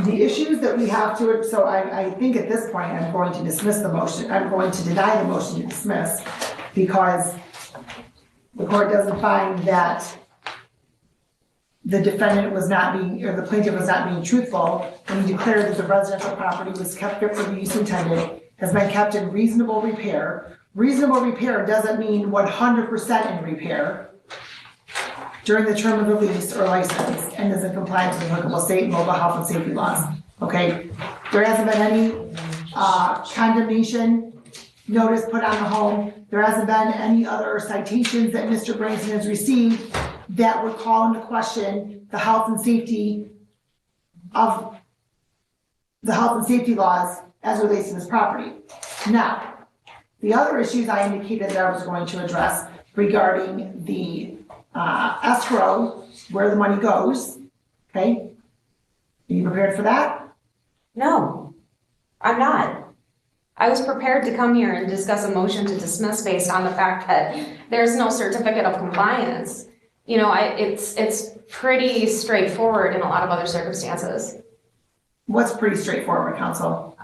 issues that we have to, so I think at this point I'm going to dismiss the motion. I'm going to deny the motion to dismiss because the court doesn't find that the defendant was not being, or the plaintiff was not being truthful when he declared that the residential property was kept fit for the use intended, has been kept in reasonable repair. Reasonable repair doesn't mean 100% in repair during the term of the lease or license and is in compliance with applicable state and local health and safety laws. Okay, there hasn't been any condemnation notice put on the home. There hasn't been any other citations that Mr. Branson has received that would call into question the health and safety of the health and safety laws as relates to this property. Now, the other issues I indicated that I was going to address regarding the escrow, where the money goes, okay? Are you prepared for that? No, I'm not. I was prepared to come here and discuss a motion to dismiss based on the fact that there's no certificate of compliance. It's pretty straightforward in a lot of other circumstances. What's pretty straightforward, counsel?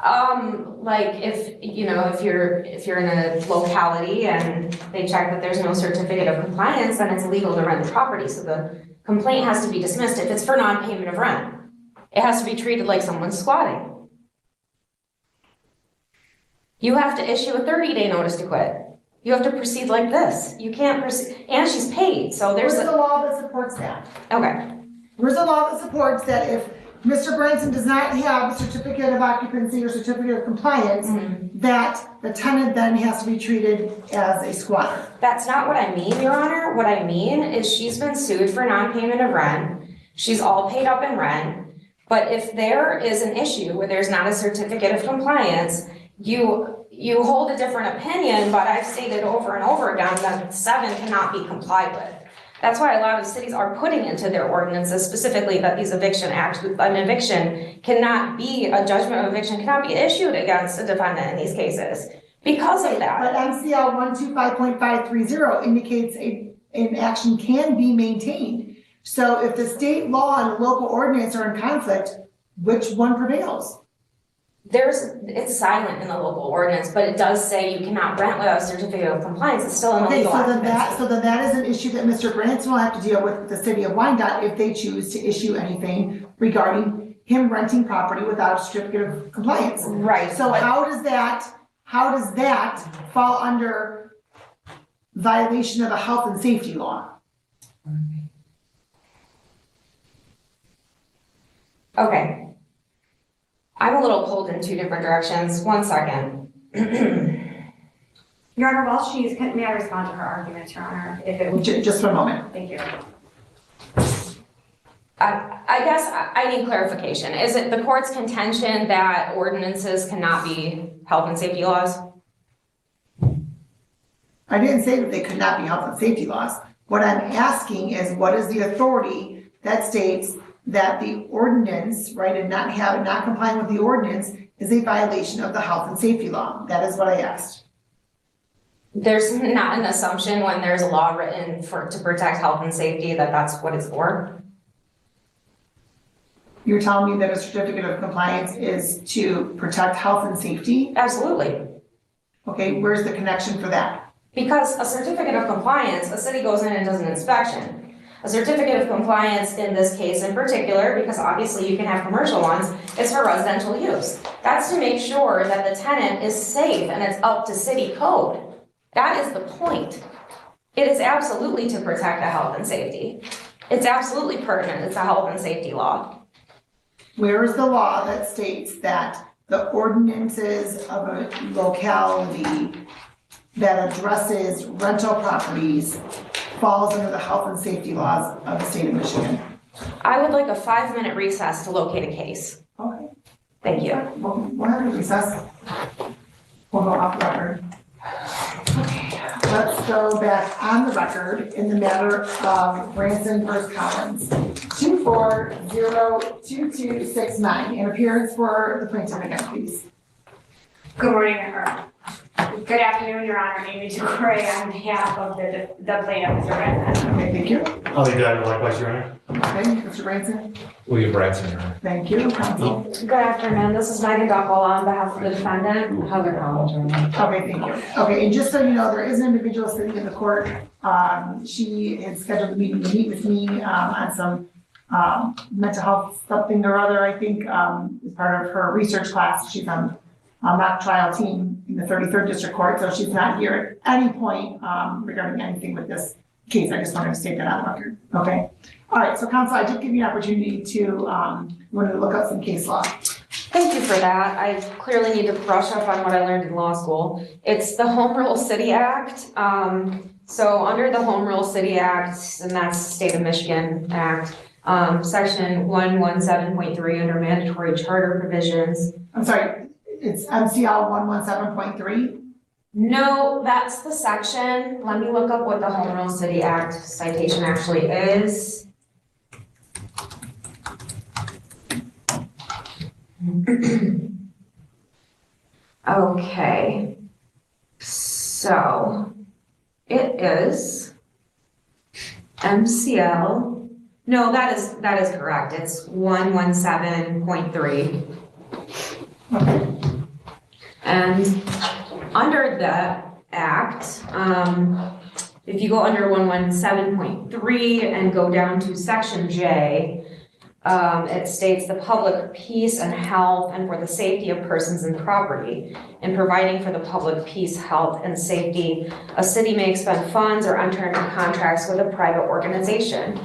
Like if you're in a locality and they check that there's no certificate of compliance, then it's illegal to rent the property. So the complaint has to be dismissed if it's for non-payment of rent. It has to be treated like someone's squatting. You have to issue a 30-day notice to quit. You have to proceed like this. You can't proceed, and she's paid, so there's Where's the a, law that supports that? okay. Where's the law that supports that if Mr. Branson does not have a certificate of occupancy or certificate of compliance, that the tenant then has to be treated as a squatter? That's not what I mean, Your Honor. What I mean is she's been sued for non-payment of rent. She's all paid up in rent. But if there is an issue where there's not a certificate of compliance, you hold a different opinion, but I've stated over and over again that 7 cannot be complied with. That's why a lot of cities are putting into their ordinances specifically that these eviction acts, an eviction cannot be, a judgment of eviction cannot be issued against a defendant in these cases because of that. But MCL 125.530 indicates an action can be maintained. So if the state law and the local ordinance are in conflict, which one prevails? It's silent in the local ordinance, but it does say you cannot rent without a certificate of compliance. It's still an Okay, illegal so then occupancy. that is an issue that Mr. Branson will have to deal with the city of Wyandotte if they choose to issue anything regarding him renting property without a certificate of compliance. Right. So how does that fall under violation of the health and safety law? Okay. I'm a little pulled in 2 different directions. 1 second. Your Honor, while she's, may I respond to her arguments, Your Honor? If it would, Just for a moment. thank you. I guess I need clarification. Is it the court's contention that ordinances cannot be health and safety laws? I didn't say that they could not be health and safety laws. What I'm asking is what is the authority that states that the ordinance, right, and not complying with the ordinance is a violation of the health and safety law? That is what I asked. There's not an assumption when there's a law written to protect health and safety that that's what it's for. You're telling me that a certificate of compliance is to protect health and safety? Absolutely. Okay, where's the connection for that? Because a certificate of compliance, a city goes in and does an inspection. A certificate of compliance in this case in particular, because obviously you can have commercial ones, is for residential use. That's to make sure that the tenant is safe and it's up to city code. That is the point. It is absolutely to protect the health and safety. It's absolutely pertinent. It's a health and safety law. Where is the law that states that the ordinances of a locality that addresses rental properties falls under the health and safety laws of the state of Michigan? I would like a 5-minute recess to locate a case. Okay. Thank you. We'll have a recess. We'll go off the record. Okay, let's go back on the record in the matter of Branson versus Collins. 2402269, an appearance for the plaintiff again, please. Good morning, or good afternoon, Your Honor. Amy DeCray on behalf of the plaintiff, Mr. Branson. Okay, thank you. Holly Dagger, likewise, Your Honor. Okay, Mr. Branson. William Branson, Your Honor. Thank you, counsel. Good afternoon. This is Megan Duckel on behalf of the defendant, Heather Collins. Okay, thank you. Okay, and just so you know, there is an individual sitting in the court. She had scheduled a meeting to meet with me on some mental health something or other, I think, as part of her research class. She's on mock trial team in the 33rd District Court, so she's not here at any point regarding anything with this case. I just wanted to state that on the record. Okay. All right, so counsel, I did give you an opportunity to want to look up some case law. Thank you for that. I clearly need to brush up on what I learned in law school. It's the Home Rule City Act. So under the Home Rule City Act, and that's the State of Michigan Act, section 117.3 under mandatory charter provisions. I'm sorry, it's MCL 117.3? No, that's the section. Let me look up what the Home Rule City Act citation actually is. Okay, so it is MCL. No, that is correct. It's 117.3. Okay. And under the act, if you go under 117.3 and go down to section J, It states the public peace and health and for the safety of persons and property. In providing for the public peace, health, and safety, a city may expend funds or enter into contracts with a private organization,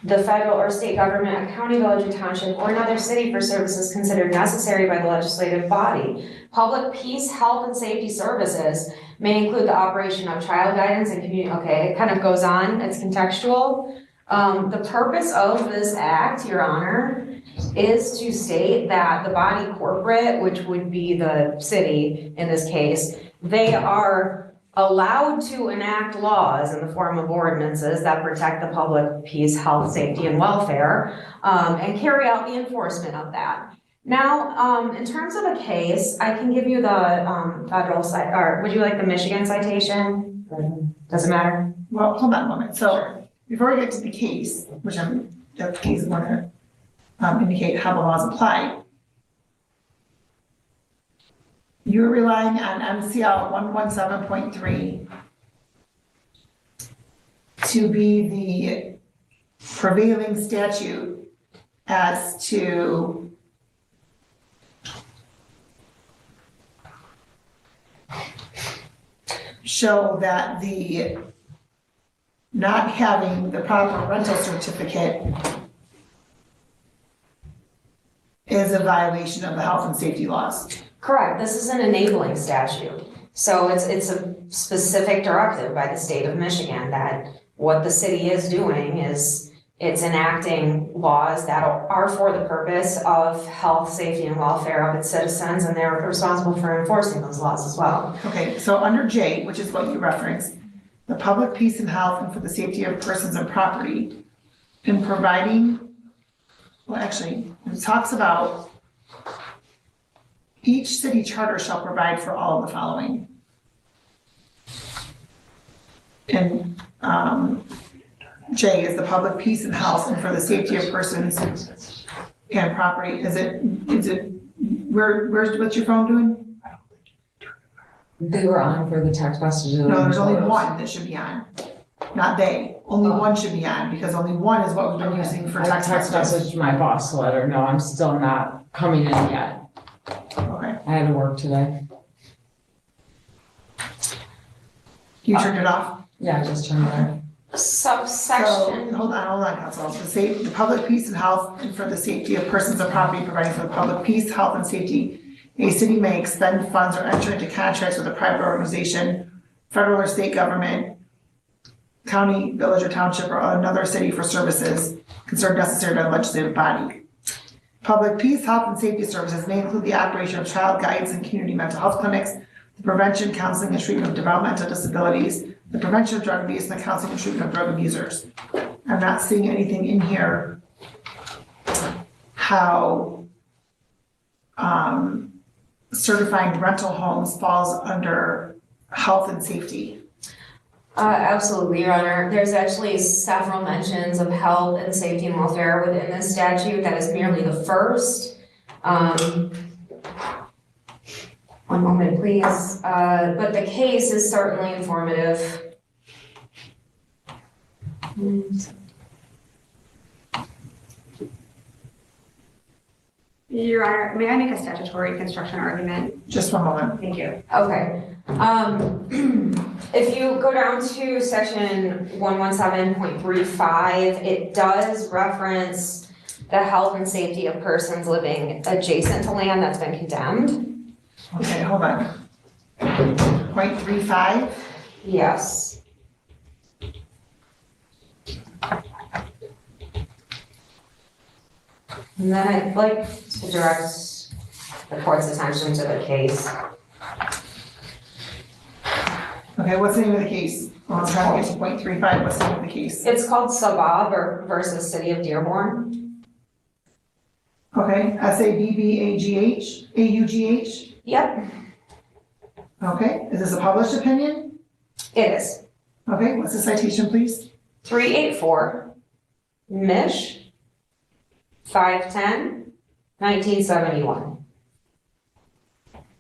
the federal or state government, a county, village, or township, or another city for services considered necessary by the legislative body. Public peace, health, and safety services may include the operation of child guidance and community, okay, it kind of goes on, it's contextual. The purpose of this act, Your Honor, is to state that the body corporate, which would be the city in this case, they are allowed to enact laws in the form of ordinances that protect the public peace, health, safety, and welfare, and carry out the enforcement of that. Now, in terms of a case, I can give you the federal side, or would you like the Michigan citation? Does it matter? Well, hold on a moment. So before we get to the case, the case is going to indicate how the laws apply. You're relying on MCL 117.3 to be the prevailing statute as to show that the not having the proper rental certificate is a violation of the health and safety laws. Correct. This is an enabling statute. So it's a specific directive by the state of Michigan that what the city is doing is it's enacting laws that are for the purpose of health, safety, and welfare of its citizens, and they're responsible for enforcing those laws as well. Okay, so under J, which is what you referenced, the public peace and health and for the safety of persons and property in providing, well, actually, it talks about each city charter shall provide for all of the following. And J is the public peace and health and for the safety of persons and property. Is it, what's your phone doing? They were on for the text messages. No, there's only one that should be on, not they. Only one should be on because only one is what we've been using for text I text messages. messaged my boss to let her know I'm still not coming in yet. Okay, I had to work today. you turned it off? Yeah, I just turned it on. Subsection. So, hold on, Counsel. The public peace and health and for the safety of persons and property, providing for the public peace, health, and safety. A city may expend funds or enter into contracts with a private organization, federal or state government, county, village, or township, or another city for services considered necessary by the legislative body. Public peace, health, and safety services may include the operation of child guidance and community mental health clinics, the prevention, counseling, and treatment of developmental disabilities, the prevention of drug abuse, and the counseling and treatment of drug abusers. I'm not seeing anything in here how certifying rental homes falls under health and safety. Absolutely, Your Honor. There's actually several mentions of health and safety and welfare within this statute. That is merely the first. One moment, please. But the case is certainly informative. Your Honor, may I make a statutory construction argument? Just one moment. Thank you. Okay. If you go down to section 117.35, it does reference the health and safety of persons living adjacent to land that's been condemned. Okay, hold on. 0.35. Yes. And then I'd like to direct the court's attention to the case. Okay, what's the name of the case? Well, I'm trying to get to 0.35. What's the name of the case? It's called Saga versus City of Dearborn. Okay, SABBAGH, Yep, Okay, is this a published opinion? it is. Okay, what's the citation, please? 384, Mish, 510, 1971.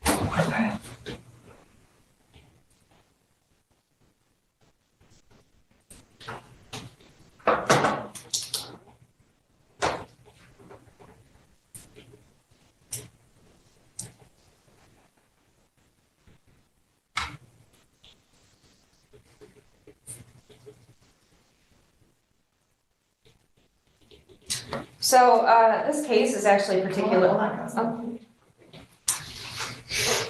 Okay. So, this case is actually particular. Hold on, Counsel.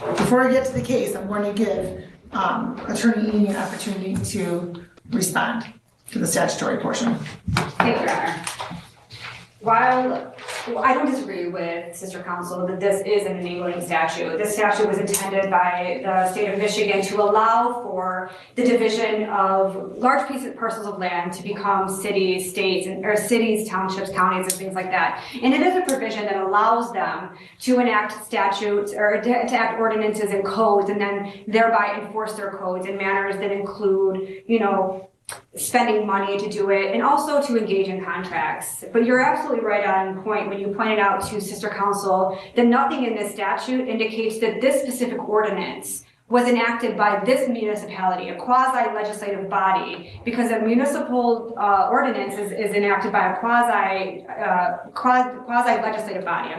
Oh, Before I get to the case, I'm going to give Attorney Eby an opportunity to respond to the statutory portion. Thank you, Your Honor. While I don't disagree with Sister Counsel that this is an enabling statute, this statute was intended by the state of Michigan to allow for the division of large pieces, parcels of land to become cities, states, or cities, townships, counties, and things like that. And it is a provision that allows them to enact statutes or to act ordinances and codes, and then thereby enforce their codes in manners that include, spending money to do it, and also to engage in contracts. But you're absolutely right on point when you pointed out to Sister Counsel that nothing in this statute indicates that this specific ordinance was enacted by this municipality, a quasi-legislative body, because a municipal ordinance is enacted by a quasi-legislative body,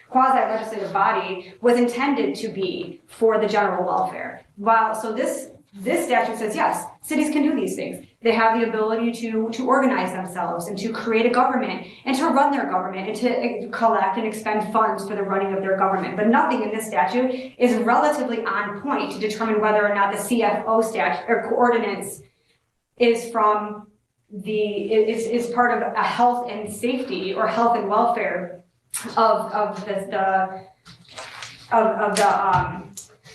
quasi-legislative body was intended to be for the general welfare. So this statute says, yes, cities can do these things. They have the ability to organize themselves and to create a government and to run their government and to collect and expend funds for the running of their government. But nothing in this statute is relatively on point to determine whether or not the CFO statute or ordinance is from is part of a health and safety or health and welfare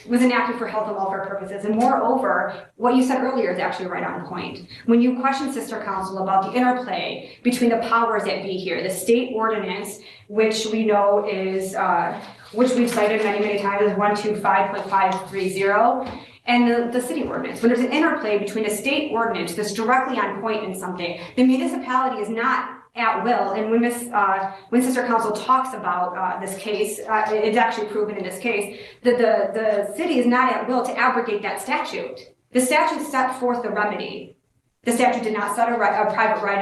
was enacted for health and welfare purposes. And moreover, what you said earlier is actually right on point. When you question Sister Counsel about the interplay between the powers that be here, the state ordinance, which we know is, which we've cited many, many times as 125.530, and the city ordinance. When there's an interplay between a state ordinance that's directly on point in something, the municipality is not at will. And when Sister Counsel talks about this case, it's actually proven in this case that the city is not at will to abrogate that statute. The statute set forth the remedy. The statute did not set a private right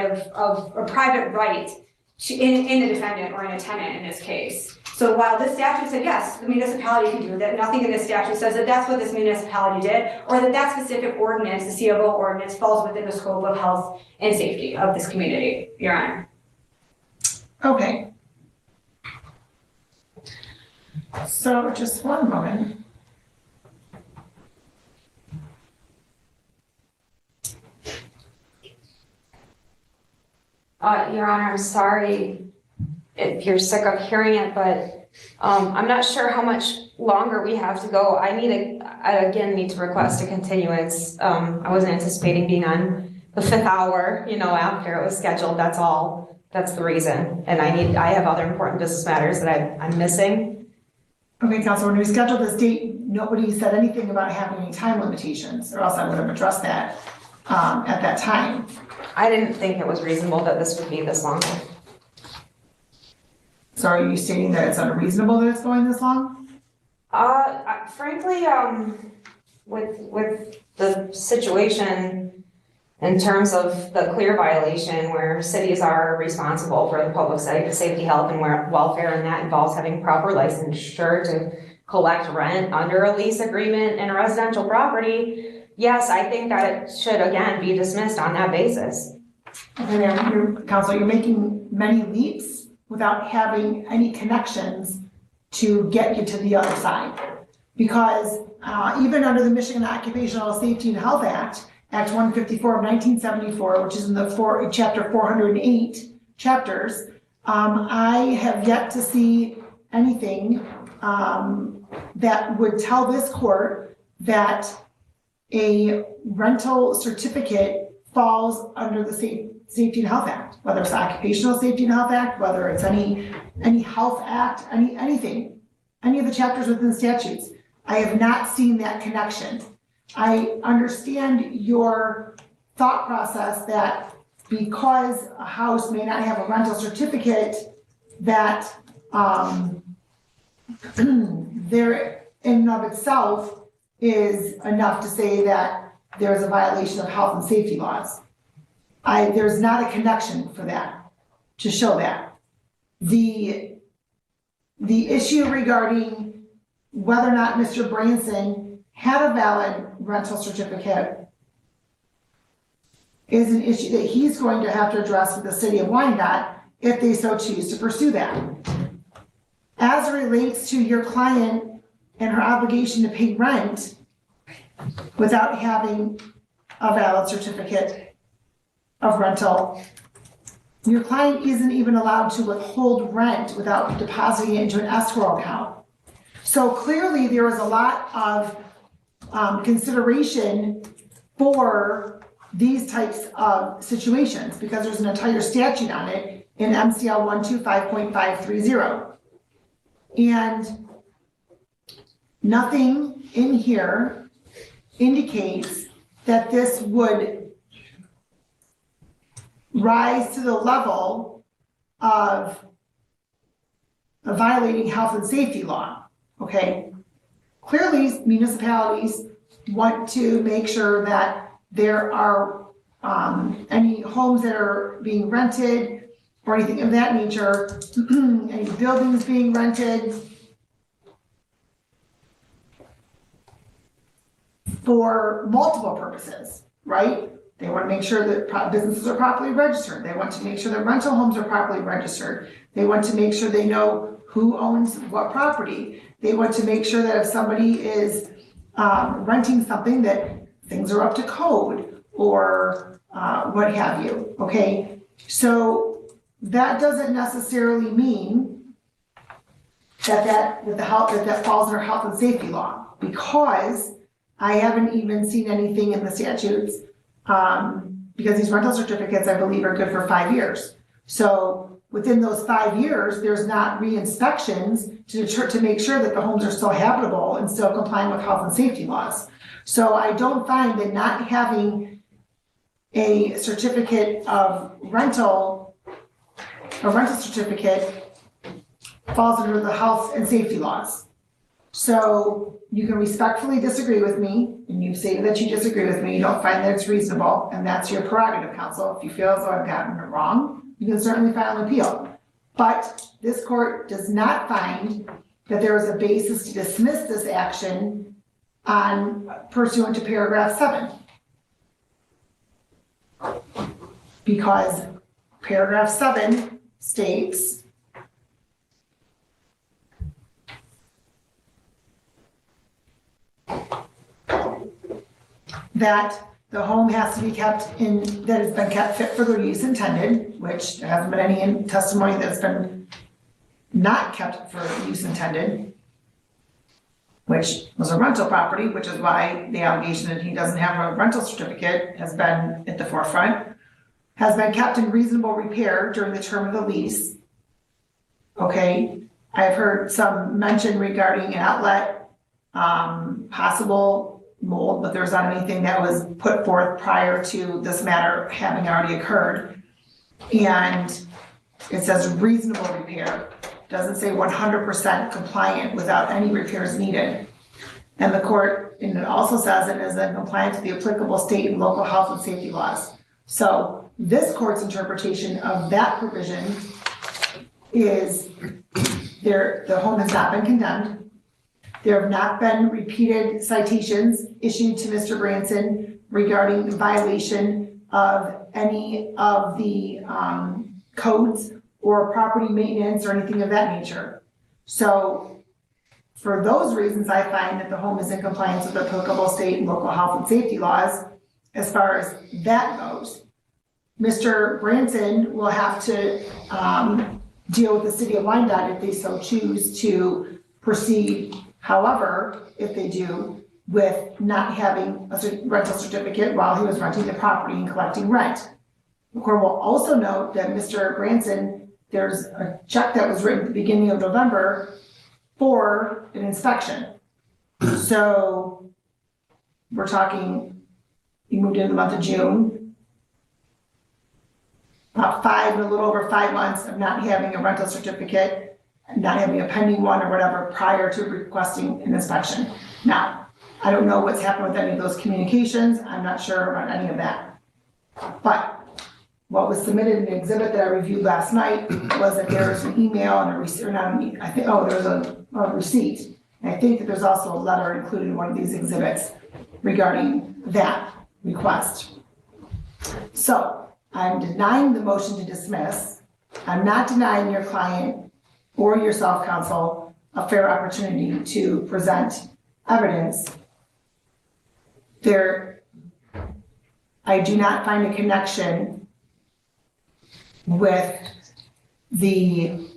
in the defendant or in a tenant in this case. So while this statute said, yes, the municipality can do that, nothing in this statute says that that's what this municipality did, or that specific ordinance, the CFO ordinance, falls within the scope of health and safety of this community, Your Honor. Okay. So just one moment. Your Honor, I'm sorry if you're sick of hearing it, but I'm not sure how much longer we have to go. I again need to request a continuance. I wasn't anticipating being on the 5th hour, after it was scheduled. That's all. That's the reason. And I have other important business matters that I'm missing. Okay, Counsel, when we scheduled this date, nobody said anything about having any time limitations, or else I would have addressed that at that time. I didn't think it was reasonable that this would be this long. So are you stating that it's unreasonable that it's going this long? Frankly, with the situation in terms of the clear violation where cities are responsible for the public safety, health, and welfare, and that involves having proper licensure to collect rent under a lease agreement in a residential property, yes, I think that it should again be dismissed on that basis. Okay, now, Counsel, you're making many leaps without having any connections to get you to the other side. Because even under the Michigan Occupational Safety and Health Act, Act 154 of 1974, which is in the chapter 408 chapters, I have yet to see anything that would tell this court that a rental certificate falls under the Safety and Health Act, whether it's the Occupational Safety and Health Act, whether it's any health act, anything, any of the chapters within the statutes. I have not seen that connection. I understand your thought process that because a house may not have a rental certificate, that there in and of itself is enough to say that there's a violation of health and safety laws. There's not a connection for that, to show that. The issue regarding whether or not Mr. Branson had a valid rental certificate is an issue that he's going to have to address with the city of Wyandotte if they so choose to pursue that. As it relates to your client and her obligation to pay rent without having a valid certificate of rental, your client isn't even allowed to withhold rent without depositing it into an escrow account. So clearly there is a lot of consideration for these types of situations because there's an entire statute on it in MCL 125.530. And nothing in here indicates that this would rise to the level of violating health and safety law, okay? Clearly, municipalities want to make sure that there are any homes that are being rented or anything of that nature, any buildings being rented for multiple purposes, right? They want to make sure that businesses are properly registered. They want to make sure that rental homes are properly registered. They want to make sure they know who owns what property. They want to make sure that if somebody is renting something that things are up to code or what have you, okay? So that doesn't necessarily mean that falls under health and safety law, because I haven't even seen anything in the statutes, because these rental certificates, I believe, are good for 5 years. So within those 5 years, there's not re-inspections to make sure that the homes are still habitable and still complying with health and safety laws. So I don't find that not having a certificate of rental, a rental certificate, falls under the health and safety laws. So you can respectfully disagree with me, and you say that you disagree with me, you don't find that it's reasonable, and that's your prerogative, counsel. If you feel as though I've gotten it wrong, you can certainly file an appeal. But this court does not find that there is a basis to dismiss this action pursuant to paragraph 7. Because paragraph 7 states that the home has to be kept that has been kept fit for the use intended, which there hasn't been any testimony that's been not kept for use intended, which was a rental property, which is why the allegation that he doesn't have a rental certificate has been at the forefront, has been kept in reasonable repair during the term of the lease. Okay, I've heard some mention regarding an outlet, possible mold, but there's not anything that was put forth prior to this matter having already occurred. And it says reasonable repair. Doesn't say 100% compliant without any repairs needed. And the court, and it also says it is in compliance with the applicable state and local health and safety laws. So this court's interpretation of that provision is the home has not been condemned. There have not been repeated citations issued to Mr. Branson regarding violation of any of the codes or property maintenance or anything of that nature. So for those reasons, I find that the home is in compliance with applicable state and local health and safety laws as far as that goes. Mr. Branson will have to deal with the city of Wyandotte if they so choose to proceed. However, if they do, with not having a rental certificate while he was renting the property and collecting rent. The court will also note that Mr. Branson, there's a check that was written at the beginning of November for an inspection. So we're talking, he moved in the month of June, about a little over 5 months of not having a rental certificate, not having a pending one or whatever prior to requesting an inspection. Now, I don't know what's happened with any of those communications. I'm not sure about any of that. But what was submitted in the exhibit that I reviewed last night was that there was an email and a receipt, or not I think, there was a receipt. And I think that there's also a letter included in one of these exhibits regarding that request. So I'm denying the motion to dismiss I'm not denying your client or yourself, counsel, a fair opportunity to present evidence. I do not find a connection with the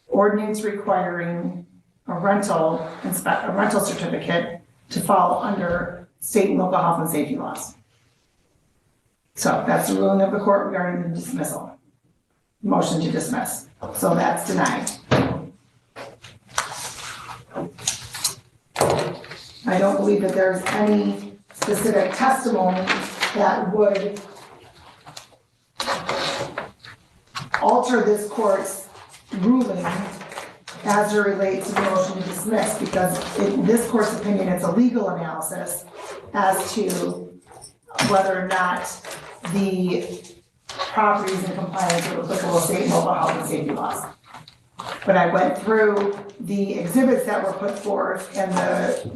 ordinance requiring a rental certificate to fall under state and local health and safety laws. So that's the ruling of the court regarding the dismissal. Motion to dismiss. So that's denied. I don't believe that there's any specific testimony that would alter this court's ruling as it relates to the motion to dismiss, because in this court's opinion, it's a legal analysis as to whether or not the property is in compliance with applicable state and local health and safety laws. But I went through the exhibits that were put forth and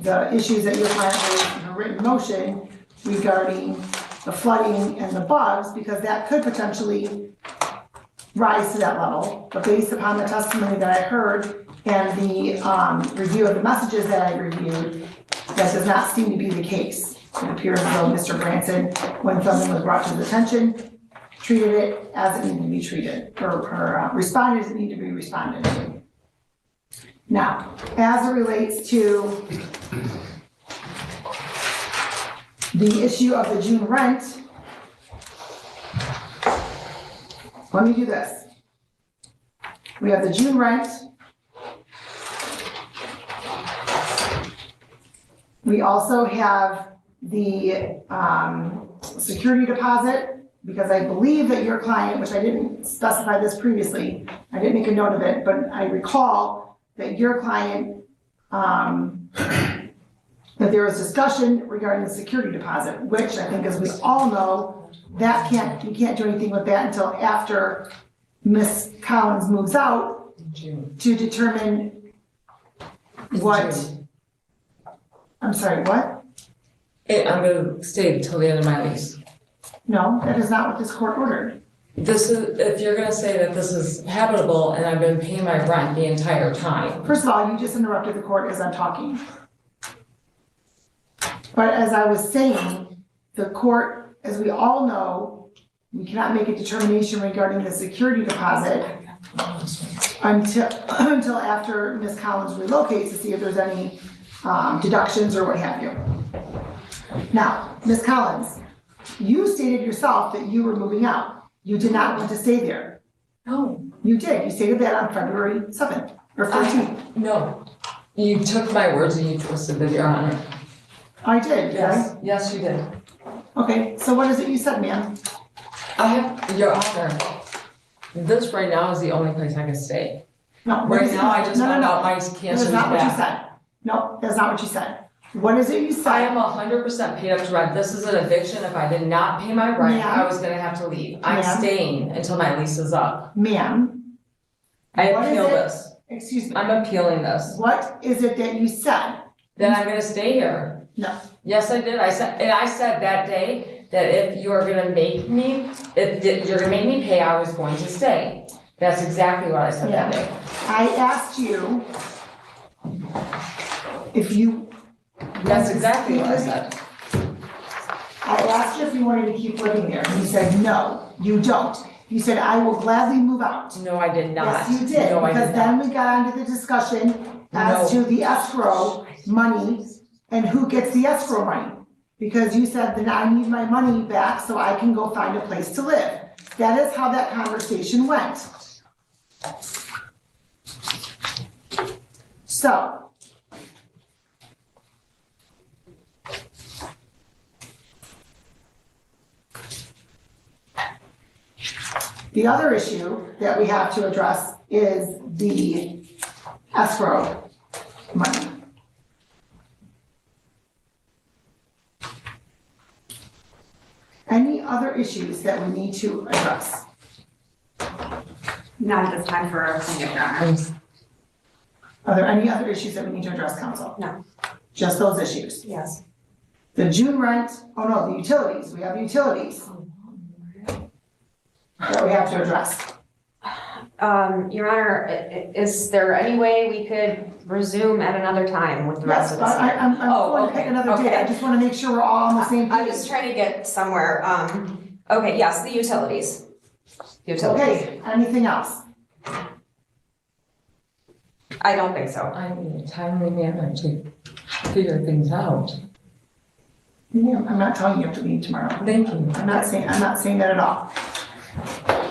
the issues that your client raised in a written motion regarding the flooding and the bugs, because that could potentially rise to that level. But based upon the testimony that I heard and the review of the messages that I reviewed, that does not seem to be the case. It appears as though Mr. Branson, when something was brought to his attention, treated it as it needed to be treated, or responded as it needed to be responded to. Now, as it relates to the issue of the June rent, let me do this. We have the June rent. We also have the security deposit, because I believe that your client, which I didn't specify this previously, I didn't make a note of it, but I recall that your client, that there was discussion regarding the security deposit, which I think, as we all know, that you can't do anything with that until after Ms. Collins moves out to determine what, I'm sorry, what? I'm gonna stay until the end of my lease. No, that is not what this court ordered. This is, if you're gonna say that this is habitable and I've been paying my rent the entire time. First of all, you just interrupted the court as I'm talking. But as I was saying, the court, as we all know, we cannot make a determination regarding the security deposit until after Ms. Collins relocates to see if there's any deductions or what have you. Now, Ms. Collins, you stated yourself that you were moving out. You did not want to stay there. No. You did. You stated that on February 7th or 14th. No. You took my words and you twisted them, Your Honor. I did, Yes, right? yes, you did. Okay, so what is it you said, ma'am? I have, Your Honor, this right now is the only place I can stay. No. Right now, I just found out my That's cancer is not what you back. said. No, that's not what you said. What is it you I said? am 100% paid up to rent. This is an eviction. If I did not pay my rent, Ma'am. I was gonna have to leave. I'm Ma'am. staying until my lease is up. Ma'am, I What is appeal it? this. excuse me. I'm appealing this. What is it that you said? Then I'm gonna stay here. No. Yes, I did. I said that day that if you're gonna make me, if you're gonna make me pay, I was going to stay. That's exactly what I said that day. I asked you if you. That's exactly what I said. I asked you if you wanted to keep living there, and you said, no, you don't. You said, I will gladly move out. No, I did not. Yes, you did, No, I because did then not. we got onto the discussion as No. to the escrow money and who gets the escrow money. Because you said, then I need my money back so I can go find a place to live. That is how that conversation went. So. The other issue that we have to address is the escrow money. Any other issues that we need to address? Not at this time for plaintiff, Your Honor. Are there any other issues that we need to address, counsel? No. Just those issues? Yes. The June rent, oh no, the utilities, we have utilities that we have to address. Your Honor, is there any way we could resume at another time with the rest Yes, of this? I'm Oh, going to okay, pick another date. I okay. just want to make sure we're all on the same I'm page. just trying to get somewhere. Okay, yes, the utilities. Okay, anything else? I don't think so. I need a timely manner to figure things out. Yeah, I'm not telling you to leave tomorrow. Thank you. I'm not saying that at all.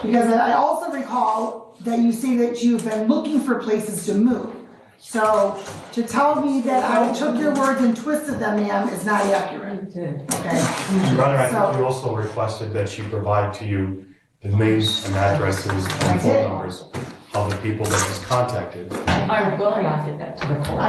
Because I also recall that you say that you've been looking for places to move. So to tell me that I took your words and twisted them, ma'am, is not accurate, Good. okay? Your Honor, I So- think you also requested that she provide to you the names and addresses I and did. phone numbers of the people that was contacted. I will not get that to the court.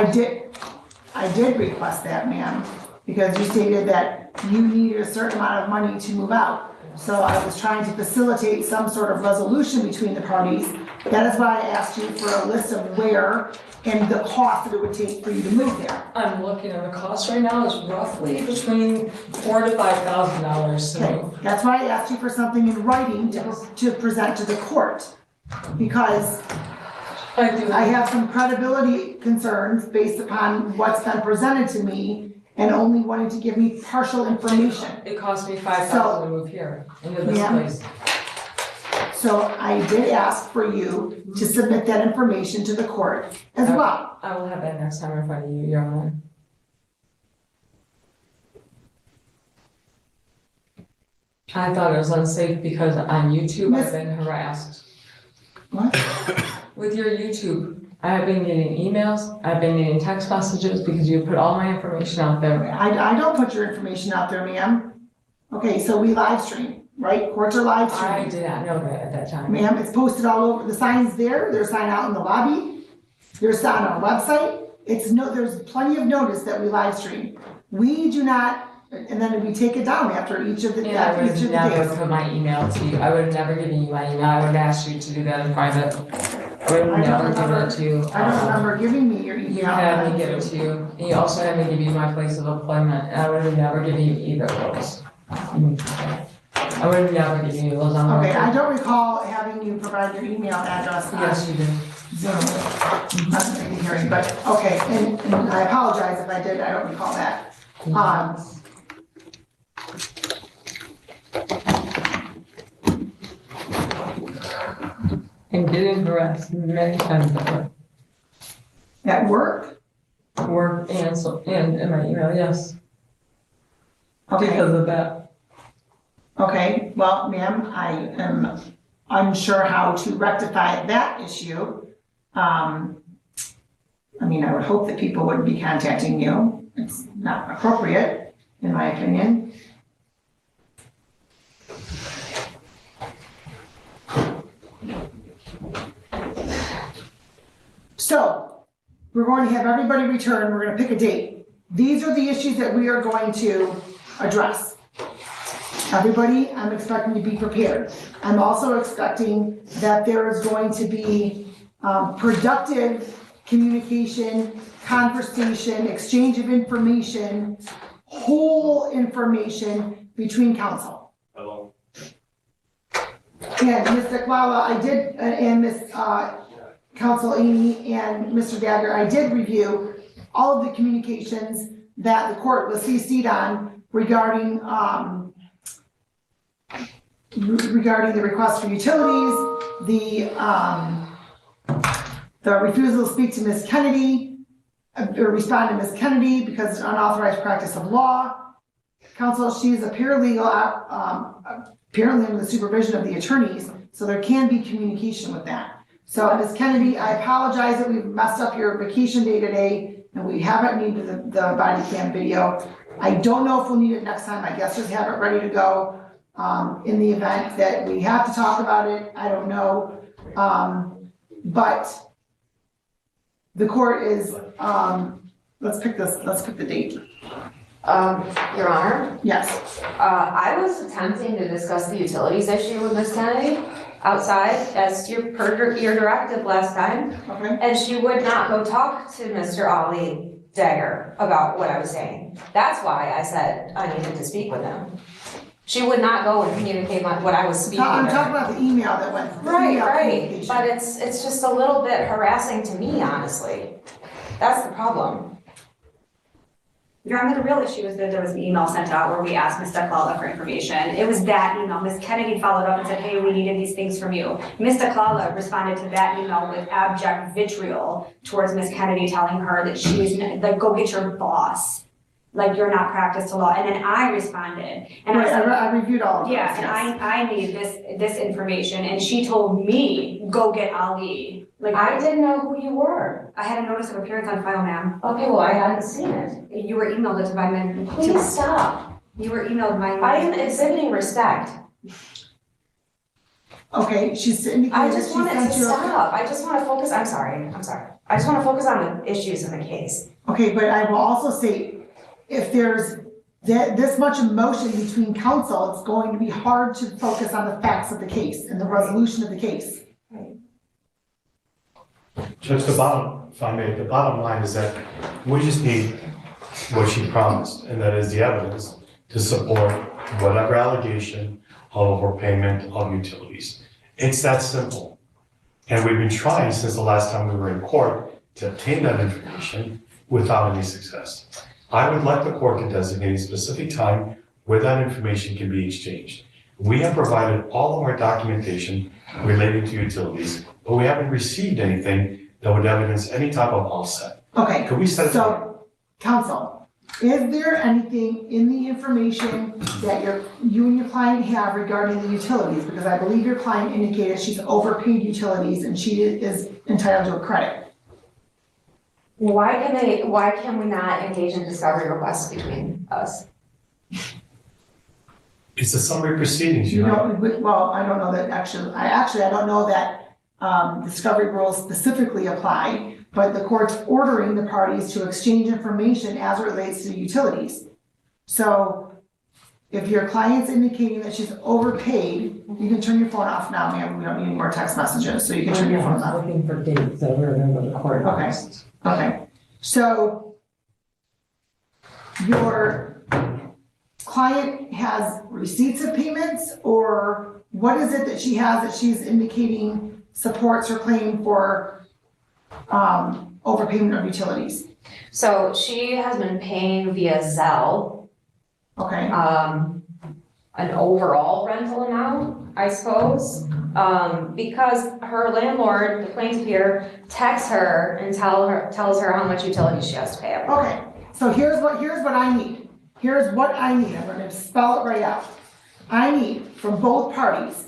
I did request that, ma'am, because you stated that you needed a certain amount of money to move out. So I was trying to facilitate some sort of resolution between the parties. That is why I asked you for a list of where and the cost that it would take for you to move there. I'm looking at the cost right now is roughly between $4,000 to $5,000 to Okay, move. that's why I asked you for something in writing to present to the court. Because I do. I have some credibility concerns based upon what's been presented to me and only wanting to give me partial information. It cost me $5,000 to move here into this Yeah. place. So I did ask for you to submit that information to the court as well. I will have that next time in front of you, Your Honor. I thought it was unsafe because on YouTube I've been harassed. What? With your YouTube, I have been getting emails, I've been getting text messages because you put all my information out there. I don't put your information out there, ma'am. Okay, so we live stream, right? Courts are live I streaming. did not know that at that time. Ma'am, it's posted all over, the sign's there, there's a sign out in the lobby, there's a sign on our website. There's plenty of notice that we live stream. We do not, and then we take it down after each of the, And I after would each of have the never days. put my email to you, I would have never given you my email, I would have asked you to do that in private. I would I have don't never given remember- it to you. I don't remember giving me your email. You had me give it to you, and you also had me give you my place of employment, and I would have never given you either of those. I would have never given you those on. Okay, I don't recall having you provide your email address Yes, on you did. Zoom. Not in the hearing, but, okay, and I apologize if I did, I don't recall that. And getting harassed many times at At work? work and in my email, yes, Okay, because of that. okay, well, ma'am, I am unsure how to rectify that issue. I mean, I would hope that people wouldn't be contacting you. It's not appropriate, in my opinion. So, we're going to have everybody return, we're gonna pick a date. These are the issues that we are going to address. Everybody, I'm expecting to be prepared. I'm also expecting that there is going to be productive communication, conversation, exchange of information, whole information between counsel. Hello. And Ms. Dekwala, I did, and Ms. Counsel Amy and Mr. Dagger, I did review all of the communications that the court was CC'd on regarding the request for utilities, the refusal to speak to Ms. Kennedy, or respond to Ms. Kennedy because it's unauthorized practice of law. Counsel, she is a paralegal, apparently under the supervision of the attorneys, so there can be communication with that. So Ms. Kennedy, I apologize that we've messed up your vacation day today and we haven't needed the body cam video. I don't know if we'll need it next time. I guess just have it ready to go in the event that we have to talk about it. I don't know. But the court is, let's pick the date. Your Honor, Yes. I was attempting to discuss the utilities issue with Ms. Kennedy outside as per your directive last time, Okay. and she would not go talk to Mr. Ali Dagger about what I was saying. That's why I said I needed to speak with him. She would not go and communicate what I was speaking. I'm to talking her. about the email that went. the Right, email right, communication. but it's just a little bit harassing to me, honestly. That's the problem. Your Honor, the real issue is that there was an email sent out where we asked Ms. DeClalla for information. It was that email. Ms. Kennedy followed up and said, hey, we needed these things from you. Ms. DeClalla responded to that email with abject vitriol towards Ms. Kennedy, telling her that she's, like, go get your boss. Like, you're not practiced to law. And then I responded. And I said, I reviewed all of those. yeah, and yes. I need this information. And she told me, go get Ali. Like, I didn't know who you were. I had a notice of appearance on file, ma'am. Okay, well, I hadn't seen it. You were emailed it to my men. Please stop. You were emailed my. I am exhibiting respect. Okay, she's indicated. I just she want it to sent you a- stop. I just want to focus, I'm sorry. I just want to focus on the issues in the case. Okay, but I will also say, if there's this much emotion between counsel, it's going to be hard to focus on the facts of the case and the resolution of the case. Judge, the bottom line is that we just need what she promised, and that is the evidence to support whatever allegation of overpayment of utilities. It's that simple. And we've been trying since the last time we were in court to obtain that information without any success. I would like the court to designate a specific time where that information can be exchanged. We have provided all of our documentation relating to utilities, but we haven't received anything that would evidence any type of offset. Okay, Could we set a time? so, counsel, is there anything in the information that you and your client have regarding the utilities? Because I believe your client indicated she's overpaid utilities and she is entitled to a credit. Why can we not engage in discovery requests between us? It's a summary proceedings, You you know? know, well, I don't know that I don't know that discovery rules specifically apply, but the court's ordering the parties to exchange information as it relates to utilities. So if your client's indicating that she's overpaid, you can turn your phone off now, ma'am. We don't need any more text messages, so you can turn your phone off. Looking for dates that we're gonna go to court. Okay. Okay, so your client has receipts of payments, or what is it that she has that she's indicating supports her claim for overpayment of utilities? So she has been paying via Zelle, Okay, an overall rental amount, I suppose. Because her landlord, the plaintiff here, texts her and tells her how much utilities she has to pay every month. okay, so here's what I need. Here's what I need, I'm gonna spell it right out. I need from both parties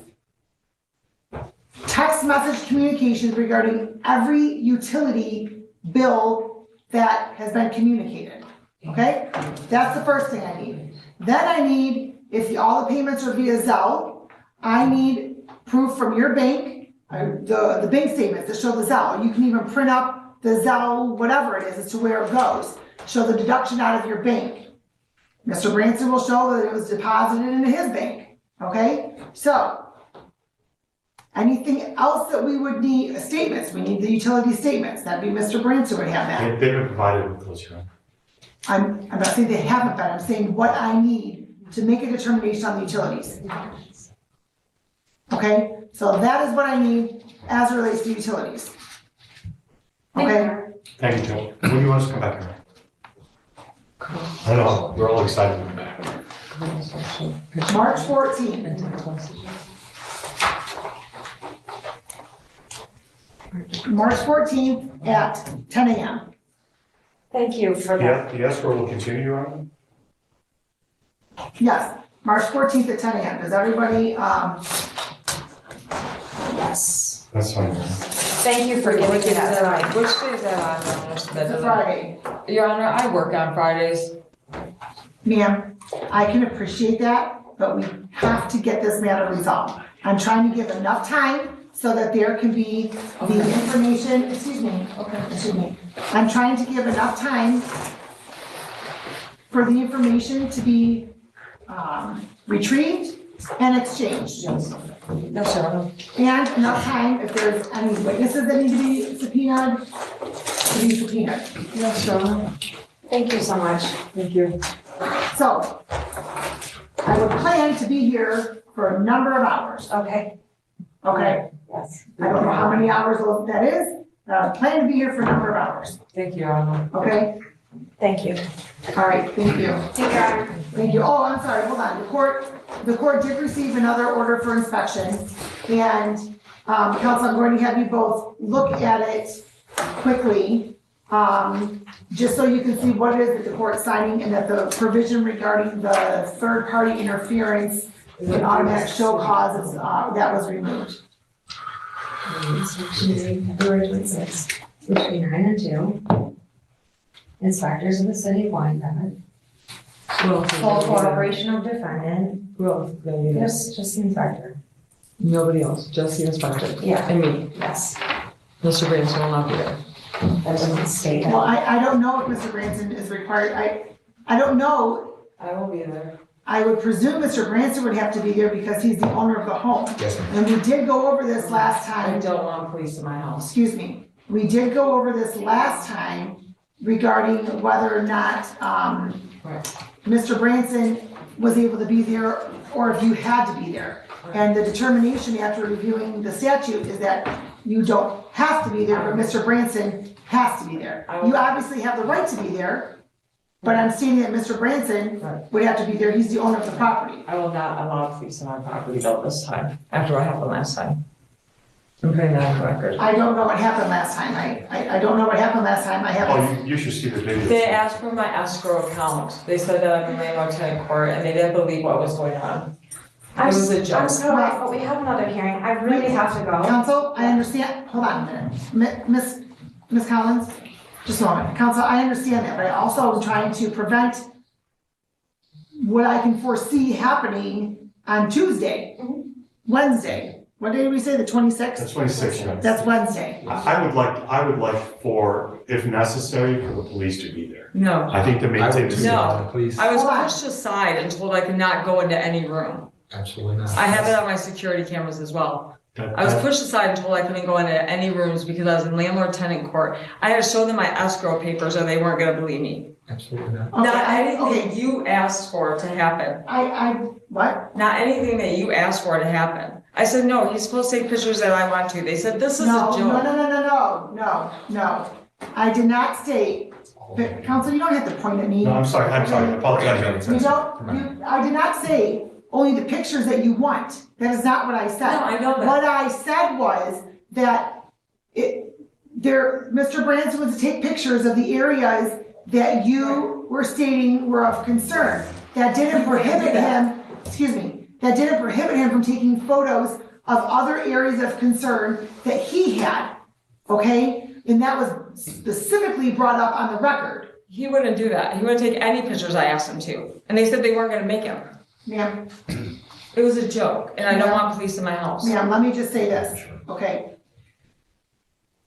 text message communications regarding every utility bill that has been communicated, okay? That's the first thing I need. Then I need, if all the payments are via Zelle, I need proof from your bank, the bank statements that show the Zelle. You can even print up the Zelle, whatever it is, as to where it goes. Show the deduction out of your bank. Mr. Branson will show that it was deposited into his bank, okay? So, anything else that we would need, statements, we need the utility statements. That'd be Mr. Branson would have that. They've been provided with those, Your Honor. I'm not saying they haven't been, I'm saying what I need to make a determination on the utilities. Okay, so that is what I need as it relates to utilities. Okay, Thank you, Judge. When do you want us to come back here? I know, we're all excited to come back. March 14th. March 14th at 10 a.m. Thank you for that. Yeah, the escrow will continue, Your Honor? Yes, March 14th at 10 a.m. Does everybody, Yes. That's fine. Your Honor. Thank you for giving me that time. Which day is that on, Your Honor? it's a Friday. Your Honor, I work on Fridays. Ma'am, I can appreciate that, but we have to get this matter resolved. I'm trying to give enough time so that there can be the information, excuse me. I'm trying to give enough time for the information to be retrieved and exchanged. Yes, Your Honor. And enough time, if there's any witnesses that need to be subpoenaed, to be subpoenaed. Yes, Your Honor. Thank you so much. Thank you. So, I would plan to be here for a number of hours, Okay, okay? yes. I don't know how many hours that is, but I plan to be here for a number of hours, Thank you, Your Honor. okay? Thank you. All right, thank you. Take care. Thank you. Oh, I'm sorry, hold on. The court did receive another order for inspection. And, counsel, I'm going to have you both look at it quickly, just so you can see what it is that the court's signing and that the provision regarding the third-party interference with automatic show causes, that was removed. February 26th, between 9 and 2. Inspectors of the city of Wyandotte. Full cooperation of defendant. Who else is gonna be there? Just the inspector. Nobody else, just the inspector. Yeah. And me. Yes. Mr. Branson will not be there. That doesn't state that. Well, I don't know if Mr. Branson is required. I don't know. I will be there. I would presume Mr. Branson would have to be there because he's the owner of the home. Yes, ma'am. And we did go over this last I time. don't want police in my house. Excuse me. We did go over this last time regarding whether or not, Right. Mr. Branson was able to be there or if you had to be there. And the determination after reviewing the statute is that you don't have to be there, but Mr. Branson has to be there. You obviously have the right to be there, but I'm stating that Mr. Branson Right. would have to be there. He's the owner of the property. I will not allow police on my property though this time, after what happened last time. I'm putting that on the record. I don't know what happened last time. I don't know what happened last time. I haven't. Oh, you should see the video. They asked for my escrow account. They said that I'm in Landlord tenant court and they didn't believe what was going on. It was a joke. I'm sorry, but we have another hearing. I really have to go. Counsel, I understand, hold on a minute. Miss Collins, just a moment. Counsel, I understand that, but I also am trying to prevent what I can foresee happening on Tuesday, Wednesday. What day did we say, the 26th? That's 26, yeah. That's Wednesday. I would like for, if necessary, for the police to be there. No. I think to I maintain would the. too, No. please. I was Hold on. pushed aside and told I could not go into any room. Absolutely not. I have it on my security cameras as well. That- I was that- pushed aside and told I couldn't go into any rooms because I was in landlord tenant court. I had to show them my escrow papers or they weren't gonna believe me. Absolutely not. Okay, Not okay. anything you asked for to happen. What? Not anything that you asked for to happen. I said, no, he's supposed to take pictures that I want to. They said, this is a No, joke. no. I did not state, but Counsel, you don't have to point at me. No, I'm sorry, I apologize. You don't, I did not say only the pictures that you want. That is not what I said. No, I know that. What I said was that Mr. Branson was to take pictures of the areas that you were stating were of concern. That didn't prohibit him, that didn't prohibit him from taking photos of other areas of concern that he had, okay? And that was specifically brought up on the record. He wouldn't do that. He wouldn't take any pictures I asked him to. And they said they weren't gonna make him. Ma'am, It was a joke and I don't want police in my house. ma'am, let me just say this, okay?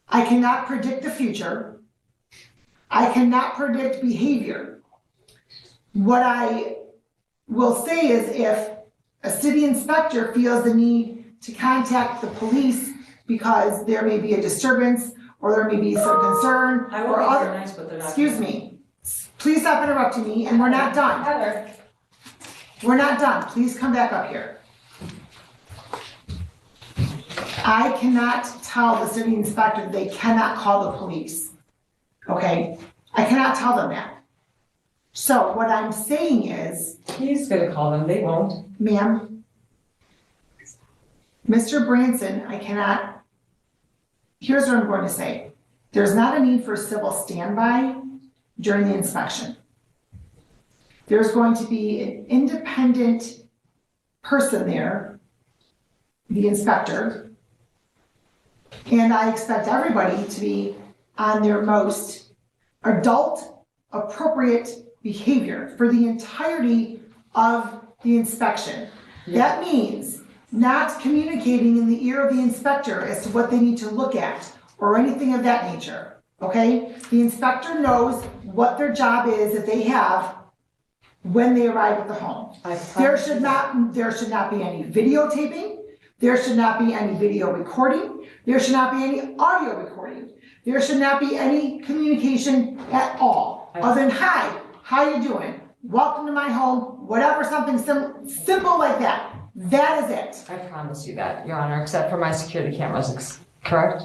I cannot predict the future. I cannot predict behavior. What I will say is if a city inspector feels the need to contact the police because there may be a disturbance or there may be some concern I or would be other, very nice, but they're not. excuse me, please stop interrupting me and we're not done. Heather. We're not done. Please come back up here. I cannot tell the city inspector they cannot call the police. Okay? I cannot tell them that. So what I'm saying is, He's gonna call them. They won't. ma'am, Mr. Branson, I cannot, here's what I'm going to say. There's not a need for civil standby during the inspection. There's going to be an independent person there, the inspector. And I expect everybody to be on their most adult, appropriate behavior for the entirety of the inspection. That means not communicating in the ear of the inspector as to what they need to look at or anything of that nature, okay? The inspector knows what their job is that they have when they arrive at the home. There should not be any videotaping. There should not be any video recording. There should not be any audio recording. There should not be any communication at all, other than, hi, how you doing? welcome to my home, whatever, something simple like that. That is it. I promise you that, Your Honor, except for my security cameras, correct?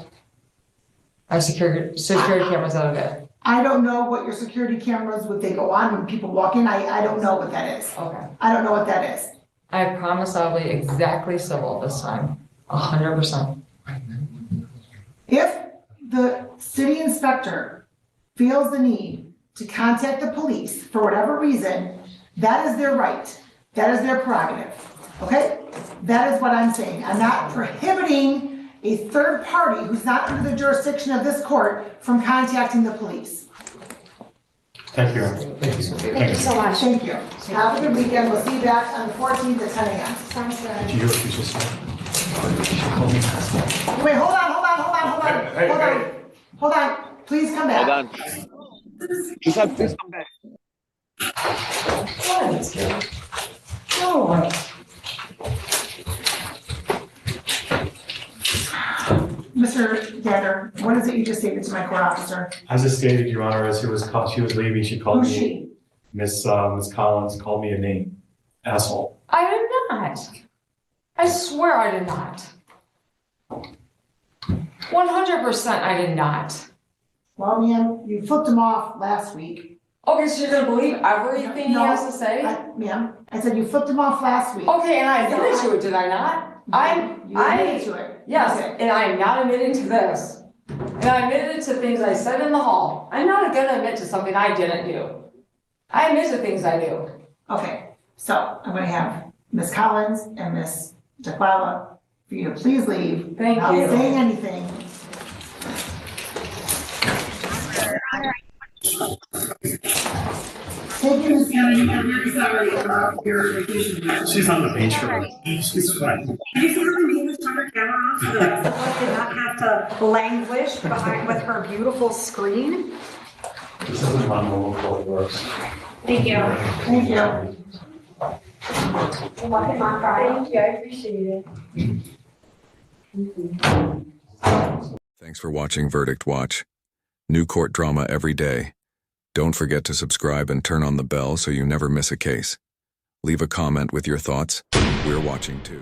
Our security cameras out of it. I don't know what your security cameras, would they go on when people walk in? I don't know what that is. Okay. I don't know what that is. I promise I'll be exactly civil this time, 100%. If the city inspector feels the need to contact the police for whatever reason, that is their right. That is their prerogative, okay? That is what I'm saying. I'm not prohibiting a third party who's not under the jurisdiction of this court from contacting the police. Thank you. Thank you so much. Thank you. Have a good weekend. We'll see you back on the 14th at 10 a.m. Sounds good. Did you hear what she just said? Wait, hold on. Please come back. Hold on. Please come back. Mr. Gander, what is it you just stated to my court officer? As I stated, Your Honor, as she was leaving, she called Who's me, she? Miss Collins called me a name, asshole. I did not. I swear I did not. 100% I did not. Well, ma'am, you flipped him off last week. Okay, so you're gonna believe everything he No. has to say? Ma'am, I said you flipped him off last week. Okay, and I admitted to it, did I not? You admitted to it. Yes, Okay. and I am not admitting to this. And I admitted to things I said in the hall. I'm not gonna admit to something I didn't do. I admit to things I do. Okay, so I'm gonna have Miss Collins and Miss DeQuala for you to please leave. Thank Without you. saying anything. Thank you, Ms. Kennedy. I'm very sorry about your vacation. She's on the beach room. She's fine. Did you see her name turn her camera off so that someone did not have to languish behind with her beautiful screen? This is my normal works. Thank you. Thank you. Welcome on Friday. Thank you, I appreciate it. Thanks for watching Verdict Watch. New court drama every day. Don't forget to subscribe and turn on the bell so you never miss a case. Leave a comment with your thoughts. We're watching too.